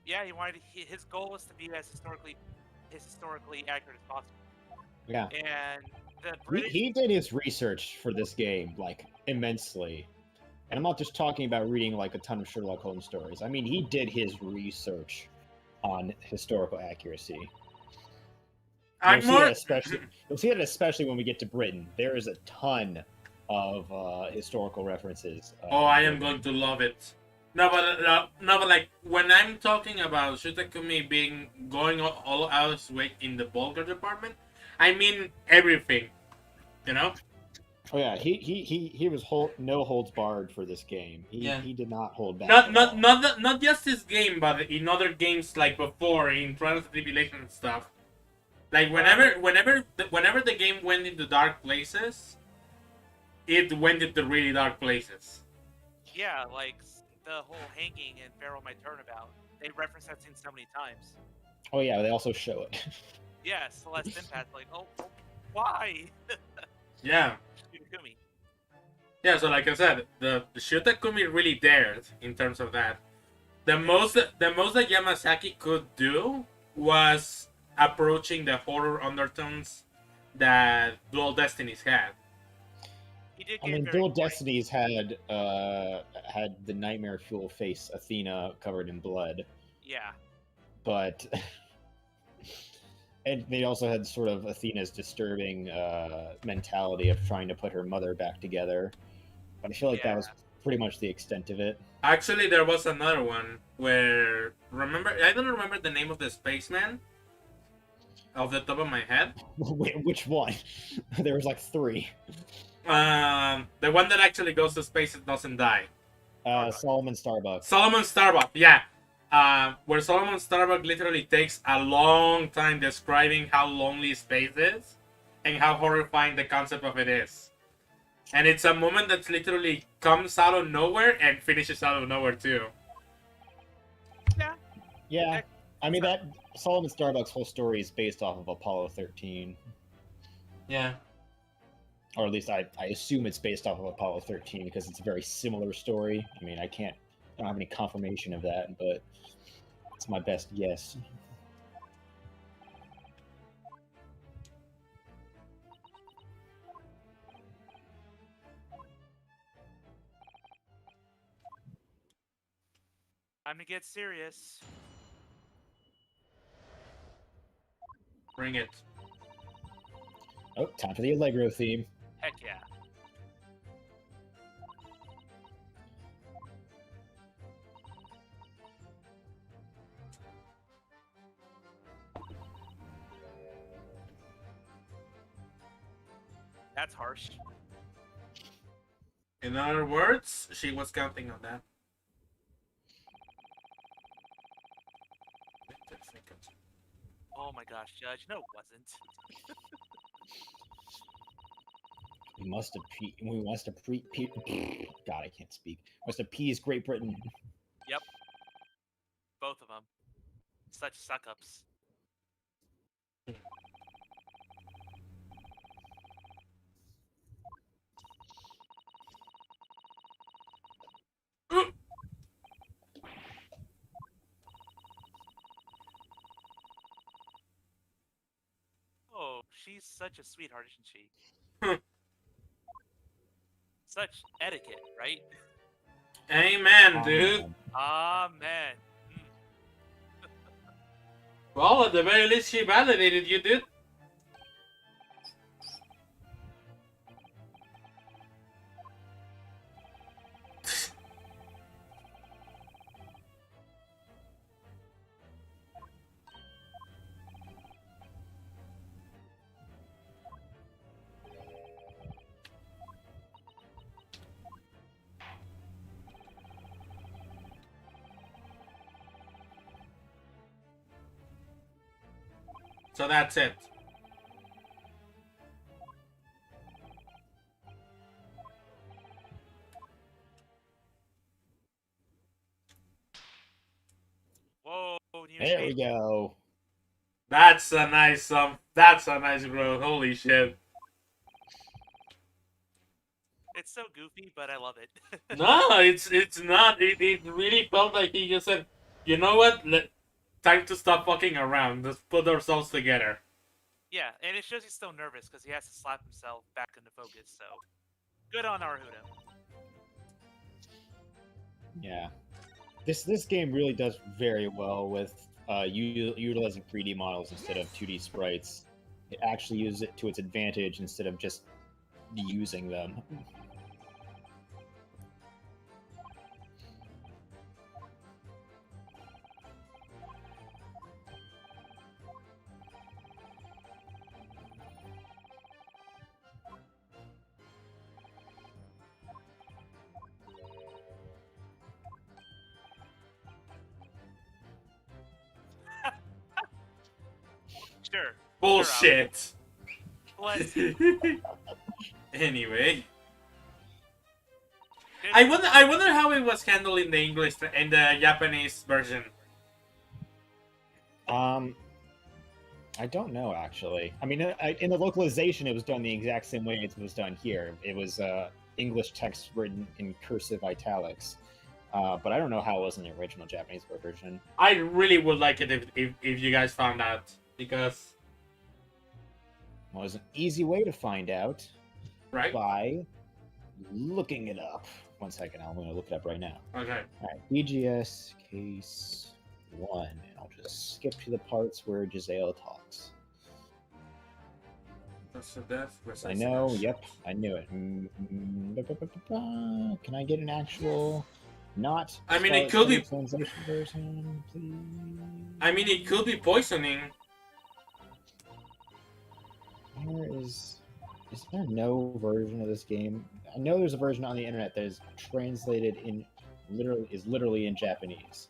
Yeah, he wanted his goal was to be as historically accurate as possible. Yeah. And the British He did his research for this game, like, immensely. And I'm not just talking about reading, like, a ton of Sherlock Holmes stories. I mean, he did his research on historical accuracy. I'm more. You'll see it especially when we get to Britain. There is a ton of historical references. Oh, I am going to love it. No, but like when I'm talking about Shutakumi going all out of his way in the vulgar department, I mean everything. You know? Oh yeah, he was no holds barred for this game. He did not hold back. Not just this game, but in other games like before in Trials and Tribulation and stuff. Like whenever the game went into dark places, it went into really dark places. Yeah, like the whole hanging and Pharaoh My Turnabout. They reference that scene so many times. Oh yeah, they also show it. Yeah, Celeste Empath, like, oh why? Yeah. Shutakumi. Yeah, so like I said, the Shutakumi really dared in terms of that. The most that Yamasaki could do was approaching the horror undertones that Dual Destinies had. He did I get mean, very Dual gory. Destinies had the Nightmare Fuel face Athena covered in blood, Yeah. but and they also had sort of Athena's disturbing mentality of trying to put her mother back together. But I feel like that was pretty much the extent of it. Actually, there was another one where I don't remember the name of the spaceman off the top of my head. Which one? There was like 3. The one that actually goes to space and doesn't die. Solomon Starbuck. Solomon Starbuck, yeah. Where Solomon Starbuck literally takes a long time describing how lonely space is and how horrifying the concept of it is. And it's a moment that literally comes out of nowhere and finishes out of nowhere too. Yeah. Yeah, I mean that Solomon Starbuck's whole story is based off of Apollo 13, Yeah. or at least I assume it's based off of Apollo 13 because it's a very similar story. I mean, I don't have any confirmation of that, but it's my best guess. Time to get serious. Bring it. Oh, time for the Allegro theme. Heck yeah. That's harsh. In other words, she was counting on that. Oh my gosh, Judge. No, it wasn't. We must God, I can't speak. Must appease Great Britain. Yep. Both of them. Such suck-ups. Oh, she's such a sweetheart, isn't she? Such etiquette, right? Amen, dude. Amen. Well, at the very least, she validated you, dude. So that's it. Whoa, new There we space. go. That's a nice That's a nice growth. Holy shit. It's so goofy, but I love it. No, it's not. It really felt like he just said, you know what? Time to stop fucking around. Let's put ourselves together. Yeah, and it shows he's still nervous because he has to slap himself back into focus. So, good on Naruto. Yeah, this game really does very well with utilizing 3D models instead of 2D sprites. It actually uses it to its advantage instead of just using them. Sure. Bullshit. Bless you. Anyway, I wonder how it was handled in the English in the Japanese version. I don't know actually. I mean, in the localization, it was done the exact same way it was done here. It was English text written in cursive italics. But I don't know how it was in the original Japanese version. I really would like it if you guys found out, because Well, there's an easy way to find out right? by looking it up. 1 second, I'm going to look it up right now. Okay. All right, BGS case 1, and I'll just skip to the parts where Giselle talks. That's the death. I know, yep, I knew it. Can I get an actual, not? I mean, it could be. Translation version, please. I mean, it could be poisoning. Where is there no version of this game? I know there's a version on the internet that is translated in literally in Japanese.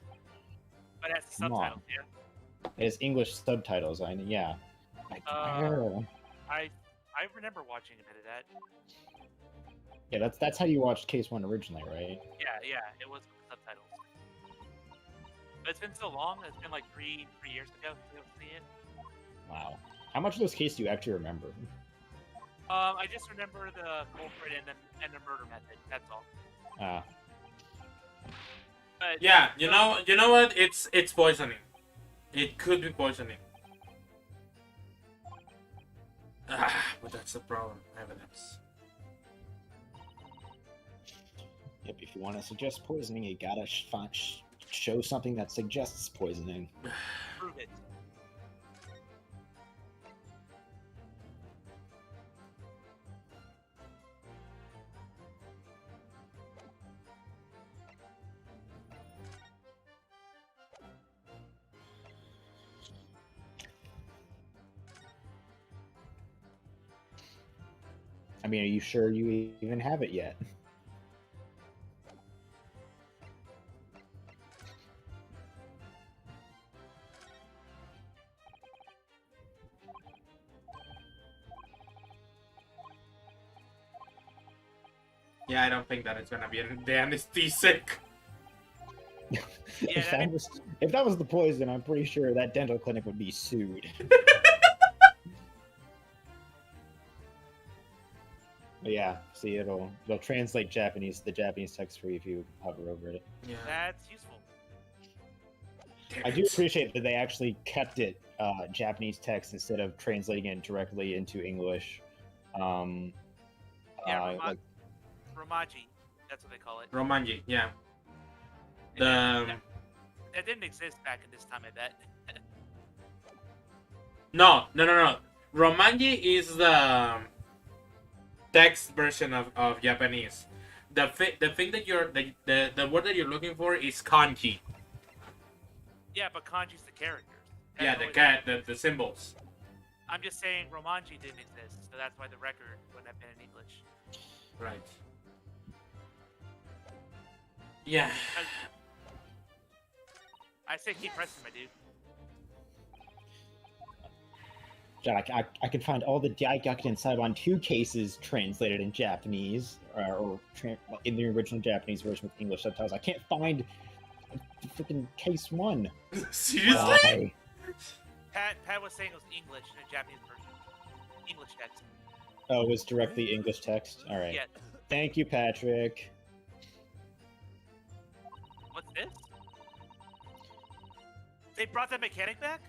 But that's the Come on. subtitles, yeah. It has English subtitles. Yeah. I remember watching a bit of that. Yeah, that's how you watched Case 1 originally, right? Yeah, it was with subtitles. But it's been so long. It's been like three years ago since I've seen it. Wow. How much of those cases do you actually remember? I just remember the culprit and the murder method. That's all. But, Yeah, you know what? It's poisoning. It could be poisoning. But that's the problem. Evidence. Yep, if you want to suggest poisoning, you gotta show something that suggests poisoning. Prove it. I mean, are you sure you even have it yet? Yeah, I don't think that it's gonna be the anesthetic. Yeah, If that was the poison, I'm pretty sure that dental clinic would be sued. But yeah, see, it'll translate the Japanese text for you if you hover over it. Yeah. that's useful. I do appreciate that they actually kept it Japanese text instead of translating it directly into English. Yeah, like, Romaji. That's what they call it. Romanji, yeah. And that didn't exist back in this time, I bet. No. Romanji is the text version of Japanese. The thing that the word that you're looking for is kanji. Yeah, but kanji's the characters. Yeah, the symbols. I'm just saying Romanji didn't exist, so that's why the record wouldn't have been in English. Right. Yeah. I say keep pressing, my dude. John, I could find all the Daigaku and Saibon 2 cases translated in Japanese, or in the original Japanese version with English subtitles. I can't find the freaking case 1. Seriously? Why? Pat was saying it was English in a Japanese version. English text. Oh, it was directly English text? Alright. Yeah. Thank you, Patrick. What's this? They brought that mechanic back?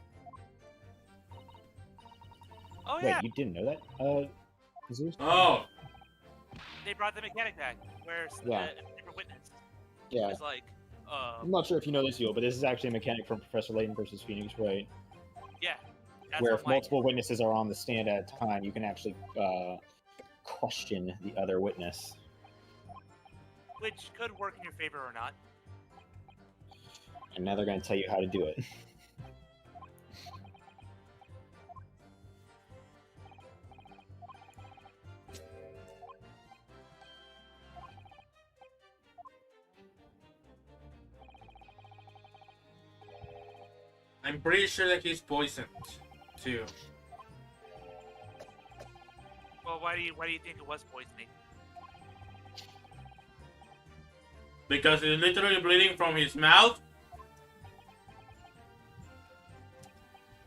Oh Wait, yeah, you didn't know that? Zeus? Oh. they brought the mechanic back. Where's Yeah. the paper witness? Yeah. It was like, I'm not sure if you know this, Yul, but this is actually a mechanic from Professor Layton versus Phoenix Wright, yeah. That's where what if I'm like. multiple witnesses are on the stand at a time, you can actually question the other witness. Which could work in your favor or not. And now they're going to tell you how to do it. I'm pretty sure that he's poisoned too. Well, why do you think it was poisoning? Because he's literally bleeding from his mouth.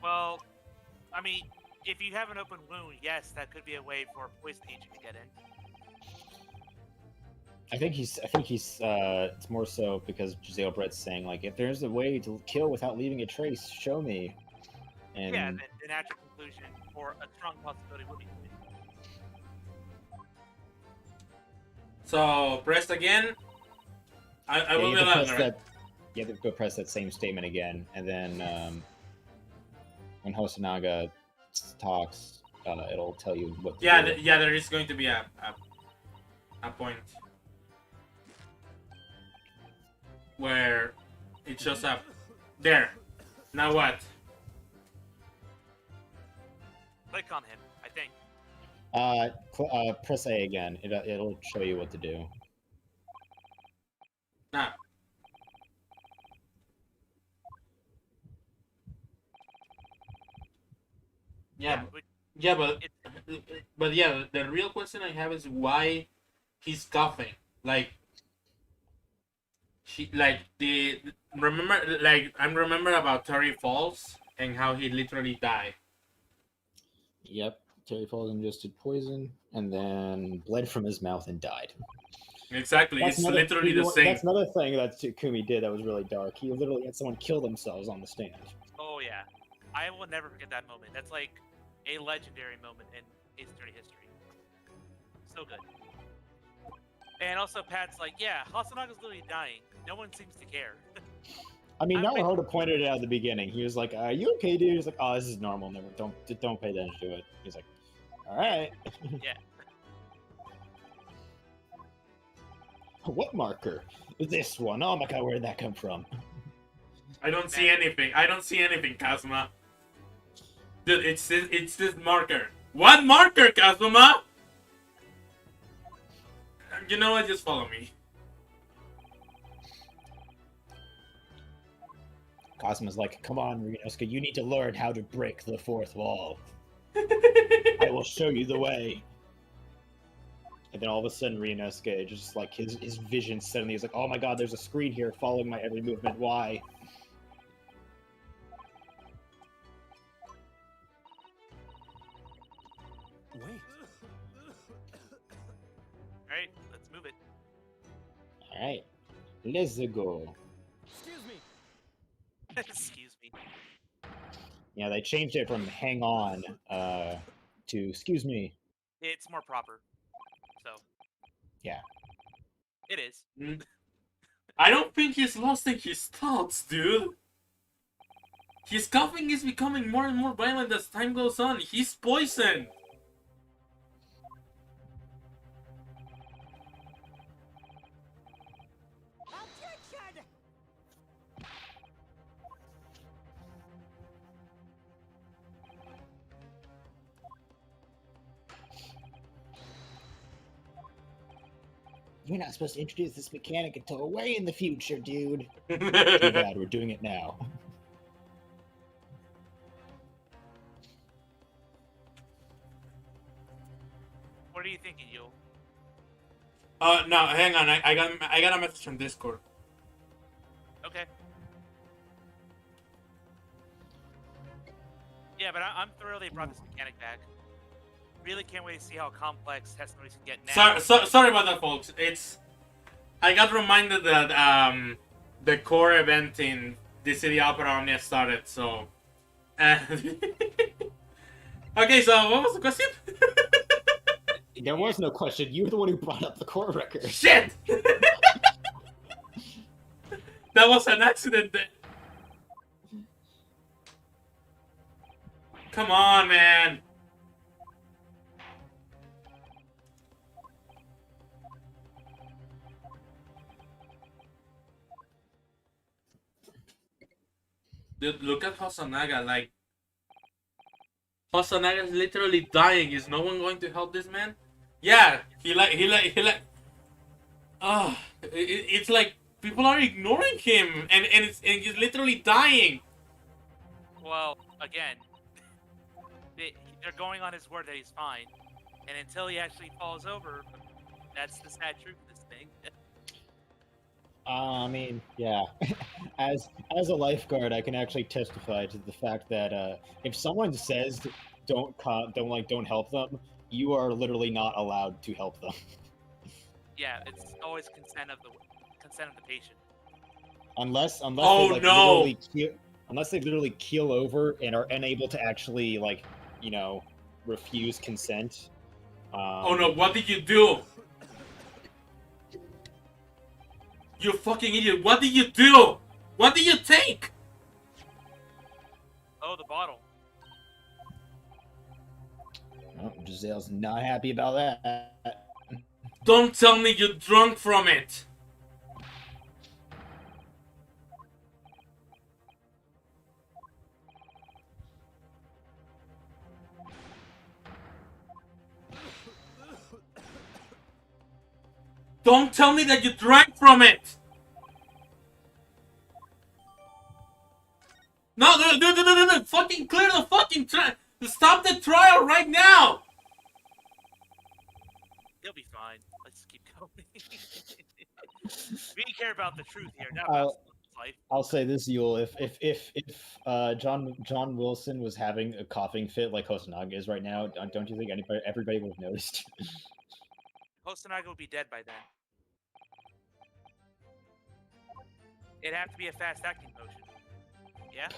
Well, I mean, if you have an open wound, yes, that could be a way for a poison agent to get in. I think it's more so because Giselle Brett's saying, like, if there's a way to kill without leaving a trace, show me. And Yeah, the natural conclusion or a strong possibility would be poison. So pressed again. I will you be have to allowed, press right? you have to go press that same statement again, and then when Hosonaga talks, it'll tell you what to Yeah, do. there is going to be a point where it shows up. There. Now what? Click on him, I think. Press A again. It'll show you what to do. Ah, Yeah, which yeah, it, but yeah, the real question I have is why he's coughing. Like the remember I'm remember about Terry Falls and how he literally died. Yep. Terry Falls ingested poison and then bled from his mouth and died. Exactly, That's it's another. literally the same. That's another thing that Kumi did that was really dark. He literally had someone kill themselves on the stand. oh yeah, I will never forget that moment. That's like a legendary moment in Ace Attorney history. So good. And also, Pat's like, yeah, Hasanaga's literally dying. No one seems to care. I mean, I'm with- Naruhodo pointed it out at the beginning. He was like, "Are you okay, dude?" He's like, "Oh, this is normal. Never, don't pay attention to it." He's like, "All right." Yeah. What marker? This one. Oh my god, where did that come from? I don't see anything. I don't see anything, Kazuma. Dude, it's this marker. What marker, Kazuma? You know what? Just follow me. Cosmo's like, "Come on, Ryunosuke, you need to learn how to break the fourth wall. I will show you the way." And then all of a sudden, Ryunosuke just like his vision suddenly is like, "Oh my god, there's a screen here following my every movement. Why?" Wait. All right, let's move it. All right, let's go. Excuse me. Excuse me. Yeah, they changed it from "hang on" to "excuse me." It's more proper. So. Yeah. It is. I don't think he's losing his thoughts, dude. His coughing is becoming more and more violent as time goes on. He's poisoned. Objection! You're not supposed to introduce this mechanic until way in the future, dude. Too Dude, bad, we're doing it now. What are you thinking, Yul? no, hang on. I got a message from Discord. Okay. Yeah, but I'm thrilled they brought this mechanic back. Really can't wait to see how complex Testimonies can get now. Sorry about that, folks. I got reminded that the core event in the City Opera Omnia started, so. Okay, so what was the question? There was no question. You were the one who brought up the core record. Shit! That was an accident. Come on, man. Dude, look at Hosonaga. Like, Hosonaga is literally dying. Is no one going to help this man? Yeah, he like. Oh, it's like people are ignoring him, and he's literally dying. Well, again, they're going on his word that he's fine, and until he actually falls over, that's the sad truth of this thing. I mean, yeah. As a lifeguard, I can actually testify to the fact that if someone says don't help them, you are literally not allowed to help them. Yeah, it's always consent of the patient. unless Oh, they, like, no. unless they literally keel over and are unable to actually refuse consent. Oh no! What did you do? You fucking idiot! What did you do? What did you take? Oh, the bottle. Oh, Giselle's not happy about that. Don't tell me you drunk from it. Don't tell me that you drank from it. No, fucking clear the fucking track. Stop the trial right now! He'll be fine. Let's keep going. We care about the truth here, not I'll- about someone's life. I'll say this, Yule. If John Wilson was having a coughing fit like Hosonaga is right now, don't you think everybody would have noticed? Hosanaga would be dead by then. It'd have to be a fast-acting potion. Yeah?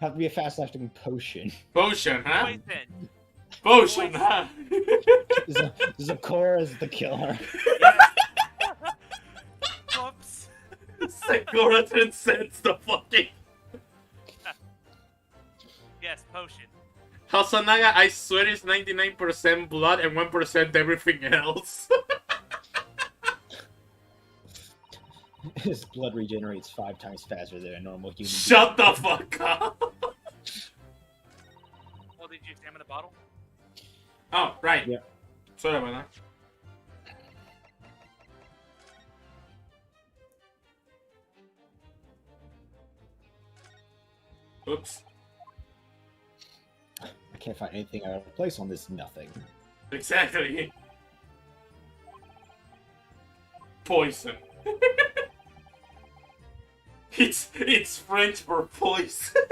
Have to be a fast-acting potion. Potion, huh? Poison. Potion, huh? Zakora is the killer. Whoops. Sakura transcends the fucking... Yes, potion. Hasanaga, I swear is 99% blood and 1% everything else. His blood regenerates 5 times faster than a normal human. Shut the fuck up! Well, did you examine the bottle? Oh, right. Yeah. Sorry about that. Oops. I can't find anything out of place on this nothing. Exactly. Poison. It's French for poison.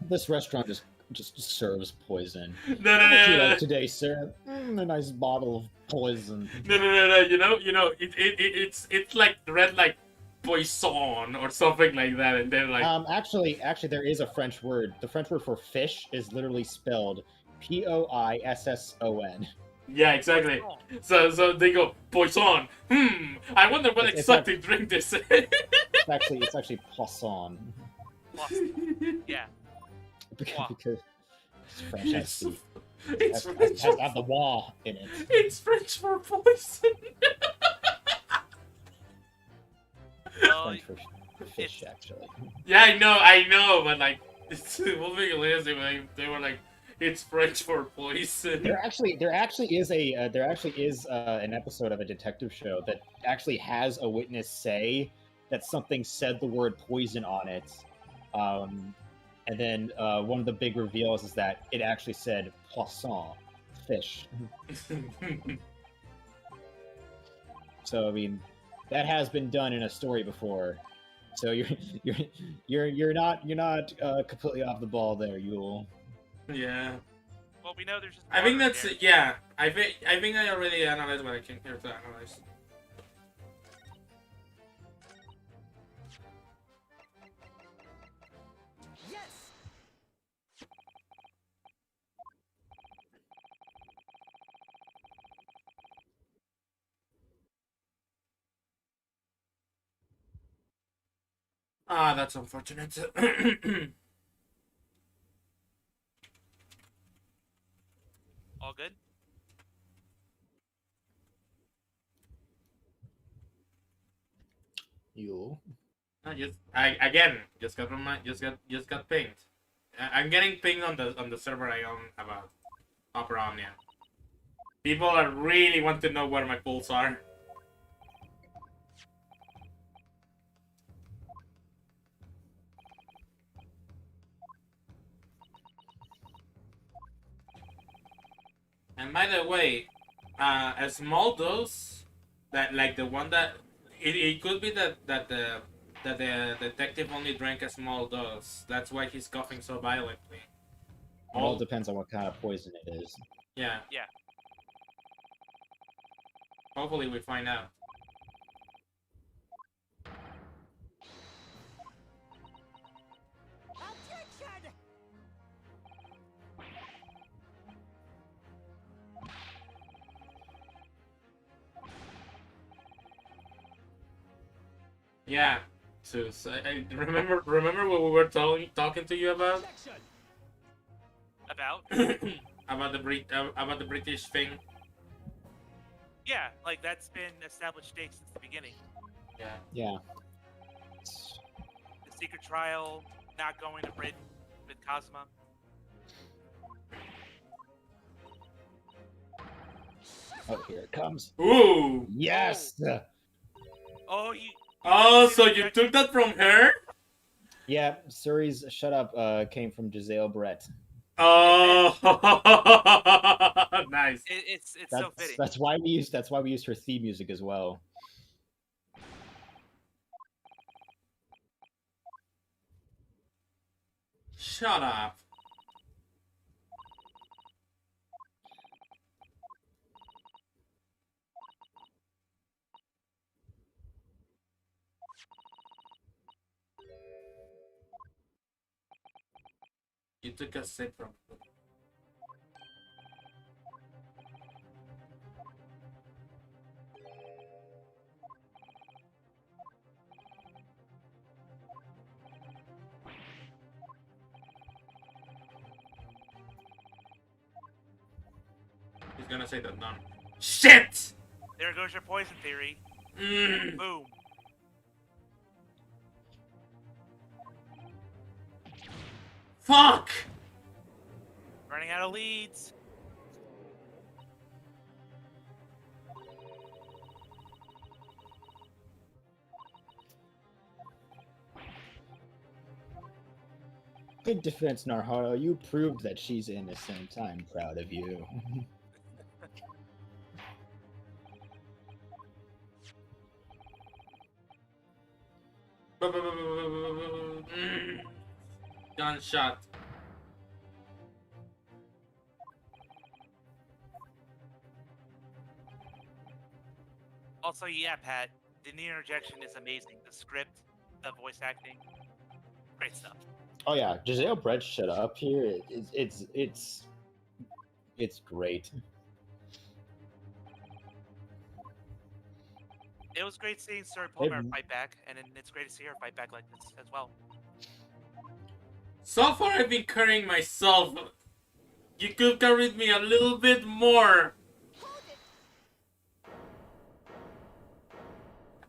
This restaurant just serves poison. No, What would you no. like today, sir? A nice bottle of poison. No. You know, it's like read like poisson or something like that, and then like Actually, there is a French word. The French word for fish is literally spelled Poisson. yeah, exactly. Oh, So they go poisson. I wonder what It's exactly drink this is. It's actually poisson. plus. Yeah. Because, Wow. because it's French has the It's French. has the wah in it. It's French for poison. Well, French for fish, actually. Yeah, I know, but like, it's moving hilarious. They were like, it's French for poison. There actually is an episode of a detective show that actually has a witness say that something said the word poison on it, and then one of the big reveals is that it actually said poisson, fish. So I mean, that has been done in a story before. So you're not completely off the ball there, Yule. Yeah. well, we know there's just. I think water that's there. yeah. I think I already analyzed what I came here to analyze. Yes! Ah, that's unfortunate. All good. Yule. Just got pinged. I'm getting pinged on the server I own about Opera Omnia. People are really want to know where my pulls are. And by the way, a small dose, that like the one that it could be that the detective only drank a small dose. That's why he's coughing so violently. It all depends on what kind of poison it is. Yeah. Yeah. Hopefully we find out. Objection! Yeah. So I remember what we were talking to you about Objection! About. about the British thing. Yeah, like that's been established stakes since the beginning. Yeah. Yeah. The secret trial, not going to Britain with Cosma. Oh, here it comes. Ooh. Yes. Oh, you. Oh, so you took that from her? Yeah, Suri's "Shut Up" came from Giselle Brett. Oh, nice. It's so fitting. That's why we used her theme music as well. Shut up. You took a sip from. He's gonna say that none. Shit! There goes your poison theory. Mm. Boom. Fuck! Running out of leads. Good defense, Narhara. You proved that she's innocent. I'm proud of you. Mm. Gunshot. Also, yeah, Pat, the interjection is amazing. The script, the voice acting, great stuff. Oh yeah, Giselle Brett "Shut Up" here. It's great. It was great seeing Sir Palmer It- fight back, and then it's great to see her fight back like this as well. So far, I've been carrying myself. You could carry me a little bit more.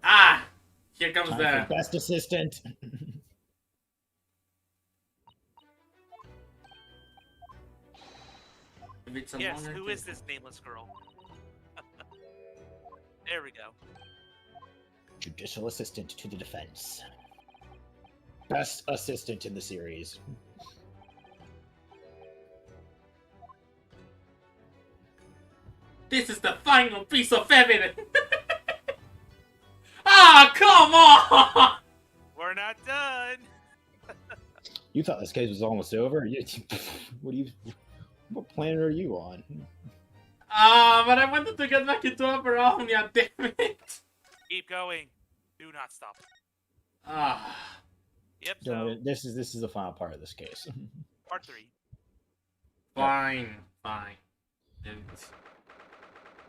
Ah! Here comes Time the. for best assistant. If it's a Yes, longer who thing. is this nameless girl? There we go. Judicial assistant to the defense. Best assistant in the series. This is the final piece of evidence. Ah, come on! We're not done. You thought this case was almost over? What planet are you on? Ah, but I wanted to get back into Aperonia, damn it! Keep going. Do not stop. Ah, Yep. Don't So worry, this is the final part of this case. part 3. fine. It's-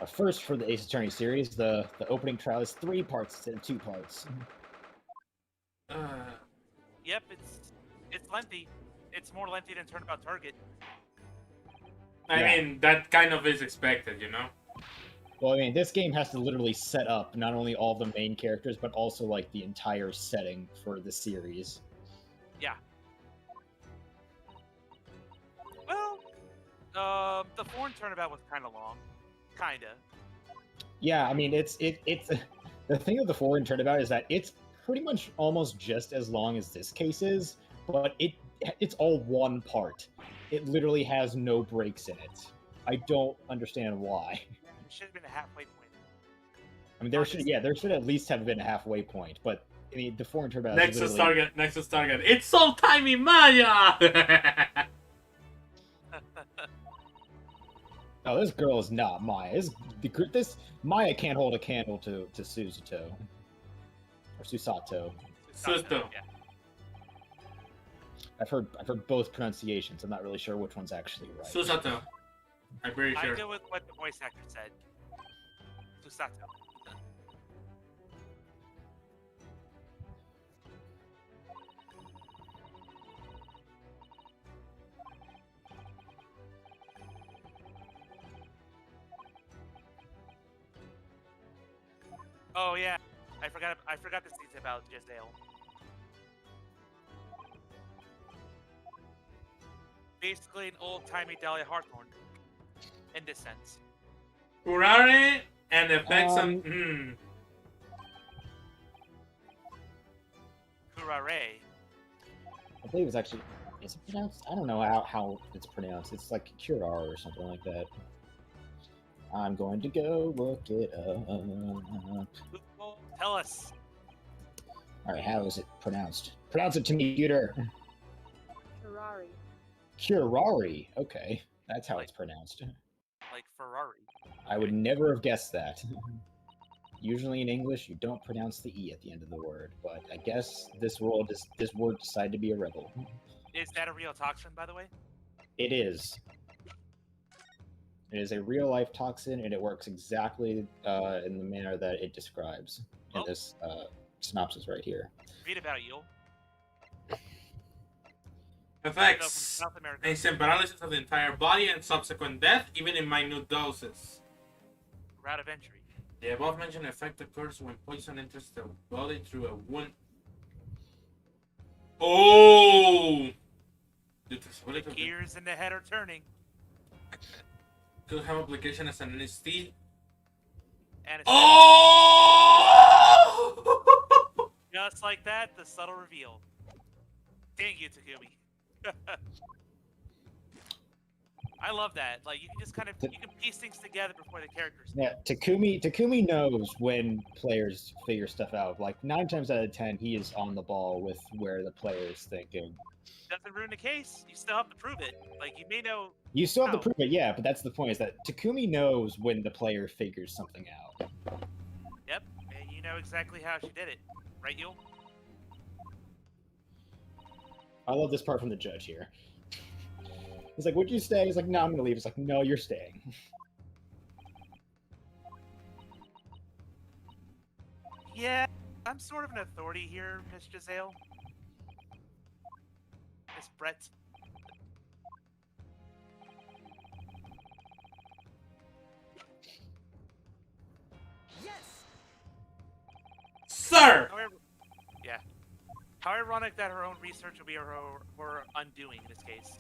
First for the Ace Attorney series, the opening trial is 3 parts instead of 2 parts. Yep. It's lengthy. It's more lengthy than Turnabout Target. I Yeah. mean, that kind of is expected, you know? Well, I mean, this game has to literally set up not only all the main characters, but also like the entire setting for the series. Yeah. Well, the foreign Turnabout was kind of long. Kinda. Yeah, I mean, it's the thing with the foreign turnabout is that it's pretty much almost just as long as this case is, but it's all one part. It literally has no breaks in it. I don't understand why. It should have been a halfway point. I mean, there should at least have been a halfway point, but I mean, the foreign turnabout is Nexus literally... target. It's so timey, Maya! Oh, this girl is not Maya. This Maya can't hold a candle to Susato. Or Susato. Susto. Yeah. I've heard both pronunciations. I'm not really sure which one's actually right. Susato. I'm pretty I sure. go with what the voice actor said. Susato. Oh yeah, I forgot to say about Giselle. Basically, an old-timey Dahlia Hawthorne, in this sense. Urare and effects on. Kurare. I believe it's actually. Is it pronounced? I don't know how it's pronounced. It's like Curar or something like that. I'm going to go look it up. Tell us. Alright, how is it pronounced? Pronounce it to me, computer. Ferrari. Curari. Okay, that's how Like- it's pronounced. Like Ferrari. I would never have guessed that. Usually in English, you don't pronounce the E at the end of the word, but I guess this word decided to be a rebel. Is that a real toxin, by the way? It is. It is a real-life toxin, and it works exactly in the manner that it describes in Oh. this synopsis right here. Read about Yule. Effects. South America. Instant paralysis of the entire body and subsequent death, even in minute doses. Route of entry. The above mentioned effect occurs when poison enters the body through a wound. Oh! Due to The symbolic gears in the head are turning. could have application as an anesthesia. And it's Oh! just like that, the subtle reveal. Dang you, Takumi. I love that. Like, you can just kind of you can piece things together before the characters. Yeah, Takumi knows when players figure stuff out. Like 9 times out of 10, he is on the ball with where the player is thinking. Doesn't ruin the case. You still have to prove it. Like, you may know. You still have to How? prove it, yeah, but that's the point, is that Takumi knows when the player figures something out. Yep, and you know exactly how she did it, right, Yule? I love this part from the judge here. He's like, would you stay? He's like, no, I'm gonna leave. He's like, no, you're staying. Yeah, I'm sort of an authority here, Miss Giselle. Miss Brett. Yes! Sir! However, yeah. How ironic that her own research will be her undoing in this case.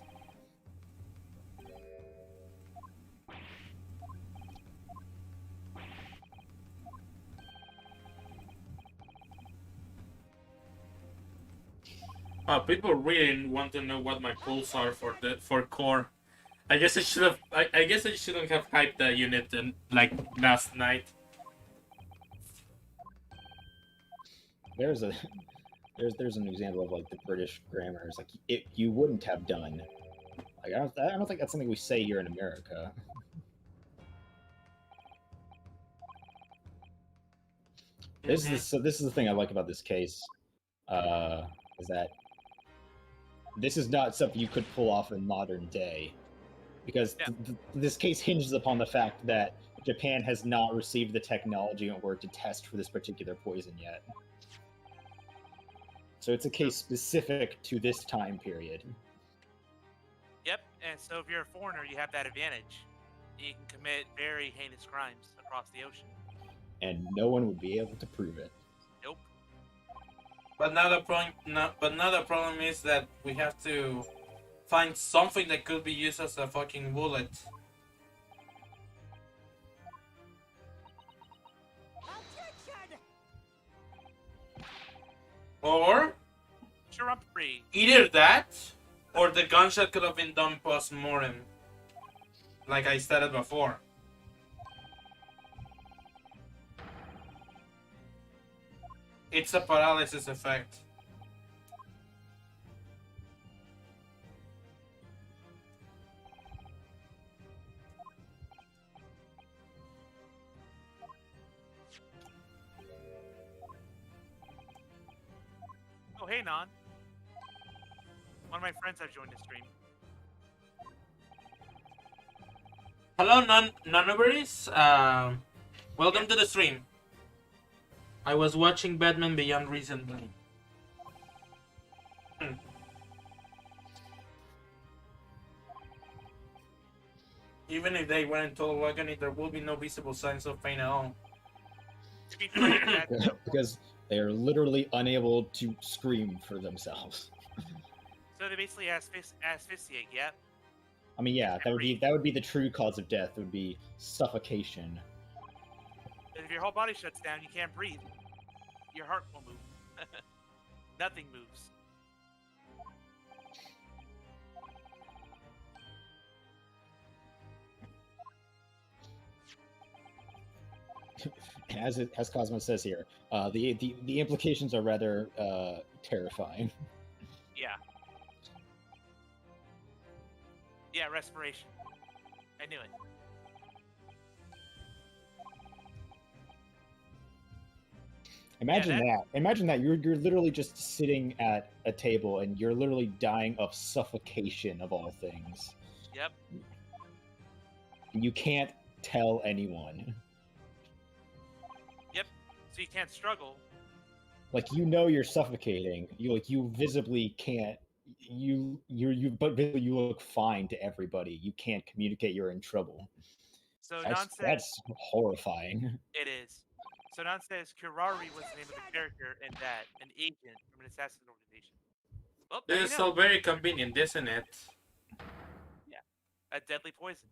People really want to know what my pulls are for core. I guess I should have. I guess I shouldn't have hyped the unit like last night. There's a there's an example of like the British grammar. It's like you wouldn't have done. Like I don't think that's something we say here in America. This is the thing I like about this case, is that this is not something you could pull off in modern day, because Yeah. this case hinges upon the fact that Japan has not received the technology in order to test for this particular poison yet. So it's a case specific to this time period. Yep, and so if you're a foreigner, you have that advantage. You can commit very heinous crimes across the ocean. And no one would be able to prove it. Nope. But now the problem is that we have to find something that could be used as a fucking bullet. Objection! Or Trumpery. either that, or the gunshot could have been done post-mortem. Like I stated before. It's a paralysis effect. Oh, hey, Non. One of my friends have joined the stream. Hello, Nonoberries. Welcome to the stream. I was watching Batman Beyond recently. Even if they went in total agony, there will be no visible signs of pain at all. To be fair, Because they are literally unable to scream for themselves. so they basically asphyxiate, yeah? I mean, yeah, that would be the true cause of death. It would be suffocation. But if your whole body shuts down, you can't breathe. Your heart will move. Nothing moves. as Cosmo says here, the implications are rather terrifying. Yeah. Yeah, respiration. I knew it. Imagine that- that. Imagine that you're literally just sitting at a table and you're literally dying of suffocation of all things. Yep. And you can't tell anyone. So you can't struggle. Like you're suffocating. You visibly can't. But visibly you look fine to everybody. You can't communicate. You're in trouble. So Nan says That's horrifying. it is. So Nan says Kirari was the name of the character, and that an agent from an assassin organization. Well, there This you is know. so very convenient, isn't it? A deadly poison.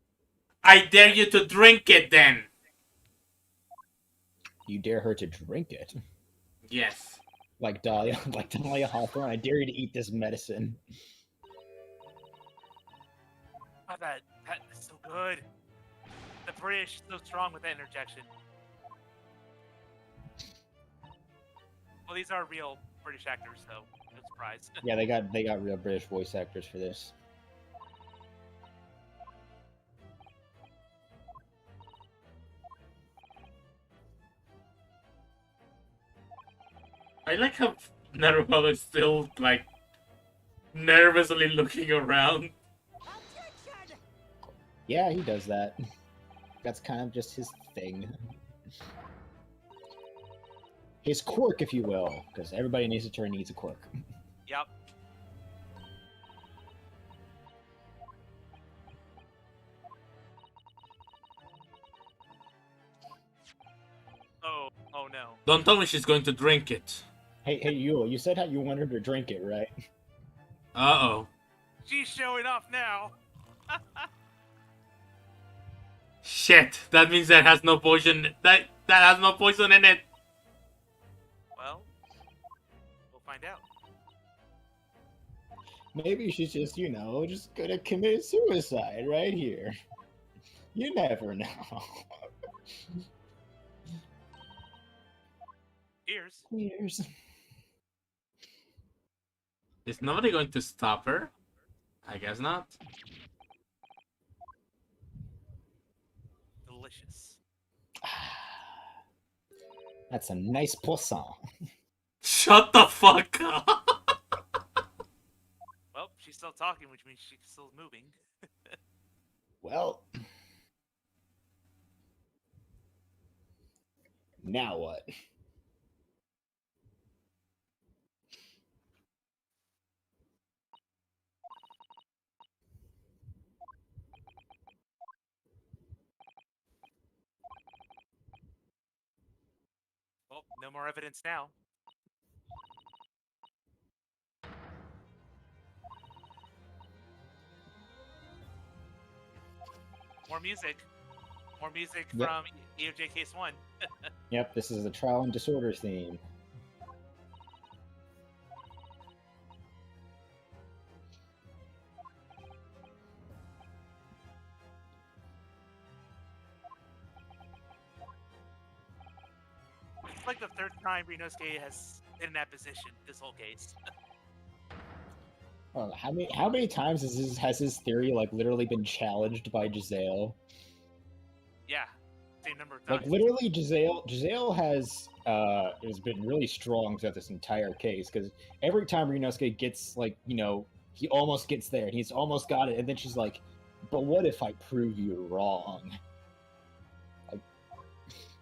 I dare you to drink it then. You dare her to drink it, Yes. like Dahlia Hawthorne. I dare you to eat this medicine. Oh, that is so good. The British so strong with that interjection. Well, these are real British actors, so no surprise. Yeah, they got real British voice actors for this. I like how Naruto is still, like, nervously looking around. Yeah, he does that. That's kind of just his thing. His quirk, if you will, because everybody needs a turn needs a quirk. Yep. Oh no. Don't tell me she's going to drink it. Hey, Yule, you said how you wanted her to drink it, right? Uh-oh. She's showing off now. Shit, that means that has no poison. That has no poison in it. Well, we'll find out. Maybe she's just, just gonna commit suicide right here. You never know. Ears. Is nobody going to stop her? I guess not. Delicious. That's a nice poisson. Shut the fuck up. Well, she's still talking, which means she's still moving. Well, now what? Well, no more evidence now. More music. More music Yep. from EOJ Case 1. Yep, this is the Trial and Disorders theme. It's like the third time Rinosuke has been in that position this whole case. Oh, how many times has his theory literally been challenged by Giselle? Yeah, same number of times. Like literally, Giselle has been really strong throughout this entire case because every time Rinosuke gets he almost gets there and he's almost got it, and then she's like, "But what if I prove you wrong?"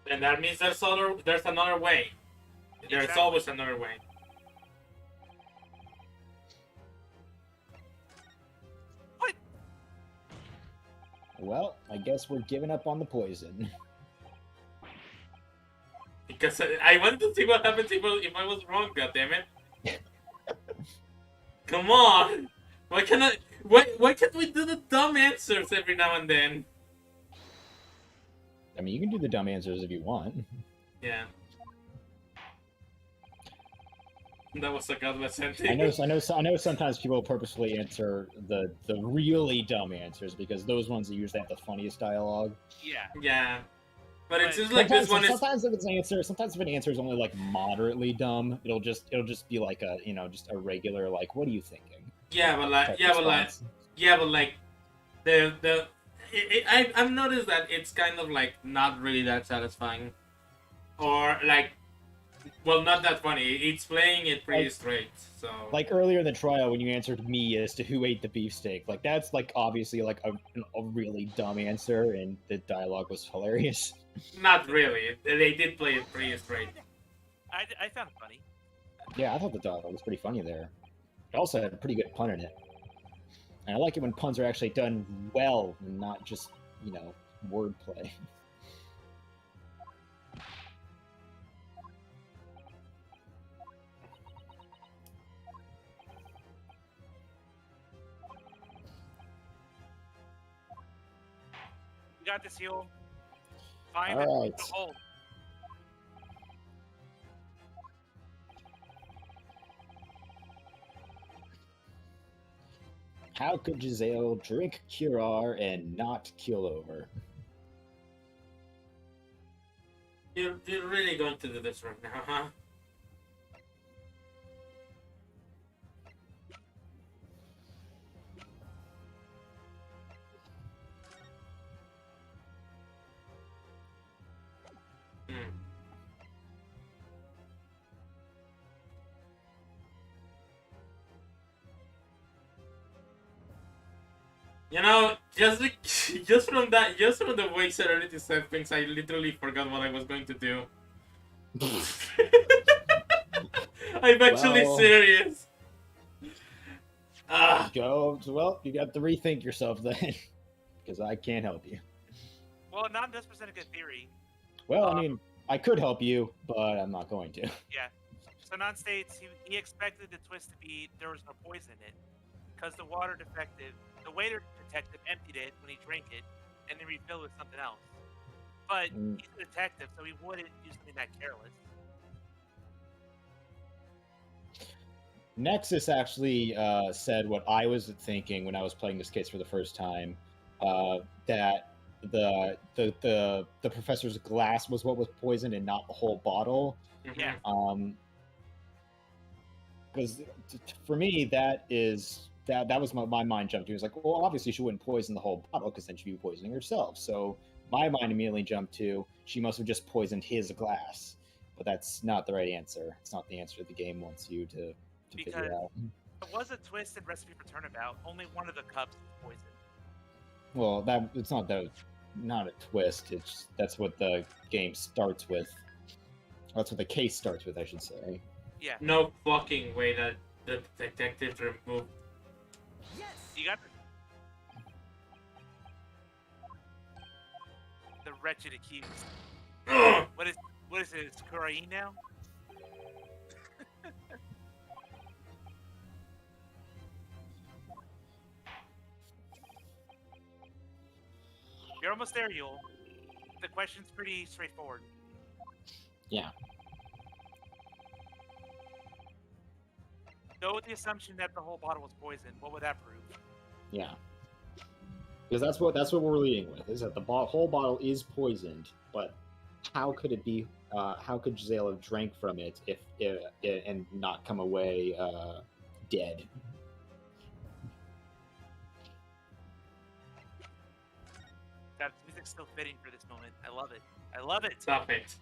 And that means there's another way. There's Exactly. always another way. What? Well, I guess we're giving up on the poison. Because I wanted to see what happens if I was wrong, goddammit. Come on! Why can't we do the dumb answers every now and then? I mean, you can do the dumb answers if you want. Yeah. That was a godless sentence. I know. Sometimes people purposefully answer the really dumb answers because those ones that usually have the funniest dialogue. Yeah. Yeah. But it But seems like this one is. Sometimes if an answer is only like moderately dumb, it'll just be like a just a regular like, what are you thinking? Yeah, but like, type yeah, but like, response. yeah, but like, I've noticed that it's kind of like not really that satisfying, or like, well, not that funny. It's playing it pretty Like- straight. So Like earlier in the trial when you answered me as to who ate the beefsteak, like that's like obviously like a really dumb answer, and the dialogue was hilarious. not really. They did play it pretty straight. I found it funny. Yeah, I thought the dialogue was pretty funny there. It also had a pretty good pun in it. And I like it when puns are actually done well and not just, wordplay. You got this, Heal. Find All the right. hole. How could Giselle drink Curar and not keel over? You're really going to do this right now, huh? Hmm. You know, just from the way Serenity said things, I literally forgot what I was going to do. I'm actually Well- serious. Ah, Well, you got to rethink yourself then, because I can't help you. Well, Nam does present a good theory. Well, I mean, I could help you, but I'm not going to. Yeah. So Nan states he expected the twist to be there was no poison in it, because the water waiter detective emptied it when he drank it, and then refilled with something else. But Mm. he's a detective, so he wouldn't do something that careless. Nexus actually said what I was thinking when I was playing this case for the first time, that the professor's glass was what was poisoned and not the whole bottle. mhm. Yeah. Because for me, that was my mind jumped to. It was like, well, obviously she wouldn't poison the whole bottle because then she'd be poisoning herself. So my mind immediately jumped to she must have just poisoned his glass. But that's not the right answer. It's not the answer the game wants you to figure Because- out. It was a twist in Recipe for Turnabout. Only one of the cups was poisoned. Well, it's not a twist. That's what the game starts with. That's what the case starts with, I should say. Yeah. No fucking way that the detective removed. You got the wretched accused. Ugh! What is it? It's Kurain now? You're almost there, Yule. The question's pretty straightforward. Yeah. Go with the assumption that the whole bottle was poisoned. What would that prove? Yeah. Because that's what we're leading with, is that the whole bottle is poisoned, but how could it be? How could Giselle have drank from it if and not come away dead? That music's still fitting for this moment. I love it. I love it. Stop it.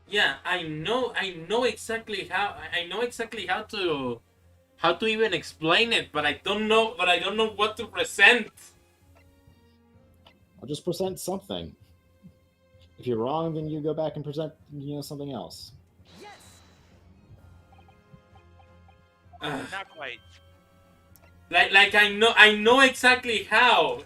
Yeah, I know exactly how to even explain it, but I don't know what to present. I'll just present something. If you're wrong, then you go back and present something else. Ugh. Not quite. Like I know exactly how.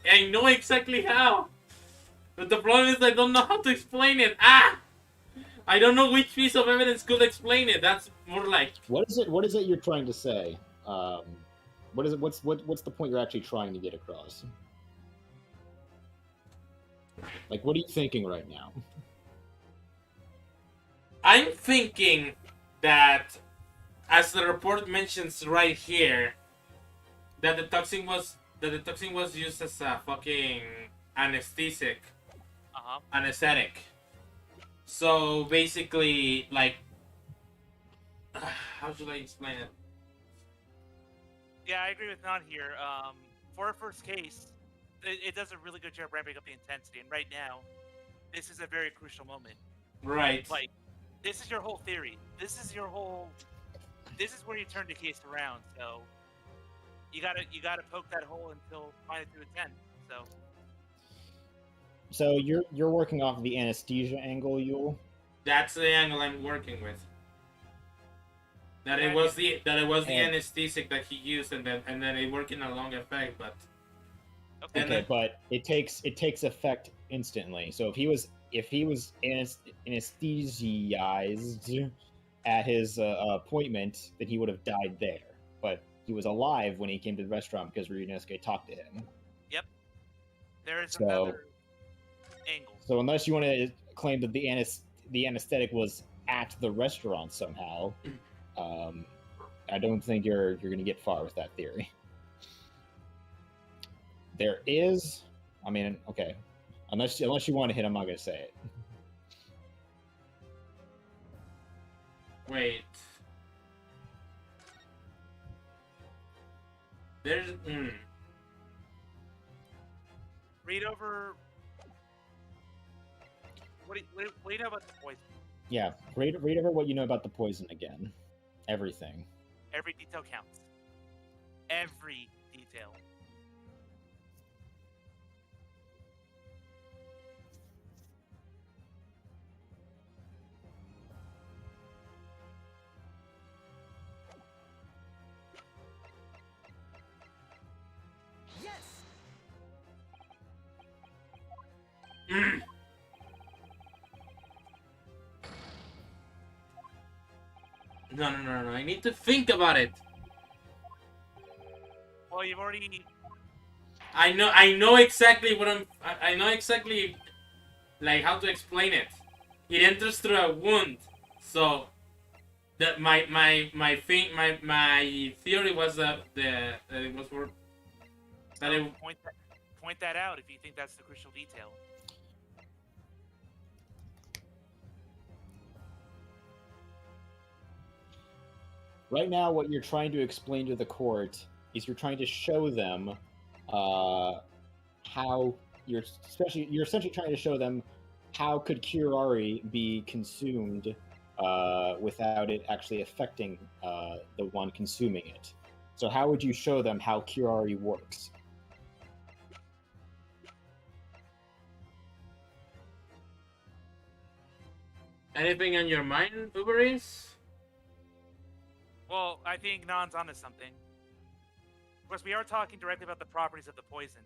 But the problem is I don't know how to explain it. I don't know which piece of evidence could explain it. That's more like What is it you're trying to say? What is it? What's the point you're actually trying to get across? Like, what are you thinking right now? I'm thinking that, as the report mentions right here, that the toxin was that the toxin was used as a fucking anesthetic. Uh-huh. Anesthetic. So basically, like, how should I explain it? Yeah, I agree with Non here. For a first case, it does a really good job ramping up the intensity, and right now, this is a very crucial moment. Right. Like, this is your whole theory. This is This is where you turn the case around. So you gotta poke that hole until find it through its end. So you're working off the anesthesia angle, Yule. That's the angle I'm working with. That it was the anesthetic that he used, and then it worked in a long effect, but. Okay, but it takes effect instantly. So if he was anesthetized at his appointment, then he would have died there. But he was alive when he came to the restaurant because Ryunosuke talked to him. Yep. There is So- another angle. So unless you want to claim that the anesthetic was at the restaurant somehow, I don't think you're going to get far with that theory. There is, I mean, okay, unless you want to hit, I'm not going to say it. Wait. There's. Read over. What do you know about the poison? Yeah, read over what you know about the poison again. Everything. Every detail counts. Every detail. No. I need to think about it. Well, you've already. I know exactly what I know exactly, like, how to explain it. It enters through a wound, so that my theory was that it was for that it. Point that out if you think that's the crucial detail. Right now, what you're trying to explain to the court is you're trying to show them how you're essentially trying to show them how could curare be consumed without it actually affecting the one consuming it. So how would you show them how curare works? Anything on your mind, Uber Eats? Well, I think Non's onto something. Of course, we are talking directly about the properties of the poison.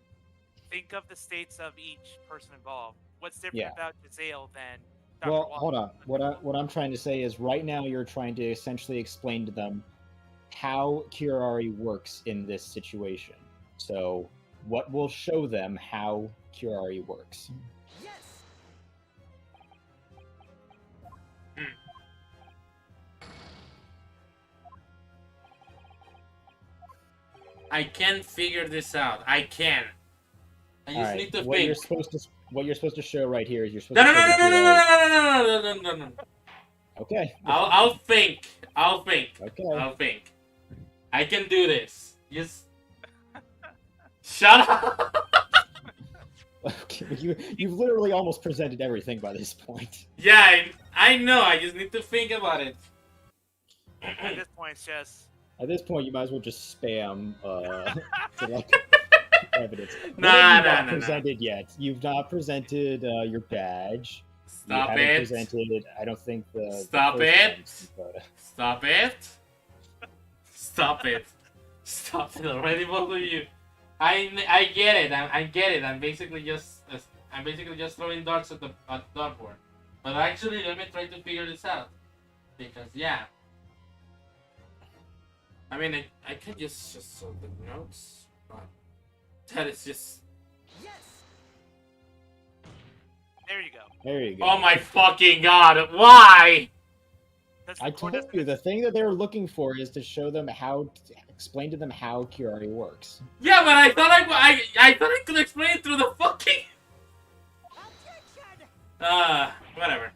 Think of the states of each person involved. What's different about Giselle than Dr. Well, Wong? hold on. What I'm trying to say is right now you're trying to essentially explain to them how curare works in this situation. So what will show them how curare works? I can figure this out. I can. I just need to what think. What you're supposed to show right here is you're supposed No. to show No. Okay. I'll think. Okay. I'll think. I can do this. Just shut up. Okay. You've literally almost presented everything by this point. Yeah, I know. I just need to think about it. At this point, it's just. At this point, you might as well just spam select evidence. Nah. Presented yet? You've not presented your badge. Stop you haven't it. Presented. I don't think the. Stop the it. first one, but, Stop it. Stop it. Stop it already, both of you. I get it. I get it. I'm basically just throwing darts at the dartboard. But actually, let me try to figure this out. Because yeah. I mean, I can just sort the notes, but that is just. There you go. There you go. Oh my fucking god! Why? Because I told you the thing that they were looking for is to show them explain to them how Kirari works. Yeah, but I thought I thought I could explain it through the fucking. Whatever.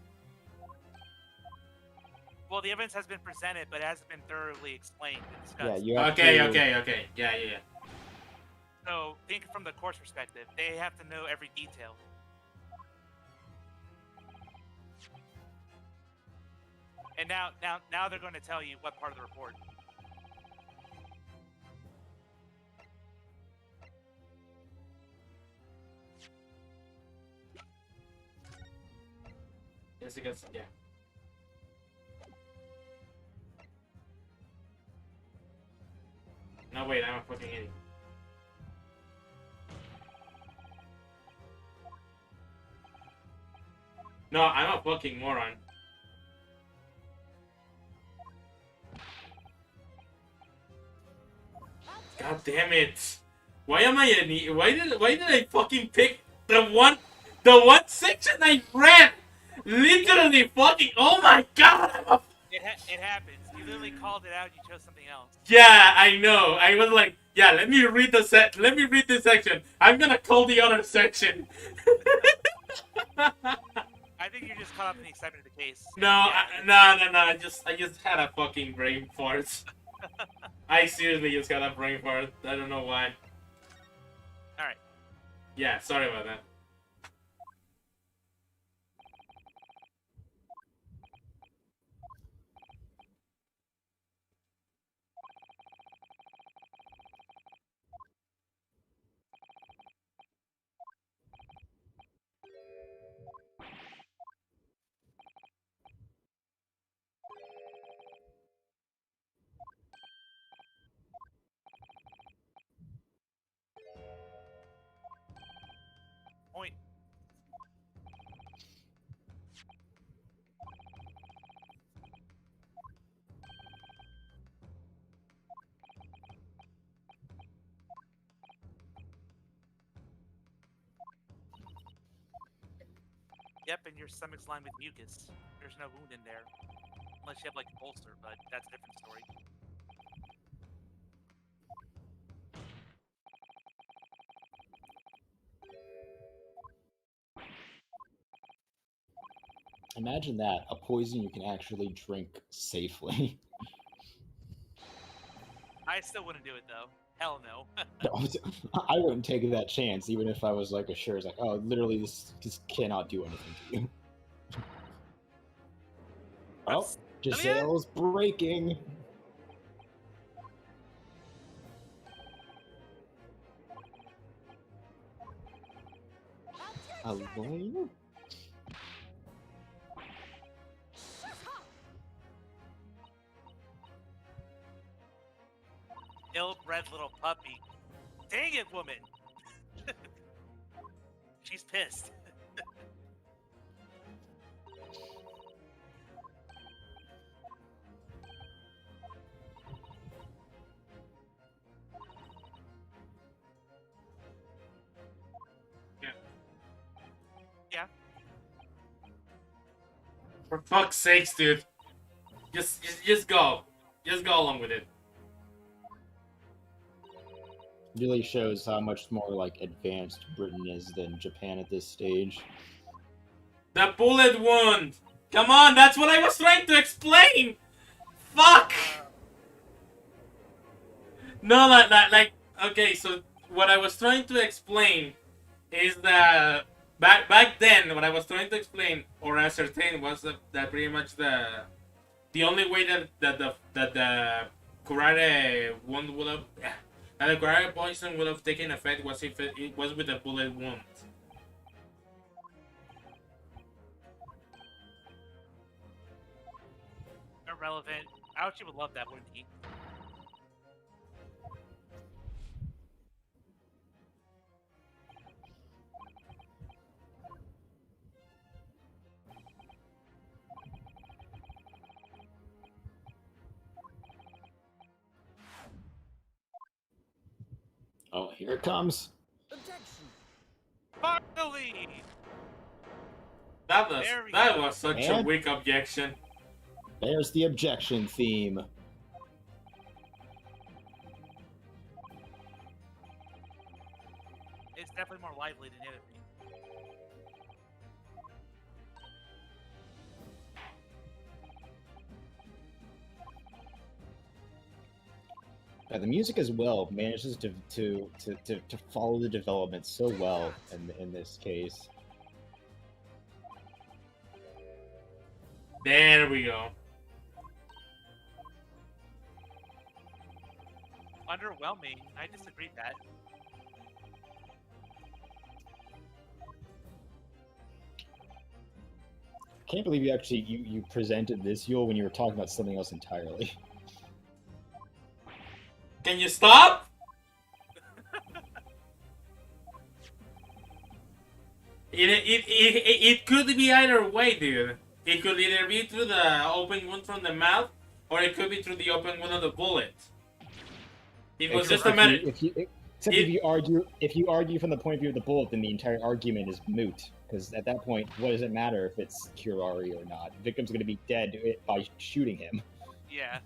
Well, the evidence has been presented, but it hasn't been thoroughly explained and Yeah, discussed. you have Okay. to... Yeah. So think from the court's perspective, they have to know every detail. And now they're going to tell you what part of the report. Yes, because yeah. No, wait, I'm a fucking idiot. No, I'm a fucking moron. God damn it! Why am I an Why did I fucking pick the one section I read? Literally fucking. Oh my god! It happens. You literally called it out. You chose something else. Yeah, I know. I was like, yeah, let me read the set. Let me read this section. I'm gonna call the other section. I think you're just caught up in the excitement of the case. No, Yeah. no. I just had a fucking brain fart. I seriously just got a brain fart. I don't know why. All right. Yeah, sorry about that. Point. Yep, and your stomach's lined with mucus. There's no wound in there. Unless you have, like, an ulcer, but that's a different story. Imagine that, a poison you can actually drink safely. I still wouldn't do it, though. Hell no. I wouldn't take that chance, even if I was like assured, it's like, oh, literally, this cannot do anything to you. Oh, Giselle's breaking. Hello? Ill-bred little puppy. Dang it, woman! She's pissed. Yeah. For fuck's sakes, dude. Just go. Just go along with it. Really shows how much more like advanced Britain is than Japan at this stage. The bullet wound. Come on, that's what I was trying to explain. Fuck. No, like, okay. So what I was trying to explain is that back then, what I was trying to explain or ascertain was that pretty much the only way that the karate wound would have. And the karate poison would have taken effect was if it was with a bullet wound. Irrelevant. Ouchie would love that, wouldn't he? Oh, here it comes. Finally! That was such a And? weak objection. There's the objection theme. It's definitely more lively than the other theme. The music as well manages to follow the development so well in this case. There we go. Underwhelming. I disagree with that. I can't believe you presented this, Yule, when you were talking about something else entirely. Can you stop? It could be either way, dude. It could either be through the open wound from the mouth, or it could be through the open wound of the bullet. It was just a matter. If you argue from the point of view of the bullet, then the entire argument is moot. Because at that point, what does it matter if it's Curari or not? The victim's going to be dead by shooting him. Yeah.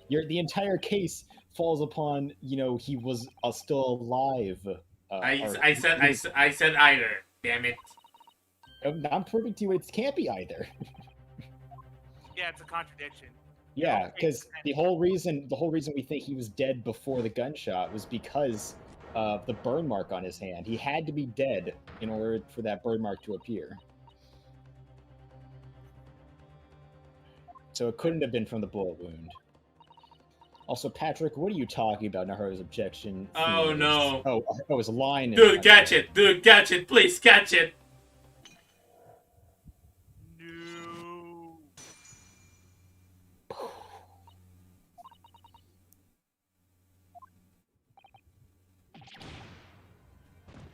The entire case falls upon, he was still alive. I said either. Damn it. I'm proving to you it can't be either. Yeah, it's a contradiction. Yeah, because the whole reason we think he was dead before the gunshot was because of the burn mark on his hand. He had to be dead in order for that burn mark to appear. So it couldn't have been from the bullet wound. Also, Patrick, what are you talking about? Naruto's objection. Oh no! Oh, his line. Dude, catch it! Dude, catch it! Please catch it! No.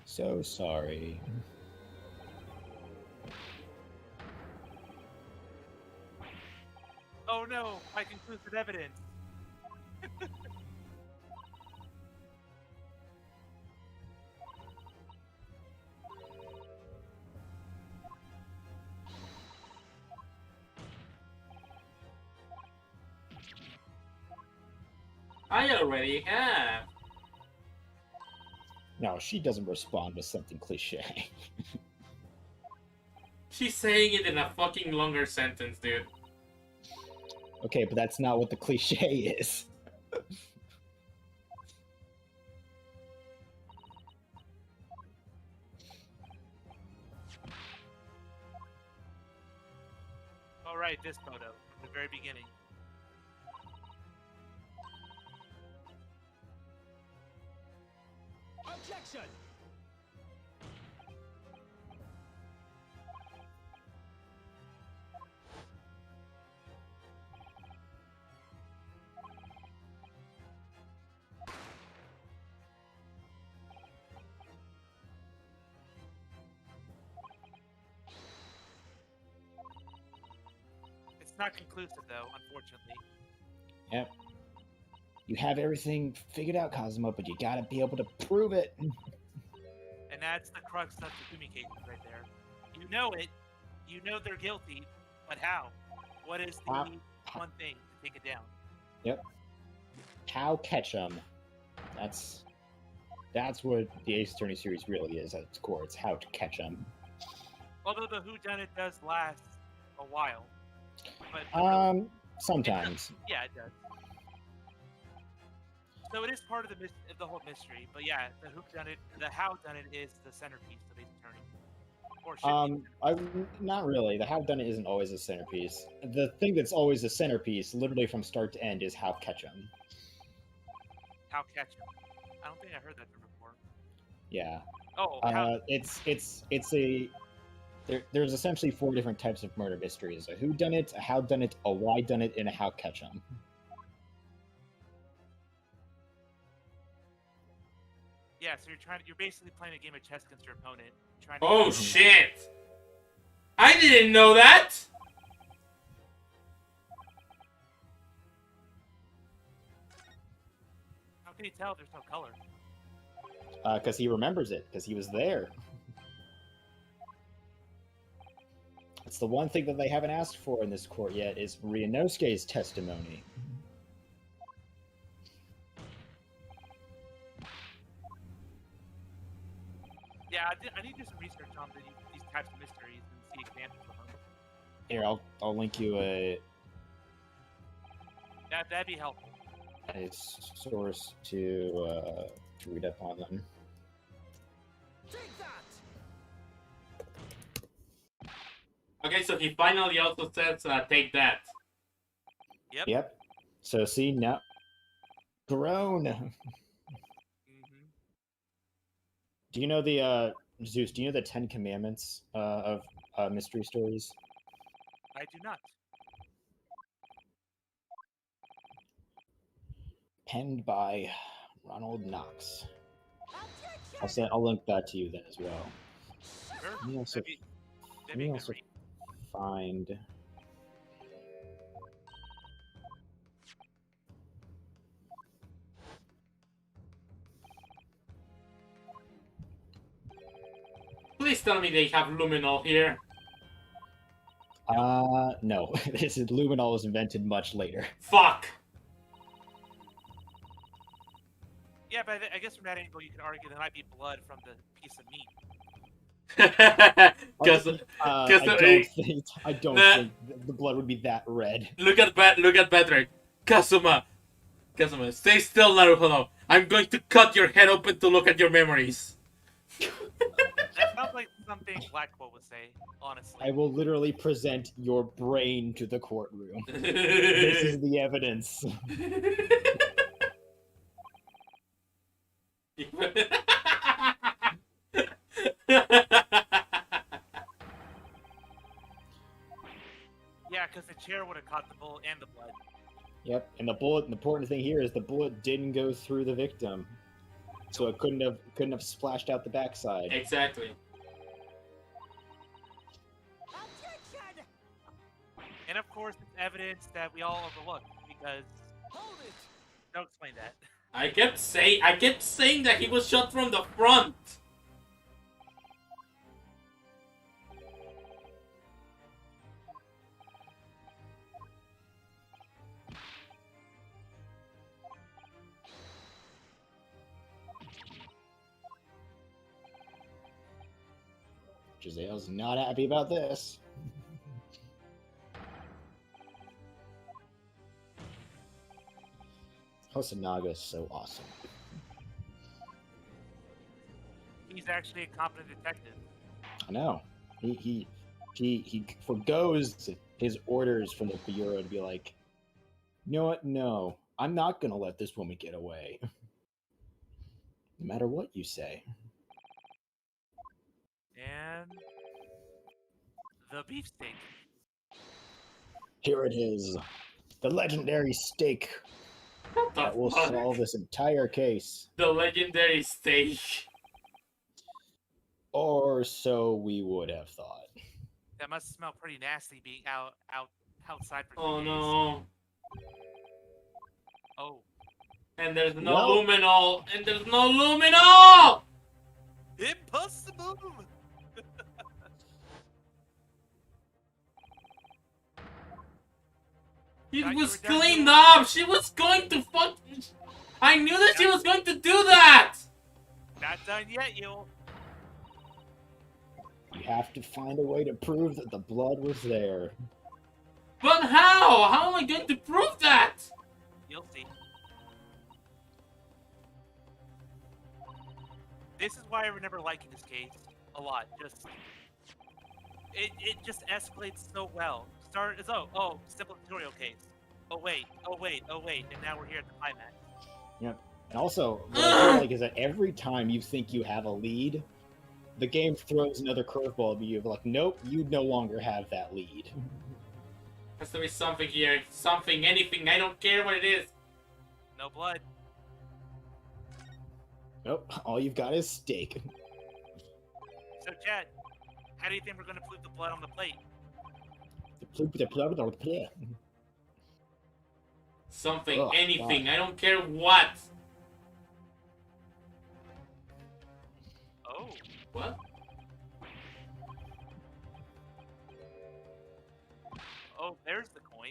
So sorry. Oh no! My conclusive evidence. I already have. No, she doesn't respond with something cliche. She's saying it in a fucking longer sentence, dude. Okay, but that's not what the cliche is. All right, this photo from the very beginning. Objection! It's not conclusive though, unfortunately. Yep. You have everything figured out, Cosmo, but you gotta be able to prove it. And that's the crux of the Kumi cases right there. You know it. You know they're guilty, but how? What is the one thing to take it down? Yep. How catch 'em. That's what the Ace Attorney series really is at its core. It's how to catch 'em. Although the whodunit does last a while. But Sometimes. yeah, it does. So it is part of the whole mystery. But yeah, the whodunit, the howdunit is the centerpiece of Ace Attorney. Or should be. Not really. The how done it isn't always a centerpiece. The thing that's always a centerpiece, literally from start to end, is how catch 'em. How catch 'em. I don't think I heard that term before. Yeah. Oh, There's essentially 4 different types of murder mysteries: a whodunit, a howdunit, a whydunit, and a how catch 'em. yeah. So you're basically playing a game of chess against your opponent. Oh shit! I didn't know that! How can you tell there's no color? Because he remembers it, because he was there. It's the one thing that they haven't asked for in this court yet is Ryunosuke's testimony. Yeah, I need to do some research on these types of mysteries and see examples of them. Here, I'll link you That'd be helpful. a source to read up on them. Take that! Okay, so he finally also says, take that. Yep. Yep. So see now, grown. Mm-hmm. Do you know the Zeus? Do you know the 10 Commandments of mystery stories? I do not. Penned by Ronald Knox. Objection! I'll link that to you then as well. Sure. Let me also, That'd let be me a good also read. find. Please tell me they have luminol here. No. This is luminol was invented much later. Fuck! Yeah, but I guess from that angle, you could argue there might be blood from the piece of meat. Because I don't Nah. think the blood would be that red. look at Patrick. Kazuma, stay still, Naruhodo. I'm going to cut your head open to look at your memories. That sounds like something Blackwell would say, honestly. I will literally present your brain to the courtroom. This is the evidence. Yeah, because the chair would have caught the bullet and the blood. Yep, and the important thing here is the bullet didn't go through the victim, so it couldn't have splashed out the backside. Exactly. Objection! And of course, it's evidence that we all overlooked because Hold it! don't explain that. I kept saying that he was shot from the front. Giselle's not happy about this. Hosonaga is so awesome. He's actually a competent detective. I know. He forgoes his orders from the bureau to be like, you know what? No, I'm not gonna let this woman get away. No matter what you say. And the beefsteak. Here it is. The legendary steak What the that will fuck? solve this entire case. The legendary steak. Or so we would have thought. That must smell pretty nasty being outside for 2 Oh days. no. Oh. And there's no Well- luminol. And there's no luminol! Impossible! It Thought you was were done cleaned doing- up. She was going to fuck. I knew that she was going to do that. Not done yet, you. You have to find a way to prove that the blood was there. But how? How am I going to prove that? You'll see. This is why I remember liking this case a lot. It just escalates so well. Start as simple tutorial case. Oh wait, and now we're here at the climax. Yep. And also, what I feel like is that every time you think you have a lead, the game throws another curveball at you. Like, nope, you no longer have that lead. Has to be something here. Something, anything. I don't care what it is. No blood. Nope, all you've got is steak. So Chad, how do you think we're gonna put the blood on the plate? Something, Oh, anything. God. I don't care what. Oh. What? Oh, there's the coin.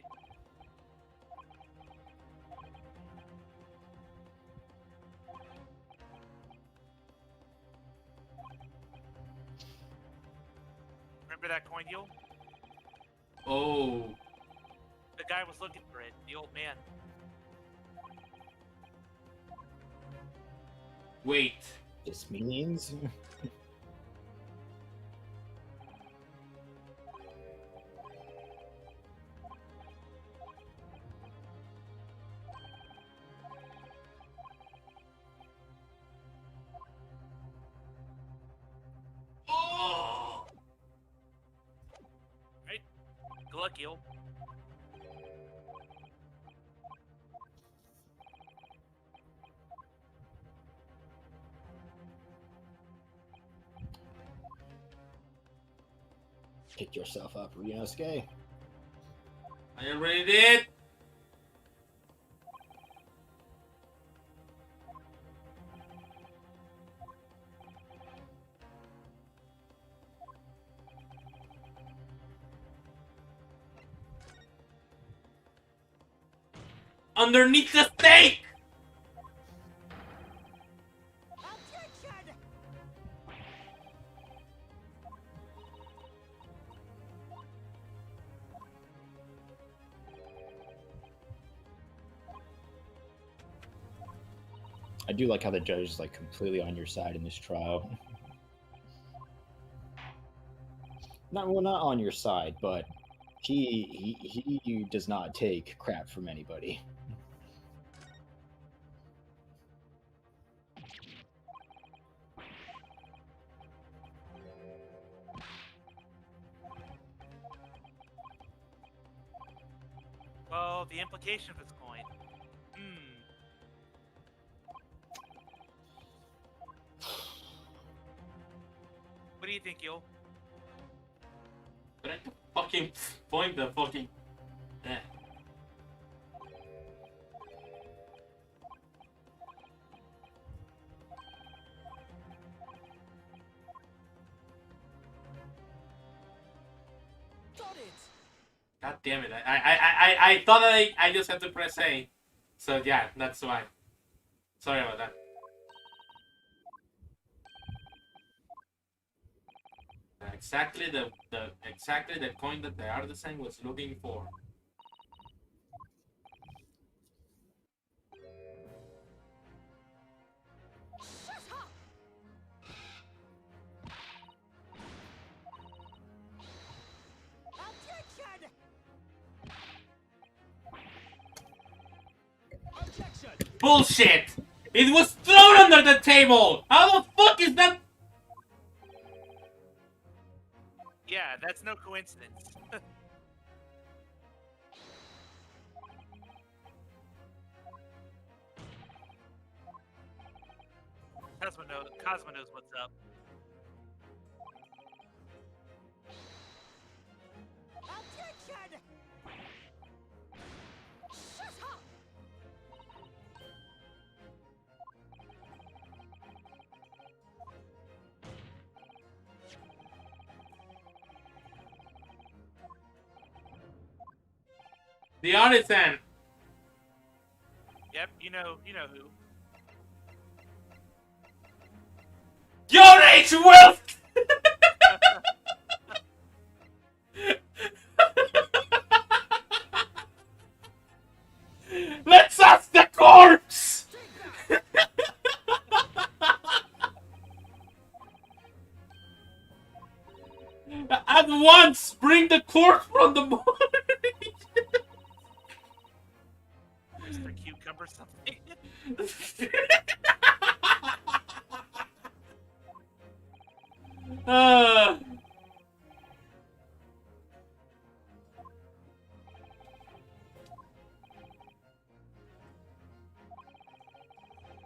Remember that coin, Yul? Oh. The guy was looking for it. The old man. Wait. This means. Oh. Right? Good luck, Yul. Pick yourself up, Ryunosuke. I already did. Underneath the stake! I do like how the judge is like completely on your side in this trial. Not on your side, but he does not take crap from anybody. Well, the implication of this coin. What do you think, Yul? But I can fucking point the fucking. Eh. Got it! God damn it! I thought I just had to press A, so yeah, that's why. Sorry about that. Exactly the coin that the artisan was looking for. Bullshit! It was thrown under the table! How the fuck is that? Yeah, that's no coincidence. Cosmo knows what's up. The artisan! Yep, you know who. Your H. Wilk! Let's ask the corpse! At once, bring the corpse from the morning! Mr. Cucumber something.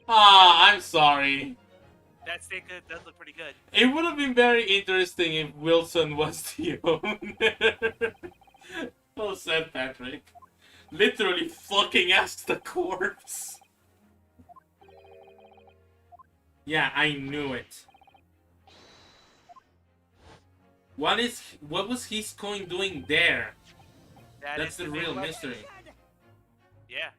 I'm sorry. That steak does look pretty good. It would have been very interesting if Wilson was the owner. Well said, Patrick. Literally fucking asked the corpse. Yeah, I knew it. What was his coin doing there? That's the big real question. mystery. Yeah.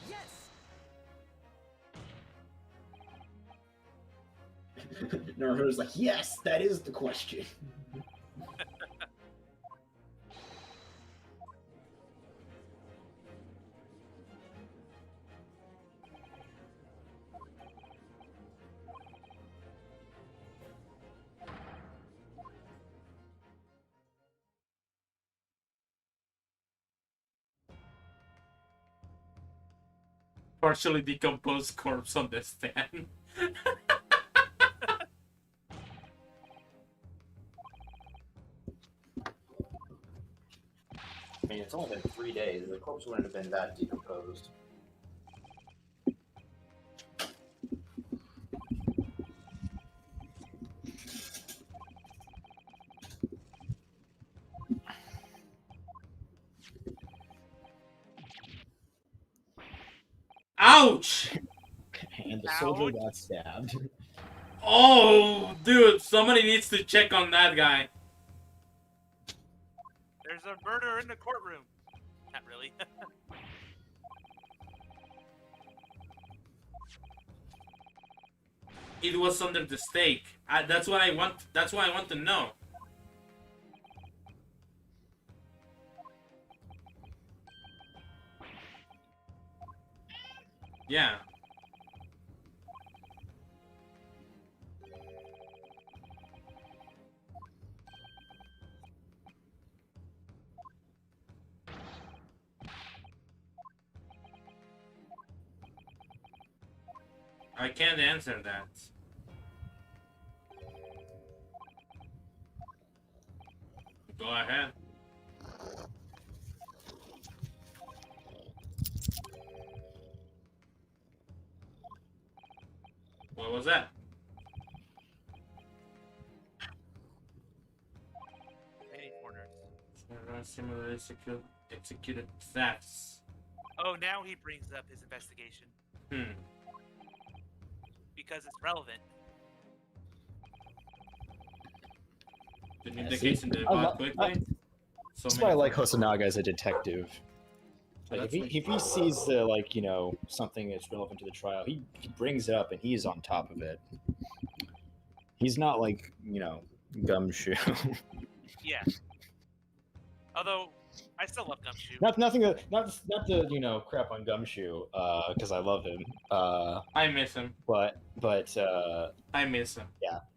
Yes! Naruto's like, yes, that is the question. Partially decomposed corpse on the stand. I mean, it's only been 3 days. The corpse wouldn't have been that decomposed. Ouch! And the soldier Ouch. got stabbed. Oh, dude, somebody needs to check on that guy. There's a murder in the courtroom. Not really. It was under the stake. That's what I want. That's what I want to know. Yeah. I can't answer that. Go ahead. What was that? Many corners. Similarly executed thefts. Oh, now he brings up his investigation Hmm. because it's relevant. The new Yeah, case see, in the I bot lo- quickly. So That's why I many like corners. Hosonaga as a detective. So Like, that's if he sees something that's relevant to the trial, he brings it up and he's on top of it. He's not like Gumshoe. Yeah. Although, I still love Gumshoe. not to crap on Gumshoe, because I love him. I miss him. But I miss him.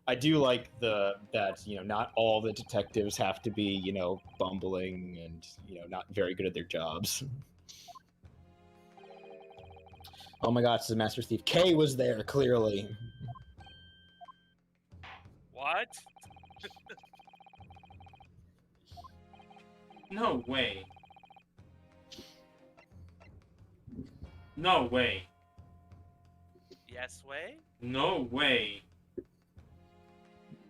I do like that not all the detectives have to be bumbling and not very good at their jobs. Oh my God, it's the Master Thief. K was there clearly. What? No way. No way. Yes, way? No way.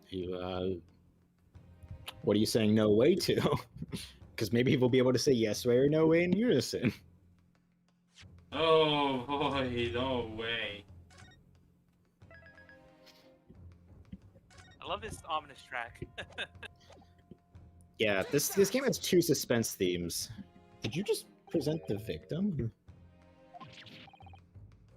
You what are you saying no way to? Because maybe we'll be able to say yes way or no way in unison. Oh boy, no way. I love this ominous track. Yeah, this game has 2 suspense themes. Did you just present the victim?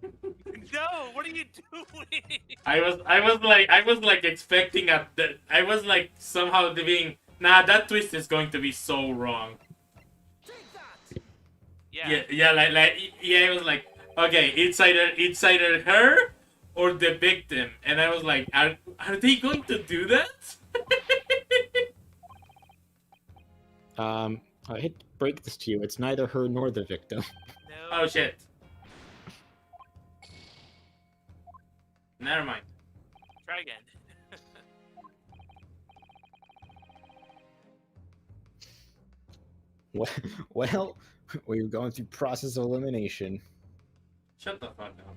No, what are you doing? I was like expecting I was like somehow being, nah, that twist is going to be so wrong. Yeah. Yeah, it was like, okay, it's either her or the victim, and I was like, are they going to do that? I hate to break this to you. It's neither her nor the victim. No. Oh shit. Never mind. Try again. Well, we were going through process of elimination. Shut the fuck up.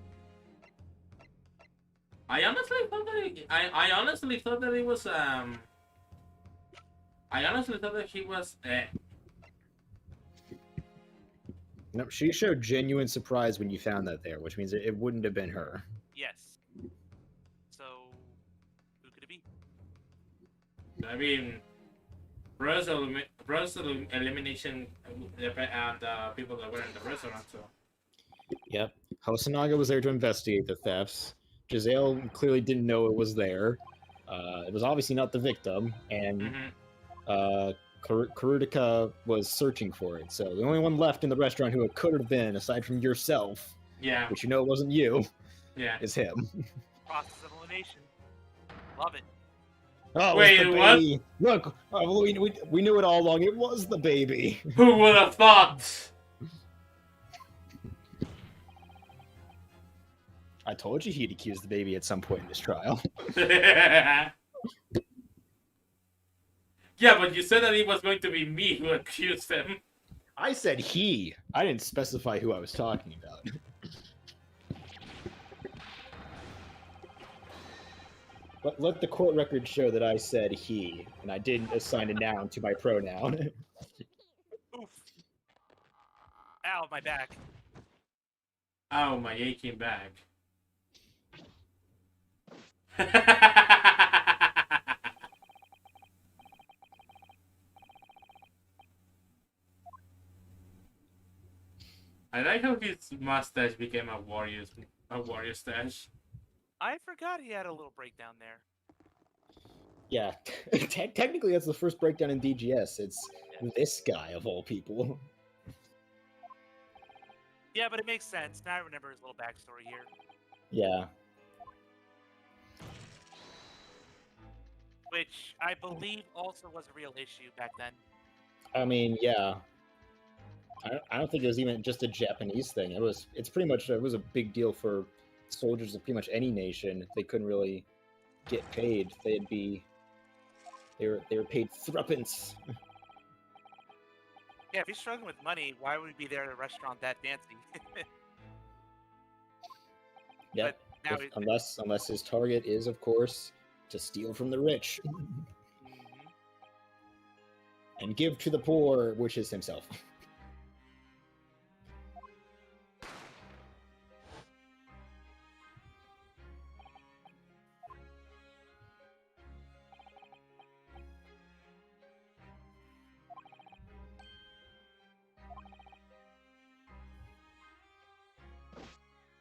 I honestly thought that I honestly thought that it was I honestly thought that he was No, she showed genuine surprise when you found that there, which means it wouldn't have been her. Yes. So, who could it be? I mean, elimination depend on the people that were in the restaurant. So Yep. Hosonaga was there to investigate the thefts. Giselle clearly didn't know it was there. It was obviously not the victim, and hmm Karutika was searching for it. So the only one left in the restaurant who it could have been, aside from yourself, yeah, which you know wasn't you, yeah. is him. Process of elimination. Love it. Oh, it was the Wait, what? baby. Look, we knew it all along. It was the baby. Who would have thought? I told you he'd accuse the baby at some point in this trial. Yeah, but you said that it was going to be me who accused him. I said he. I didn't specify who I was talking about. But let the court record show that I said he, and I didn't assign a noun to my pronoun. Oof. Ow, my back. Oh, my aching back. I like how his mustache became a warrior stash. I forgot he had a little breakdown there. Yeah, technically that's the first breakdown in DGS. It's this guy of all people. Yeah, but it makes sense. Now I remember his little backstory here. Yeah. Which I believe also was a real issue back then. I mean, yeah. I don't think it was even just a Japanese thing. It's pretty much it was a big deal for soldiers of pretty much any nation. They couldn't really get paid. They were paid threepence. Yeah, if he's struggling with money, why would he be there at a restaurant that fancy? Yep. Now Unless his target is, of course, to steal from the rich and give to the poor, which is himself.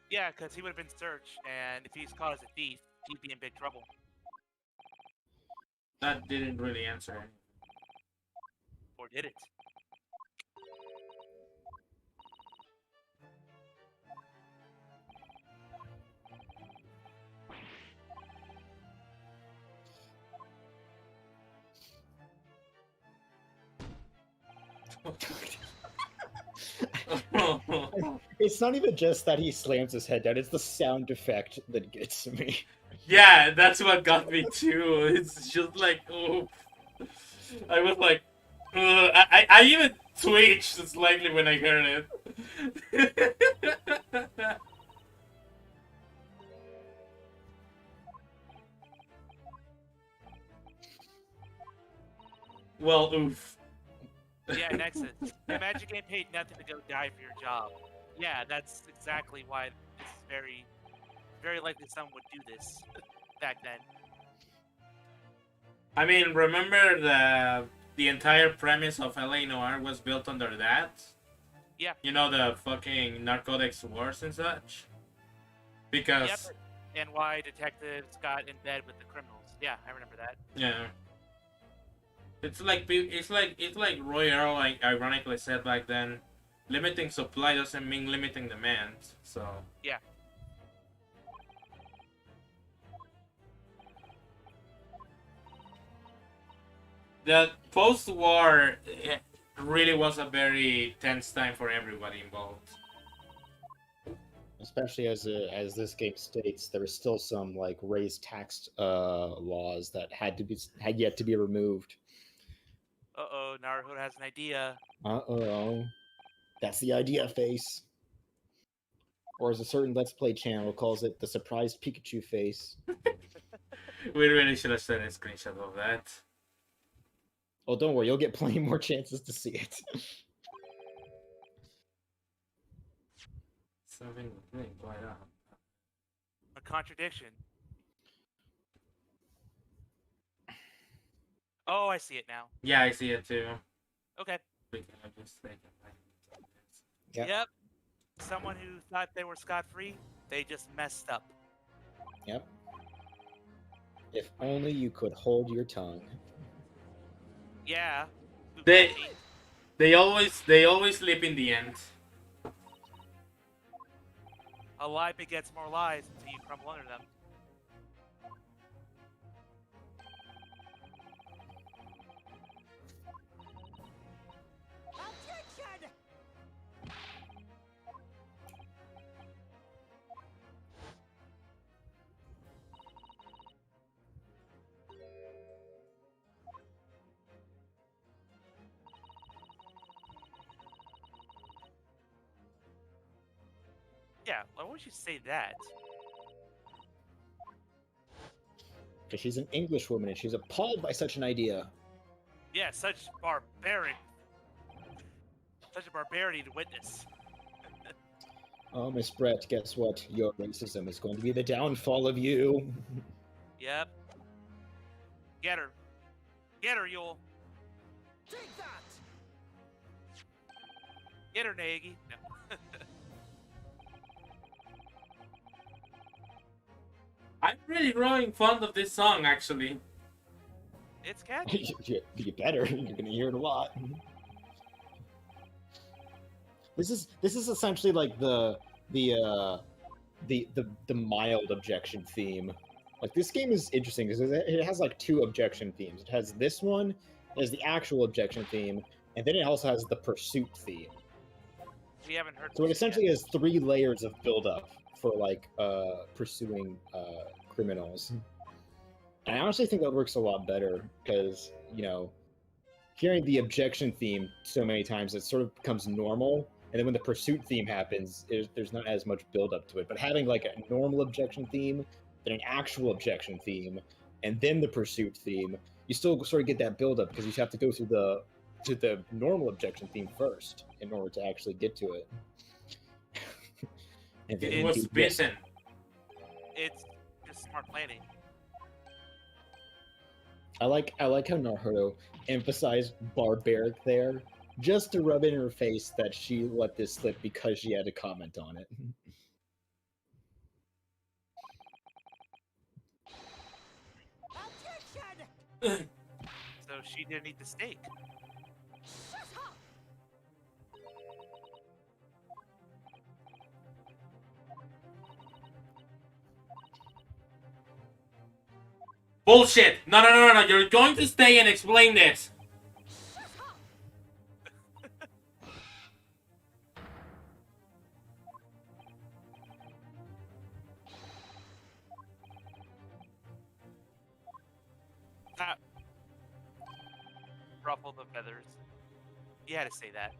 Yeah, because he would have been searched, and if he's caught as a thief, he'd be in big trouble. That didn't really answer anything. Or did it? It's not even just that he slams his head down, it's the sound effect that gets me. Yeah, that's what got me too. It's just like, oh, I was like, I even twitched slightly when I heard it. Well, oof. Yeah, Nexus. Imagine getting paid nothing to go die for your job. Yeah, that's exactly why this is very, very likely someone would do this back then. I mean, remember the entire premise of LA Noir was built under that? Yeah. You know, the fucking narcotics wars and such? Because... Yep. And why detectives got in bed with the criminals. Yeah, I remember that. Yeah. It's like Roy Earl ironically said back then, limiting supply doesn't mean limiting demand. So yeah. The post-war really was a very tense time for everybody involved. Especially as this game states, there was still some like raised tax laws that had yet to be removed. Uh-oh, Naruto has an idea. Uh-oh. That's the idea face. Or as a certain Let's Play channel calls it, the surprised Pikachu face. We really should have sent a screenshot of that. Oh, don't worry, you'll get plenty more chances to see it. Something quite up. A contradiction. Oh, I see it now. Yeah, I see it too. Okay. Speaking of this thing, Yep. Yep. Someone who thought they were scot-free, they just messed up. Yep. If only you could hold your tongue. Yeah. They- Buffetti. they always slip in the end. A lie begets more lies until you crumble under them. Yeah, why would you say that? Because she's an English woman and she's appalled by such an idea. Yeah, such a barbarity to witness. Oh, Miss Brett, guess what? Your racism is going to be the downfall of you. Yep. Get her. Get her, Yule. Take that! Get her, Nagy. No. I'm really growing fond of this song, actually. It's catchy. You better. You're going to hear it a lot. This is essentially like the mild objection theme. Like, this game is interesting because it has like two objection themes. It has this one as the actual objection theme, and then it also has the pursuit theme. We haven't heard. So it this essentially yet. has 3 layers of build-up for like pursuing criminals. And I honestly think that works a lot better because, you know, hearing the objection theme so many times, it sort of becomes normal. And then when the pursuit theme happens, there's not as much build-up to it. But having like a normal objection theme, then an actual objection theme, and then the pursuit theme, you still sort of get that build-up because you have to go through the normal objection theme first in order to actually get to it. And then It was do this. Vincent. It's just smart planning. I like how Naruto emphasized barbaric there, just to rub in her face that she let this slip because she had to comment on it. So she didn't eat the steak. Bullshit! No! You're going to stay and explain this. Ah. Ruffle the feathers. You had to say that.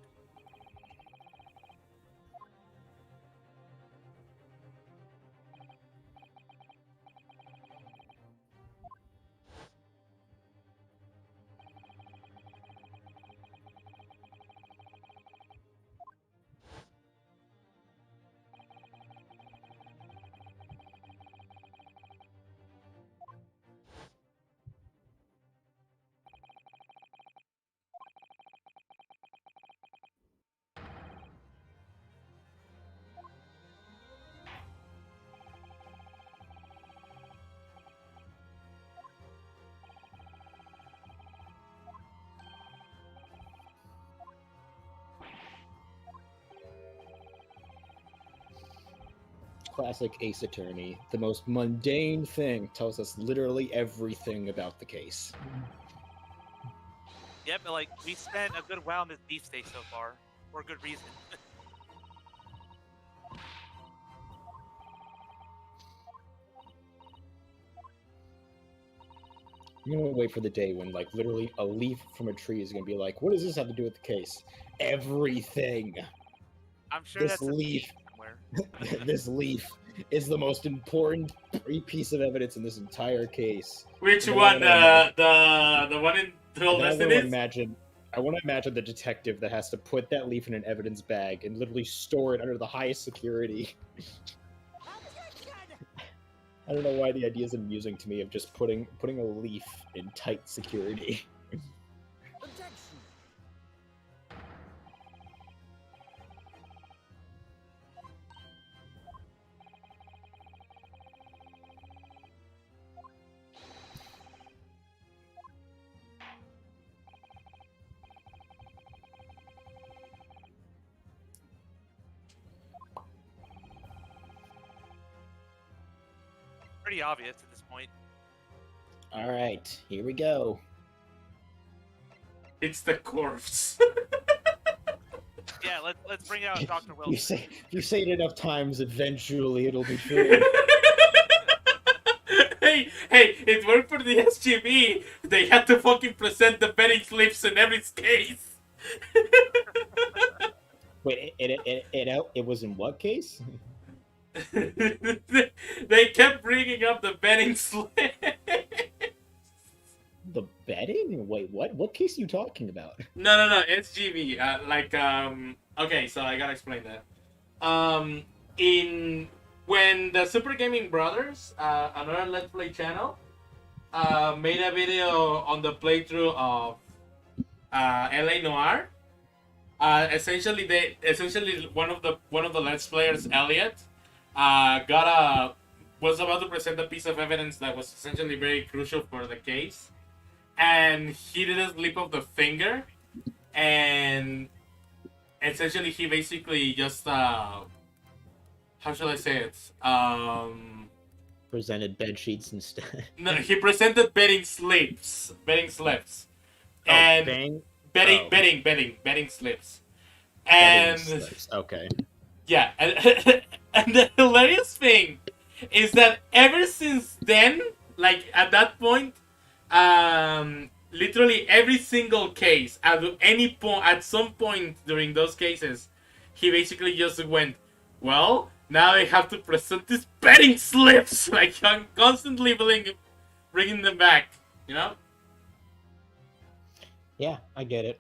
Classic Ace Attorney. The most mundane thing tells us literally everything about the case. Yep, but like we spent a good while on this beef steak so far, for good reason. I'm gonna wait for the day when, like, literally a leaf from a tree is gonna be like, what does this have to do with the case? Everything! I'm sure This that's a leaf. beef somewhere. This leaf is the most important piece of evidence in this entire case. Which And one? I The one in Dual wanna Destinies? imagine, I want to imagine the detective that has to put that leaf in an evidence bag and literally store it under the highest security. I don't know why the idea is amusing to me of just putting a leaf in tight security. pretty obvious at this point. All right, here we go. It's the corpse. Yeah, let's bring out Dr. You Wilson. say it enough times, eventually it'll be true. Hey, it worked for the SGB. They had to fucking present the betting slips in every case. Wait, it was in what case? They kept bringing up the betting slip. The betting? Wait, what? What case are you talking about? No, SGB. Okay, so I gotta explain that. When the Super Gaming Brothers, another Let's Play channel, made a video on the playthrough of LA Noir. Essentially one of the Let's Players, Elliot, was about to present a piece of evidence that was essentially very crucial for the case, and he did a slip of the finger, and essentially he basically just how shall I say it? Presented bed sheets instead. No, he presented betting slips, and bang. betting slips, Betting and slips. Okay. yeah, and the hilarious thing is that ever since then, like at that point, literally every single case at some point during those cases, he basically just went, well, now I have to present these betting slips. Like, I'm constantly bringing them back, you know? Yeah, I get it.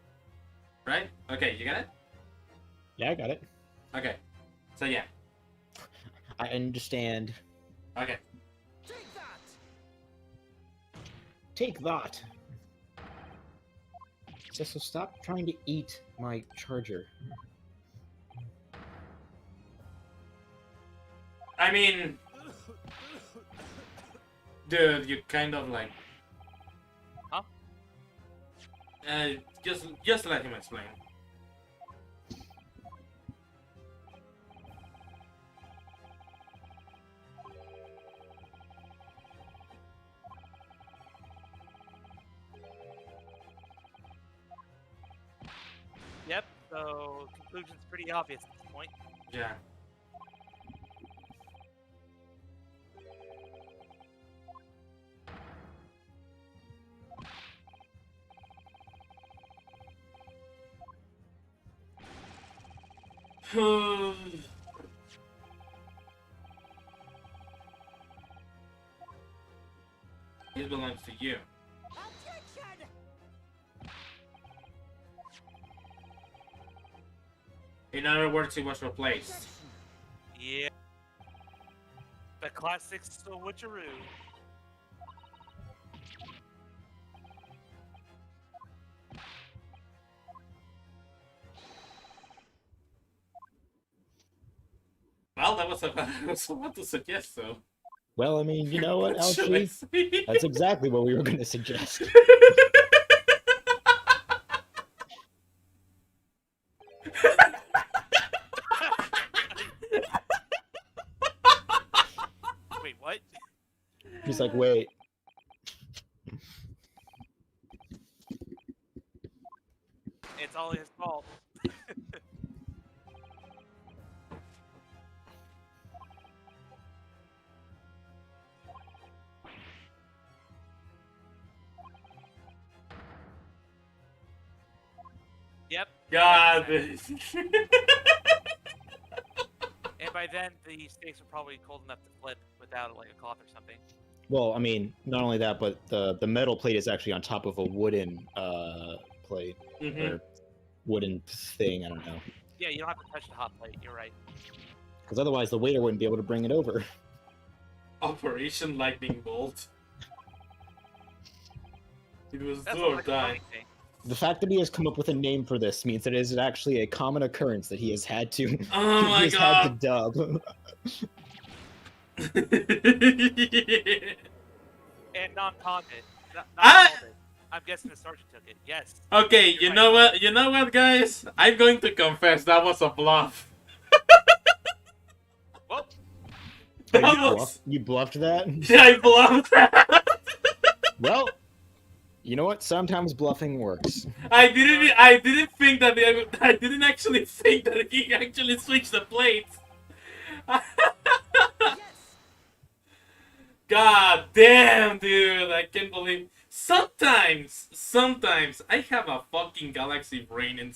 Right? Okay, you got it? Yeah, I got it. Okay. So, yeah. I understand. Okay. Take that! Take that. So stop trying to eat my charger. I mean, dude, you kind of like... Huh? Just let him explain. Yep. So conclusion's pretty obvious at this point. Yeah. It belongs to you. Objection! In other words, he was replaced. Yeah. The classic switcheroo. Well, that was I was about to suggest so. Well, I mean, you know what, What should I Alchie? say? That's exactly what we were going to suggest. Wait, what? He's like, wait. It's all his fault. Yep. God. And by then, the stakes were probably cold enough to flip without like a cloth or something. Well, I mean, not only that, but the metal plate is actually on top of a wooden plate. Mhm. Or wooden thing, I don't know. Yeah, you don't have to touch the hot plate. You're right. Because otherwise the waiter wouldn't be able to bring it over. Operation Lightning Bolt. It was That's do a or die. funny thing. The fact that he has come up with a name for this means that it is actually a common occurrence that he has had to Oh he my has had to god. dub. And non-haunted. I- I'm guessing the sergeant took it. Yes. Okay, You're you right. know what? You know what, guys? I'm going to confess that was a bluff. Well, That you, was... you bluffed that? Yeah, I bluffed that. Well, you know what? Sometimes bluffing works. I didn't think that I didn't actually think that he actually switched the plates. God damn, dude! I can't believe. Sometimes I have a fucking galaxy brain, and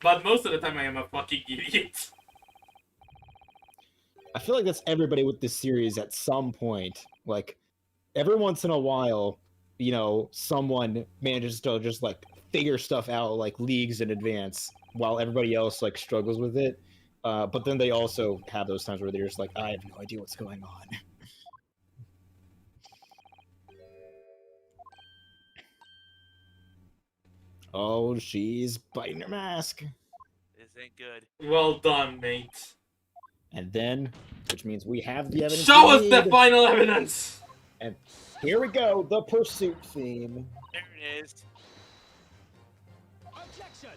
but most of the time I am a fucking idiot. I feel like that's everybody with this series at some point. Like, every once in a while, you know, someone manages to just like figure stuff out like leagues in advance while everybody else like struggles with it. But then they also have those times where they're just like, I have no idea what's going on. Oh, she's biting her mask. This ain't good. Well done, mate. And then, which means we have the evidence. Show we us the need. final evidence. And here we go, the pursuit theme. There it is. Objection!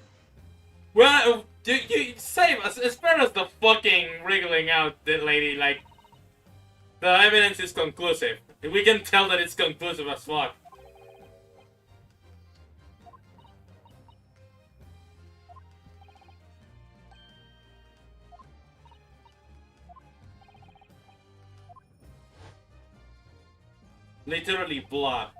Well, you save us. Spare us the fucking wriggling out, the lady. Like, the evidence is conclusive. We can tell that it's conclusive as fuck. Literally blood.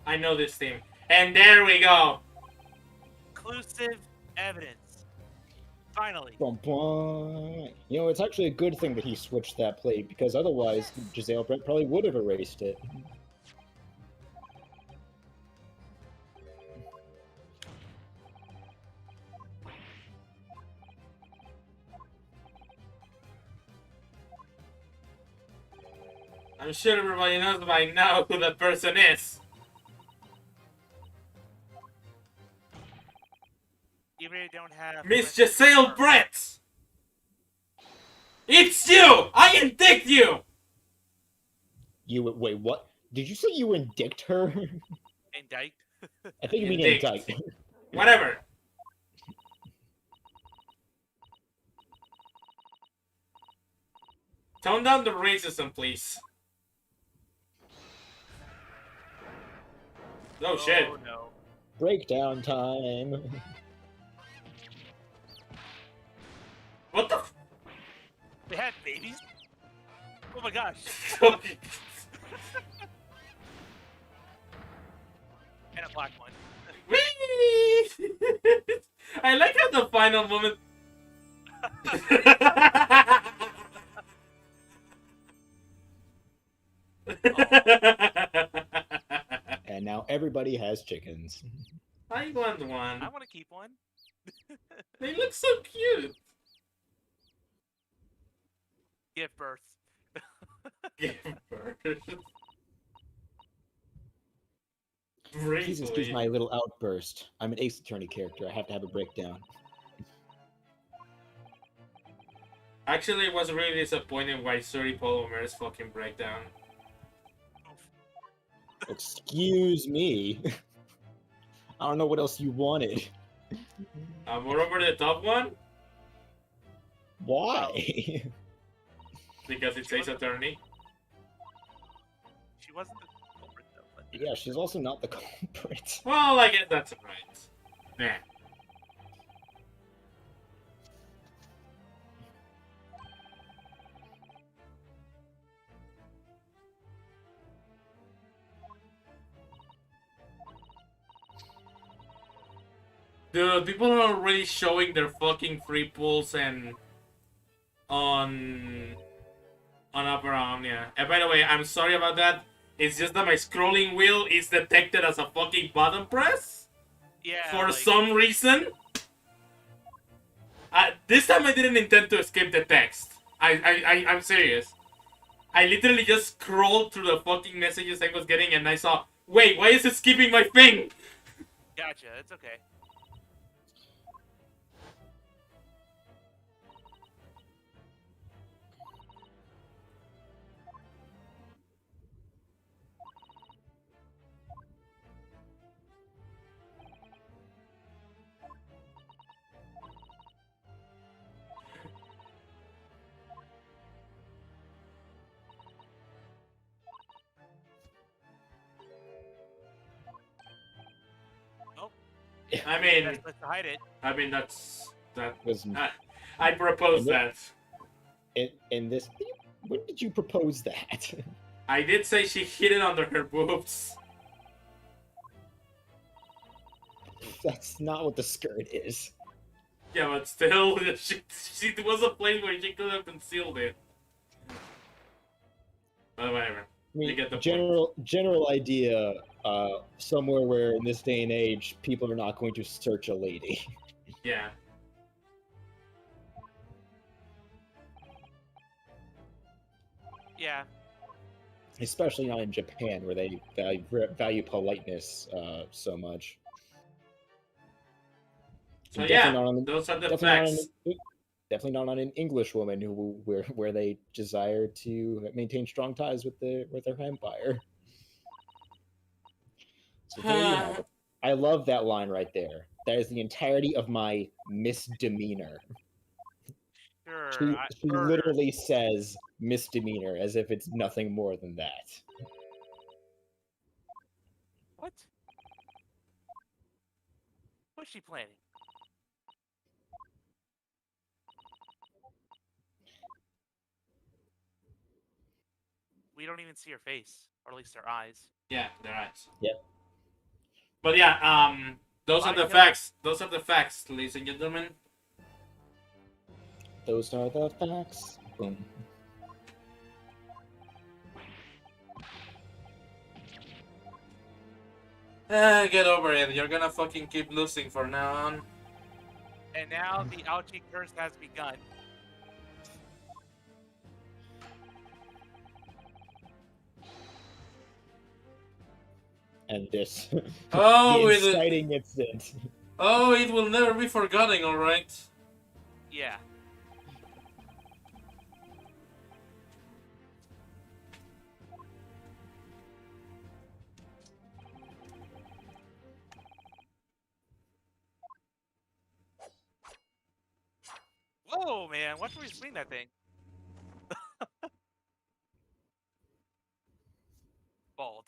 I know this theme. And there we go. Conclusive evidence. Finally. Bum, bum. You know, it's actually a good thing that he switched that plate, because otherwise Giselle Brett probably would have erased it. I'm sure everybody knows by now who the person is. You really don't have... Miss Giselle Brett! It's you! I indict you! You wait, what? Did you say you indict her? Indict. I think you mean Indict. indict. Whatever. Tone down the racism, please. Oh shit. Oh no. Breakdown time. What the f- They had babies? Oh my gosh. And a black one. Whee! I like how the final moment. And now everybody has chickens. I want one. I want to keep one. They look so cute. Give birth. Give birth. Please excuse my little outburst. I'm an Ace Attorney character. I have to have a breakdown. Actually, it was really disappointing why Suri Polymer's fucking breakdown. Excuse me. I don't know what else you wanted. More over the top one? Why? Because it says attorney. She wasn't the culprit though. But... Yeah, she's also not the culprit. Well, I guess that's right. Nah. Dude, people are already showing their fucking free pulls and on Upper Omnia. And by the way, I'm sorry about that. It's just that my scrolling wheel is detected as a fucking button press Yeah. for like, some reason. This time I didn't intend to skip the text. I'm serious. I literally just scrolled through the fucking messages I was getting, and I saw, wait, why is it skipping my thing? Gotcha. It's okay. Oh, I mean, let's hide it. that. Was I propose And that. in this, when did you propose that? I did say she hid it under her boobs. That's not what the skirt is. Yeah, but still, she was a place where she could have concealed it. But whatever. I mean, You get the point. general idea. Somewhere where in this day and age, people are not going to search a lady. Yeah. Yeah. Especially not in Japan, where they value politeness so much. So And yeah, definitely not on, those are the definitely not on facts. definitely not on an English woman where they desire to maintain strong ties with their empire. So there you have it. I love that line right there. That is the entirety of my misdemeanor. Sure. She literally says misdemeanor as if it's nothing more than that. What? What's she planning? We don't even see her face, or at least her eyes. Yeah, their eyes. Yep. But yeah, those are the Monica- facts. Those are the facts, ladies and gentlemen. Those are the facts. Boom. Get over it. You're gonna fucking keep losing from now on. And now the Ouchie curse has begun. And this Oh, the it, inciting incident. oh, it will never be forgotten. All right. Yeah. Whoa, man! Watch where you swing that thing. Bald.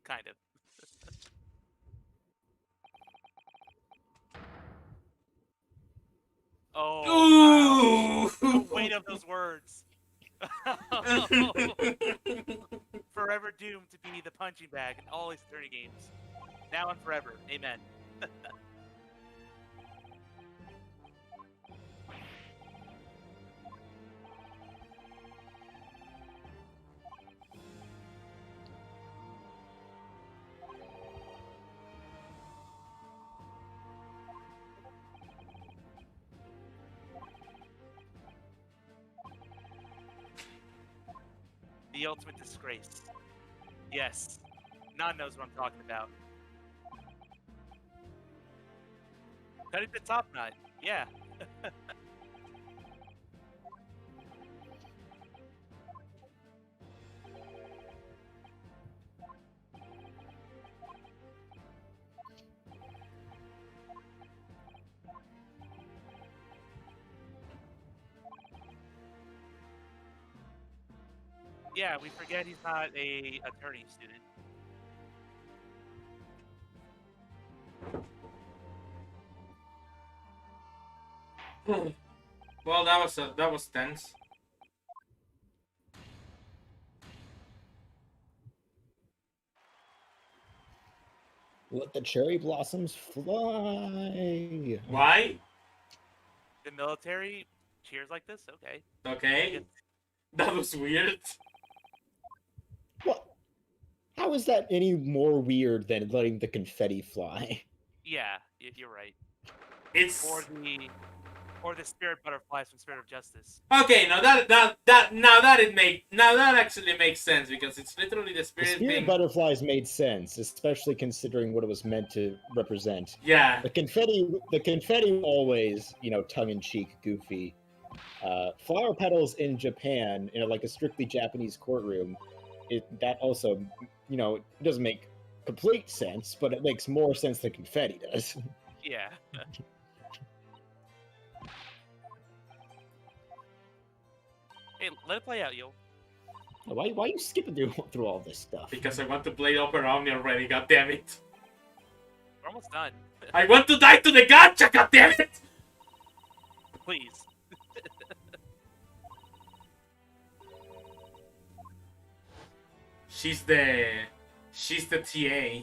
Kind of. Oh, Ooh. wow. The weight of those words. Forever doomed to be the punching bag in all his 30 games. Now and forever. Amen. The ultimate disgrace. Yes. None knows what I'm talking about. Cutting the top knot. Yeah. Yeah, we forget he's not a attorney student. Well, that was tense. Let the cherry blossoms fly. Why? The military cheers like this? Okay. Okay. That was weird. What? How is that any more weird than letting the confetti fly? Yeah, you're right. It's Or the spirit butterflies from Spirit of Justice. Okay, now that actually makes sense because it's literally the The spirit spirit being. butterflies made sense, especially considering what it was meant to represent. Yeah. The confetti always, tongue in cheek, goofy. Flower petals in Japan, like a strictly Japanese courtroom, that also, it doesn't make complete sense, but it makes more sense than confetti does. Yeah. Hey, let it play out, yo. Why are you skipping through all this stuff? Because I want to play Opera Omni already, god damn it. We're almost done. I want to die to the gacha, god damn it! Please. She's the TA.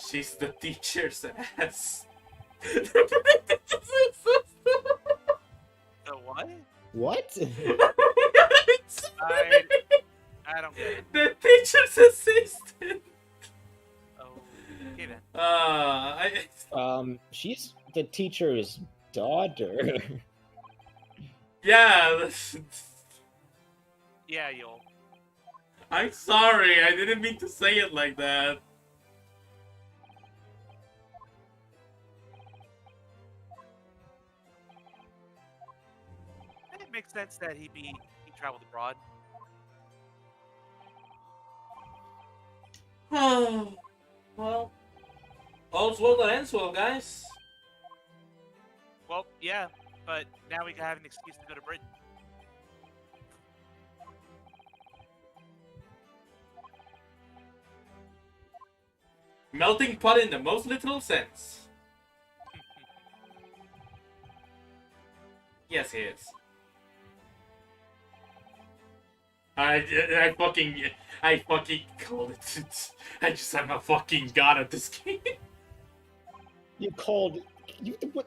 She's the teacher's ass. The what? What? I don't get it. The teacher's assistant. Oh, okay then. She's the teacher's daughter. Yeah. Yeah, yo. I'm sorry. I didn't mean to say it like that. It makes sense that he traveled abroad. Well, all's well that ends well, guys. Well, yeah, but now we have an excuse to go to Britain. Melting pot in the most literal sense. Yes, he is. I fucking called it. I'm a fucking god at this game. You what?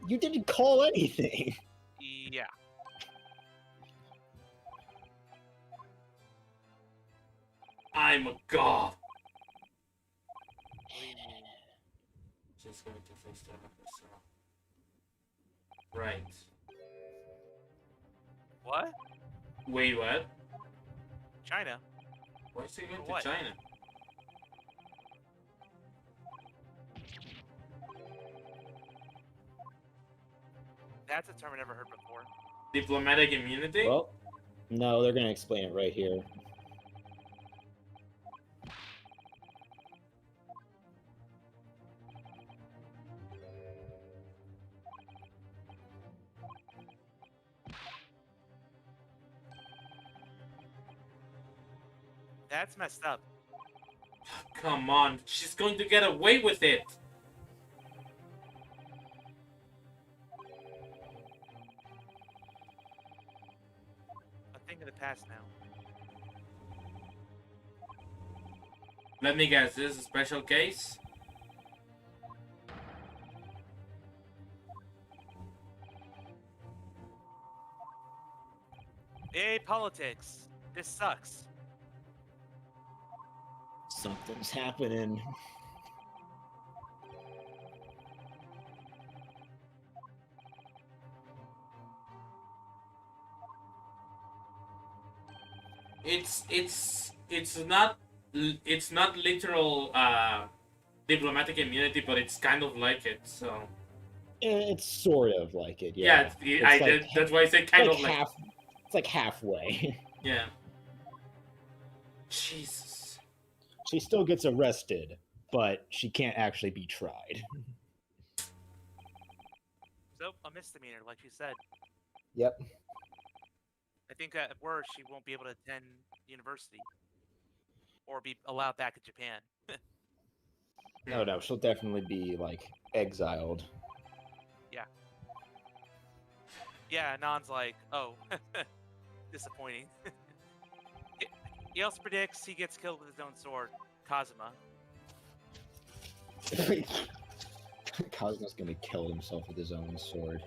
You didn't call anything. Yeah. I'm a god. What do you mean? Just going to face that episode. Right. What? Wait, what? China? Why is he going For to what? China? That's a term I never heard before. Diplomatic immunity? Well, no, they're gonna explain it right here. That's messed up. Come on, she's going to get away with it. A thing of the past now. Let me guess, this is a special case? Hey, politics. This sucks. Something's happening. It's not literal diplomatic immunity, but it's kind of like it. So It's sort of like it, yeah, yeah. that's why I say kind of like. It's like halfway. Yeah. Jesus. She still gets arrested, but she can't actually be tried. So, a misdemeanor, like you said. Yep. I think at worst, she won't be able to attend university. Or be allowed back in Japan. No, she'll definitely be, exiled. Yeah, Nan's like, oh, disappointing. He also predicts he gets killed with his own sword, Kazuma. Cosmo's gonna kill himself with his own sword.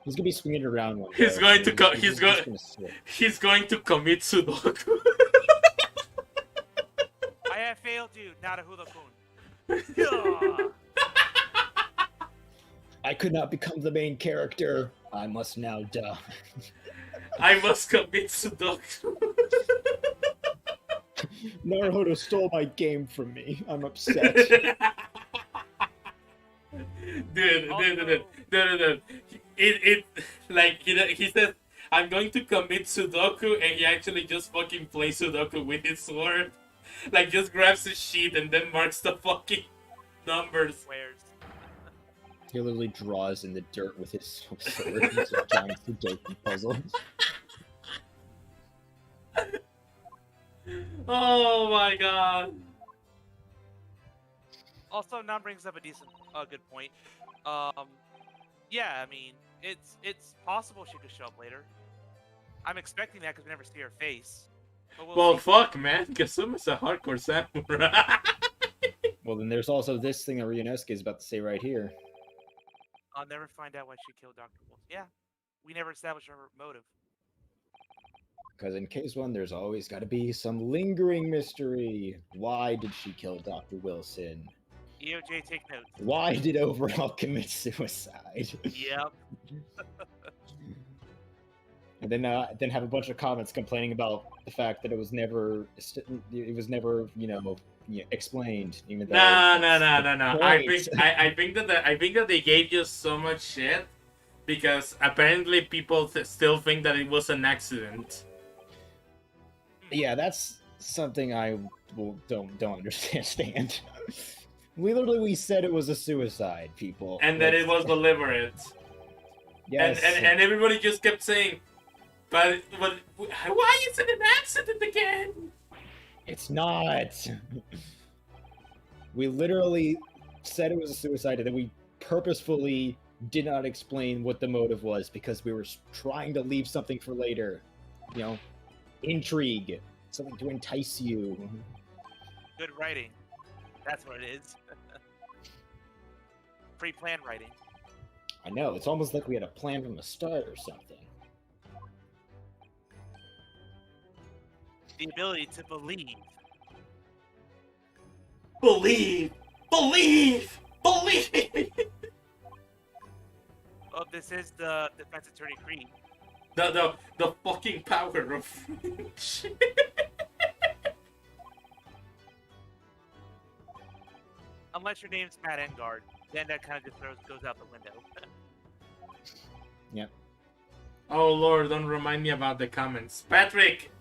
He's gonna be swinging around one He's day, going and to co- he's he's just going- gonna swing. He's going to commit Sudoku. I have failed you, not a hula-kun. Yeah. I could not become the main character. I must now die. I must commit Sudoku. Naruto stole my game from me. I'm upset. Dude. It like he says, I'm going to commit Sudoku, and he actually just fucking plays Sudoku with his sword. Like, just grabs his sheet and then marks the fucking numbers. Swears. He literally draws in the dirt with his sword. It's a giant Sudoku puzzle. Oh my god. Also, Nam brings up a good point. Yeah, I mean, it's possible she could show up later. I'm expecting that because we never see her face. But Well, see. fuck, man. Kasuma's a hardcore samurai. Well, then there's also this thing that Ryunosuke is about to say right here. I'll never find out why she killed Dr. Wolf. Yeah, we never established her motive. Because in case one, there's always got to be some lingering mystery. Why did she kill Dr. Wilson? EOJ, take notes. Why did Overall commit suicide? Yep. And then have a bunch of comments complaining about the fact that it was never, explained. Even though No. Right. I think that they gave you so much shit because apparently people still think that it was an accident. Yeah, that's something I don't understand. We said it was a suicide, people, And that it was deliberate. Yes. And everybody just kept saying, but why is it an accident again? It's not. We literally said it was a suicide, and then we purposefully did not explain what the motive was because we were trying to leave something for later. Intrigue, something to entice you. Good writing. That's what it is. Pre-planned writing. I know, it's almost like we had a plan from the start or something. The ability to believe. Believe! Oh, this is the Defense Attorney Creed. The fucking power of French. Unless your name's Matt Engard, then that kind of just goes out the window. Yep. Oh lord, don't remind me about the comments. Patrick,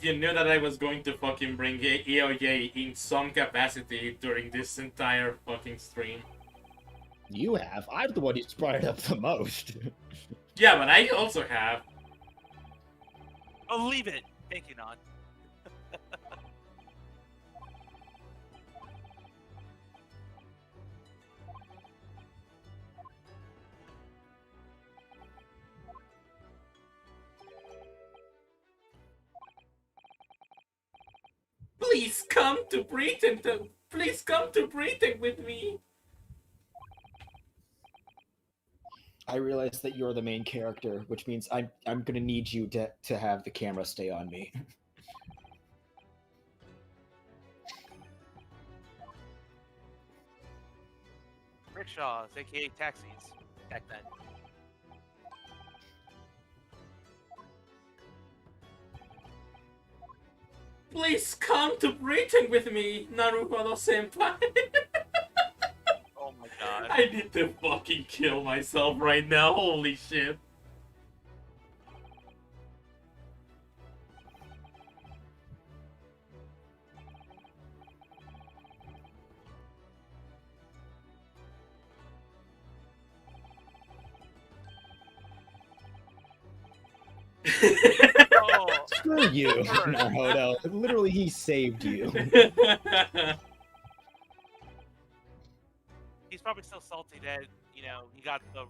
you knew that I was going to fucking bring EOJ in some capacity during this entire fucking stream. You have? I'm the one who's brought it up the most. Yeah, but I also have. Believe it! Thank you, Non. Please come to Britain. Please come to Britain with me. I realize that you're the main character, which means I'm gonna need you to have the camera stay on me. Rickshaws, aka taxis, back then. Please come to Britain with me, Naruhodo senpai. Oh my god. I need to fucking kill myself right now. Holy shit. Oh, Screw you, Naruto. Literally, he saved you. he's probably still salty that, he got the...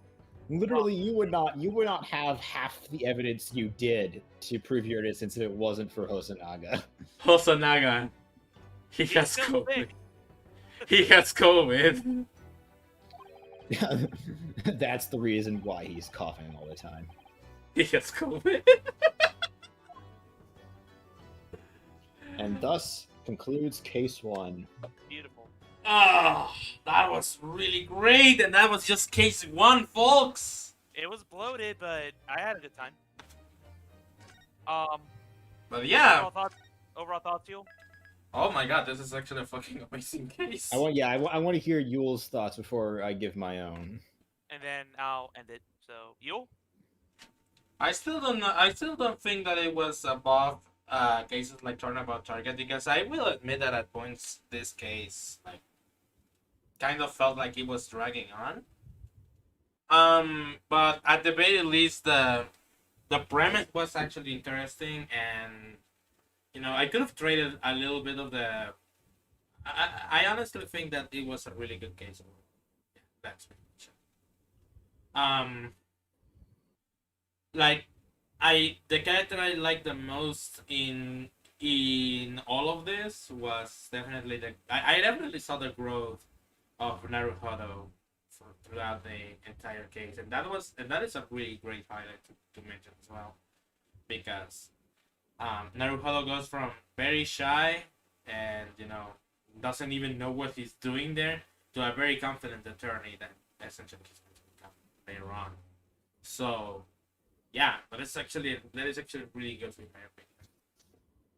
Literally, you would not have half the evidence you did to prove your innocence if it wasn't for Hosonaga. Hosonaga. He He's has still COVID. sick. He has COVID. That's the reason why he's coughing all the time. He has COVID. And thus concludes case 1. Beautiful. Oh, that was really great, and that was just case one, folks. It was bloated, but I had a good time. Um, But yeah, overall thoughts, you? oh my god, this is actually a fucking amazing case. I want to hear Yule's thoughts before I give my own. And then I'll end it. So, you? I still don't know. I still don't think that it was above cases like Turnabout Target, because I will admit that at points this case like kind of felt like it was dragging on. But at the very least, the premise was actually interesting, and I could have traded a little bit of the. I honestly think that it was a really good case. Yeah, that's pretty much it. Like the character I liked the most in all of this was definitely I definitely saw the growth of Naruhodo throughout the entire case, and that is a really great highlight to mention as well, because Naruhodo goes from very shy and doesn't even know what he's doing there to a very confident attorney that essentially he's going to become later on. So yeah, but that is actually really good in my opinion.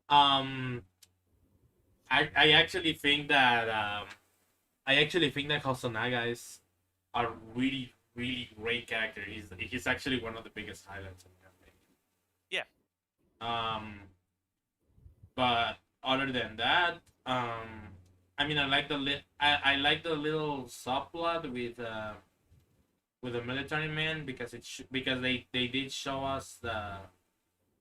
I actually think that Hosonaga is a really really great character. He's actually one of the biggest highlights in my opinion. Yeah. But other than that, I mean, I like the little subplot with the military man, because because they did show us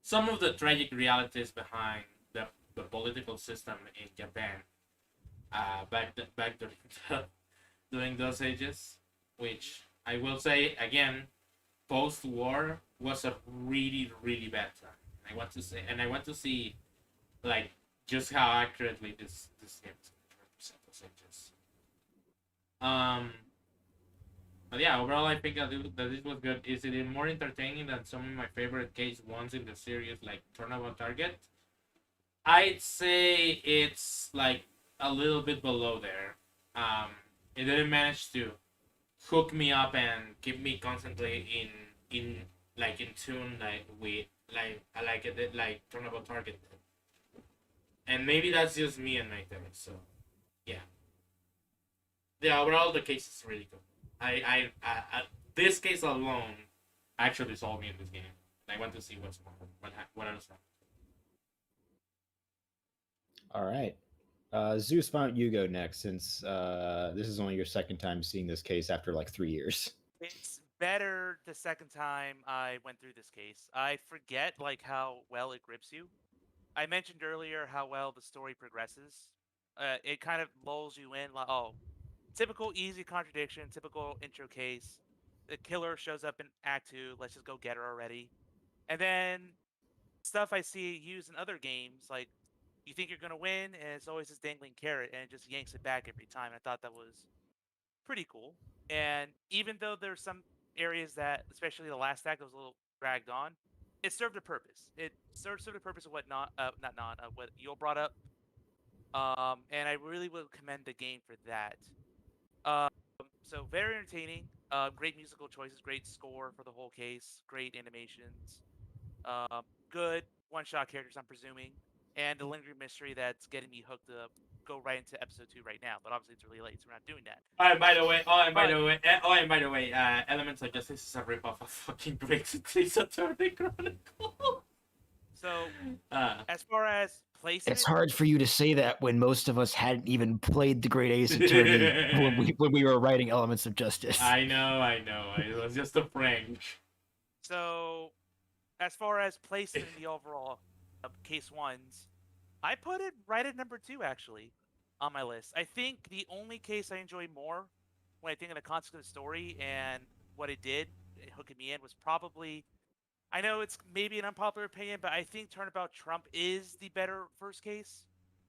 some of the tragic realities behind the political system in Japan back during during those ages, which I will say again, post war was a really really bad time. I want to see like just how accurately this game is going to represent those ages. Um, but yeah, overall, I think that this was good. Is it more entertaining than some of my favorite case ones in the series, like Turnabout Target? I'd say it's like a little bit below there. It didn't manage to hook me up and keep me constantly in in tune like with I like it like Turnabout Target did. And maybe that's just me and my taste. So yeah, overall the case is really good. This case alone actually sold me in this game. I want to see what else. All right. Zeus, why don't you go next, since this is only your second time seeing this case after like 3 years. It's better the second time I went through this case. I forget like how well it grips you. I mentioned earlier how well the story progresses. It kind of lulls you in, like, oh, typical easy contradiction, typical intro case. The killer shows up in Act 2, let's just go get her already. And then stuff I see used in other games, like you think you're going to win, and it's always this dangling carrot, and it just yanks it back every time. I thought that was pretty cool. And even though there's some areas that, especially the last act, was a little dragged on, it served a purpose. It served a purpose of what what you brought up. And I really would commend the game for that. Um, so very entertaining. Great musical choices, great score for the whole case, great animations, good one-shot characters, I'm presuming, and the lingering mystery that's getting me hooked to go right into episode 2 right now. But obviously it's really late, so we're not doing that. Oh, and by the way, But Elements of Justice is a ripoff of fucking Great Ace Attorney Chronicle. so uh, as far as placement, It's hard for you to say that when most of us hadn't even played the Great Ace Attorney when we were writing Elements of Justice. I know. It was just a prank. so as far as placement in the overall case ones, I put it right at number 2 actually on my list. I think the only case I enjoy more when I think of the concept of the story and what it did, hooking me in, was probably, I know it's maybe an unpopular opinion, but I think Turnabout Trump is the better first case.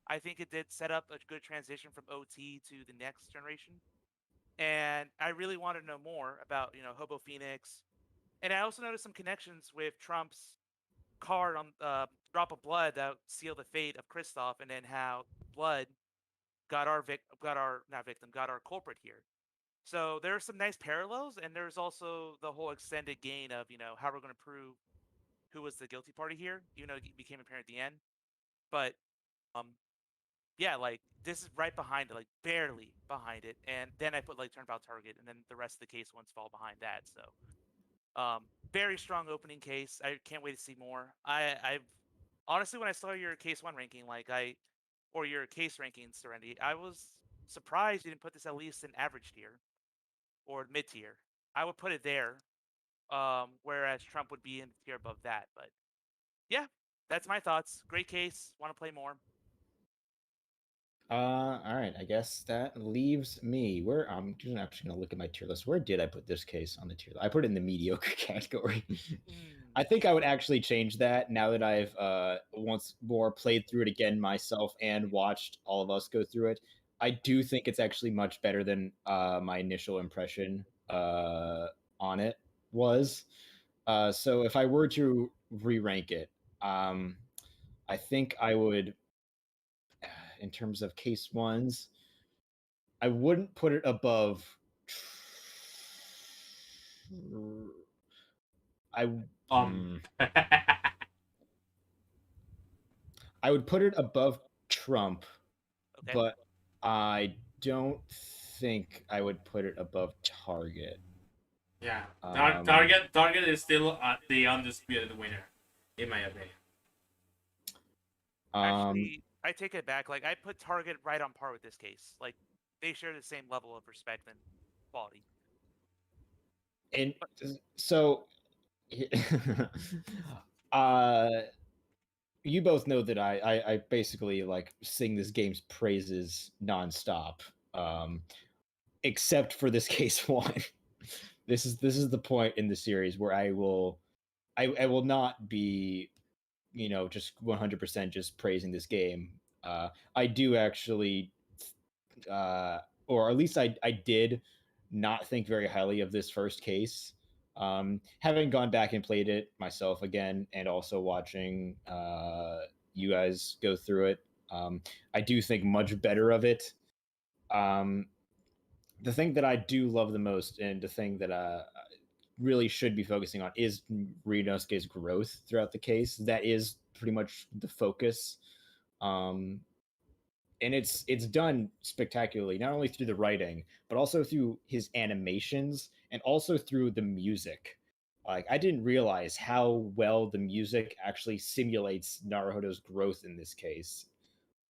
I think it did set up a good transition from OT to the next generation. And I really wanted to know more about, Hobo Phoenix. And I also noticed some connections with Trump's card on Drop of Blood that sealed the fate of Kristoff, and then how blood got our not victim, got our culprit here. So there are some nice parallels, and there's also the whole extended gain of how we're going to prove who was the guilty party here. It became apparent at the end, but um, yeah, like this is right behind it, like barely behind it, and then I put like turnabout target, and then the rest of the case ones fall behind that. So very strong opening case. I can't wait to see more. I've honestly, when I saw your case one ranking, or your case ranking, Serenity, I was surprised you didn't put this at least in average tier or mid tier. I would put it there, whereas Trump would be in the tier above that. But yeah, that's my thoughts. Great case. Want to play more? All right. I guess that leaves me. Where I'm just actually gonna look at my tier list. Where did I put this case on the tier list? I put it in the mediocre category. I think I would actually change that now that I've once more played through it again myself and watched all of us go through it. I do think it's actually much better than my initial impression on it was. So if I were to re-rank it, um, I think I would, in terms of case ones, I wouldn't put it above. I Um. I would put it above Trump, Okay. but I don't think I would put it above Target. Yeah. Um, Target is still the undisputed winner, in my opinion. Actually, I take it back. Like I put Target right on par with this case. Like they share the same level of respect and quality. and But so, uh, you both know that I basically like sing this game's praises nonstop, um, except for this case one. This is the point in the series where I will not be, just 100% just praising this game. I do actually, uh, or at least I did not think very highly of this first case. Having gone back and played it myself again, and also watching you guys go through it, I do think much better of it. Um, the thing that I do love the most, and the thing that really should be focusing on, is Ryunosuke's growth throughout the case. That is pretty much the focus. Um, and it's done spectacularly, not only through the writing, but also through his animations and also through the music. Like, I didn't realize how well the music actually simulates Naruhodo's growth in this case.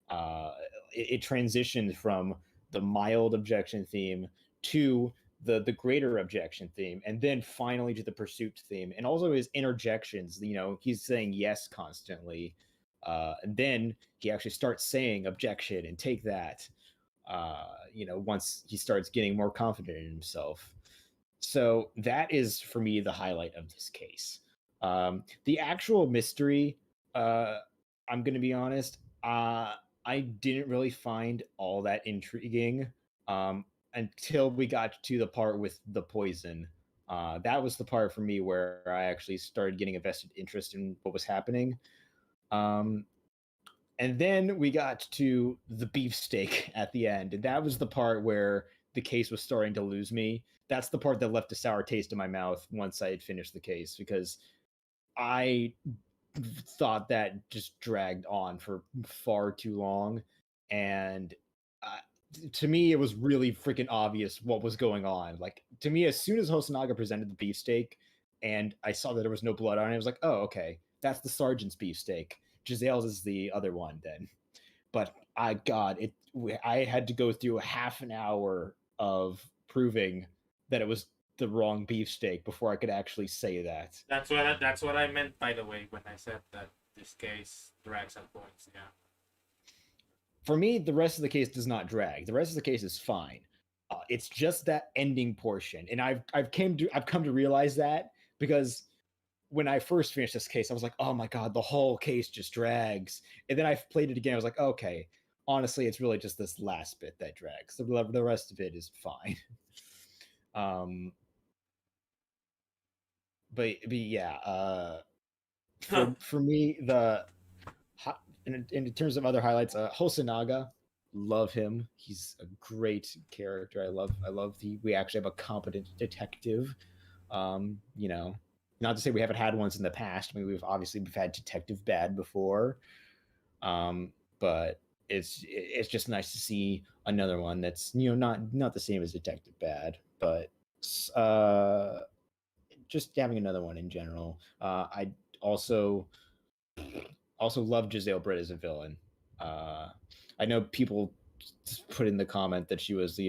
uh, it transitioned from the mild objection theme to the greater objection theme, and then finally to the pursuit theme, and also his interjections. He's saying yes constantly, and then he actually starts saying objection and take that. Once he starts getting more confident in himself. So that is for me the highlight of this case. The actual mystery, I'm going to be honest, I didn't really find all that intriguing until we got to the part with the poison. That was the part for me where I actually started getting a vested interest in what was happening. Um, and then we got to the beefsteak at the end, and that was the part where the case was starting to lose me. That's the part that left a sour taste in my mouth once I had finished the case, because I thought that just dragged on for far too long, and to me, it was really freaking obvious what was going on. Like, to me, as soon as Hosonaga presented the beefsteak, and I saw that there was no blood on it, I was like, "Oh, okay, that's the sergeant's beefsteak. Giselle's is the other one, then." But I had to go through a half an hour of proving that it was the wrong beefsteak before I could actually say that. That's what I meant, by the way, when I said that this case drags at points. Yeah. For me, the rest of the case does not drag. The rest of the case is fine. It's just that ending portion, and I've come to realize that, because when I first finished this case, I was like, "Oh my god, the whole case just drags." And then I played it again. I was like, "Okay, honestly, it's really just this last bit that drags. The rest of it is fine." um, but yeah, for me, in terms of other highlights, Hosonaga, love him. He's a great character. I love the we actually have a competent detective. You know, not to say we haven't had ones in the past. I mean, we've had Detective Bad before, but it's just nice to see another one that's not the same as Detective Bad, but uh, just having another one in general. I also love Giselle Britt as a villain. Uh, I know people put in the comment that she was,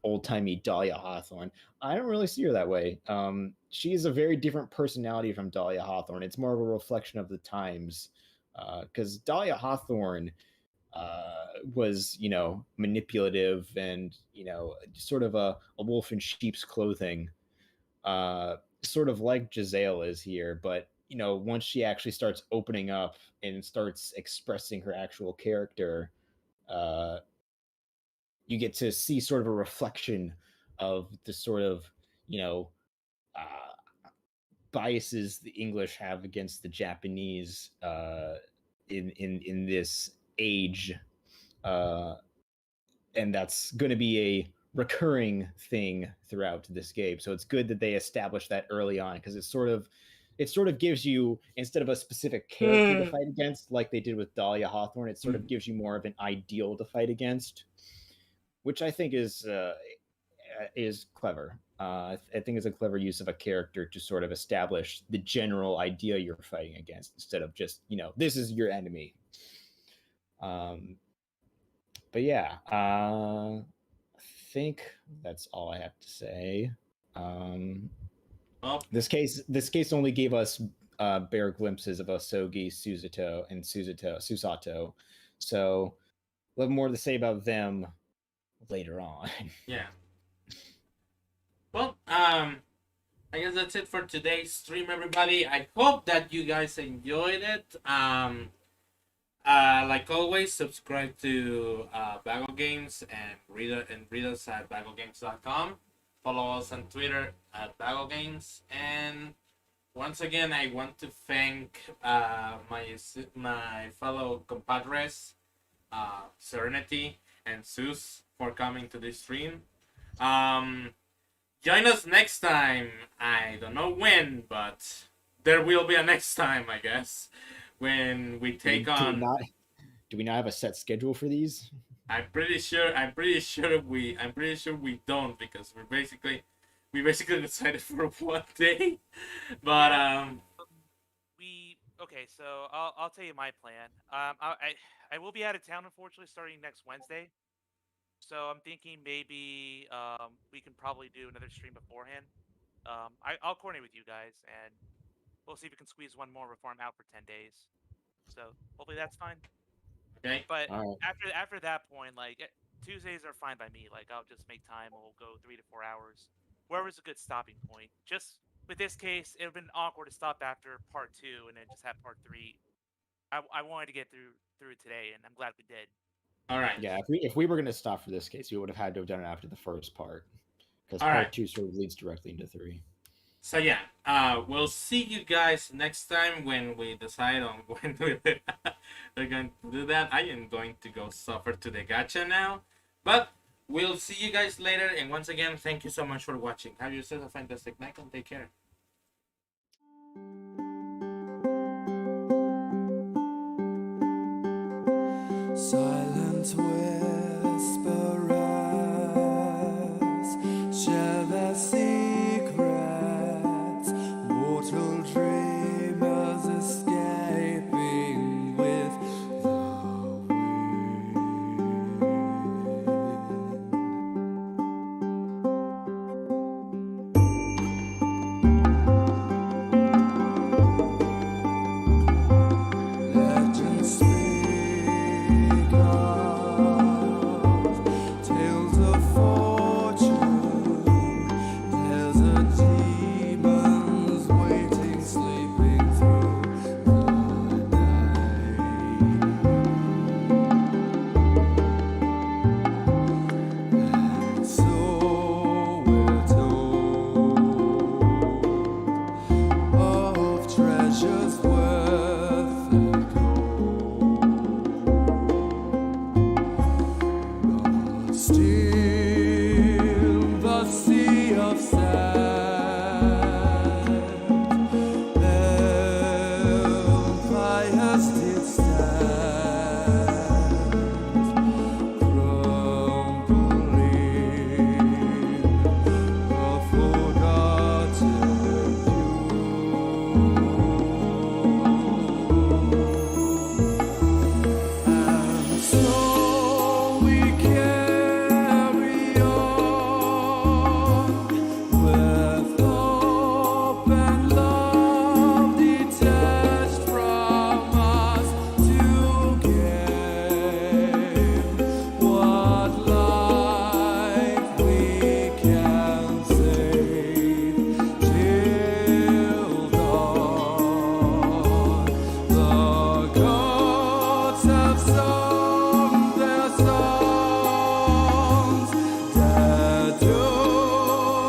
old timey Dahlia Hawthorne. I don't really see her that way. She is a very different personality from Dahlia Hawthorne. It's more of a reflection of the times. Because Dahlia Hawthorne was, manipulative and, sort of a wolf in sheep's clothing, sort of like Giselle is here, but once she actually starts opening up and starts expressing her actual character, uh, you get to see sort of a reflection of the sort of you know biases the English have against the Japanese in this age, uh, and that's going to be a recurring thing throughout this game. So it's good that they established that early on because it sort of gives you, instead of a specific character to fight against like they did with Dahlia Hawthorne, it sort of gives you more of an ideal to fight against, which I think is clever. I think it's a clever use of a character to sort of establish the general idea you're fighting against instead of just this is your enemy. Um, but yeah, I think that's all I have to say. Well, This case only gave us bare glimpses of Osogi, Susato, so we'll have more to say about them later on. yeah. Well, I guess that's it for today's stream, everybody. I hope that you guys enjoyed it. Like always, subscribe to Bagel Games and read us at bagelgames.com. Follow us on Twitter at Bagel Games. And once again, I want to thank my fellow compadres, Serenity and Zeus, for coming to this stream. Join us next time. I don't know when, but there will be a next time, I guess, when we take on. Do we not have a set schedule for these? I'm pretty sure we don't, because we basically decided for one day, but Okay, so I'll tell you my plan. I will be out of town, unfortunately, starting next Wednesday. So I'm thinking maybe we can probably do another stream beforehand. I'll coordinate with you guys, and we'll see if we can squeeze one more before I'm out for 10 days. So hopefully that's fine. okay. But All right. after that point, like Tuesdays are fine by me. Like I'll just make time. We'll go 3 to 4 hours. Wherever's a good stopping point. Just with this case, it would have been awkward to stop after part 2 and then just have part 3. I wanted to get through it today, and I'm glad we did. All right. Yeah, if we were going to stop for this case, we would have had to have done it after the first part, because All part right. 2 sort of leads directly into 3. So yeah, we'll see you guys next time when we decide on when we're going to do that. I am going to go suffer to the gacha now, but we'll see you guys later. And once again, thank you so much for watching. Have yourself a fantastic night and take care. Silent whisperers share their secrets, mortal dreamers escaping with the wind. Legends speak of tales of fortune, desert demons waiting, sleeping through the night. And so we're told of treasures worth their gold.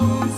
knows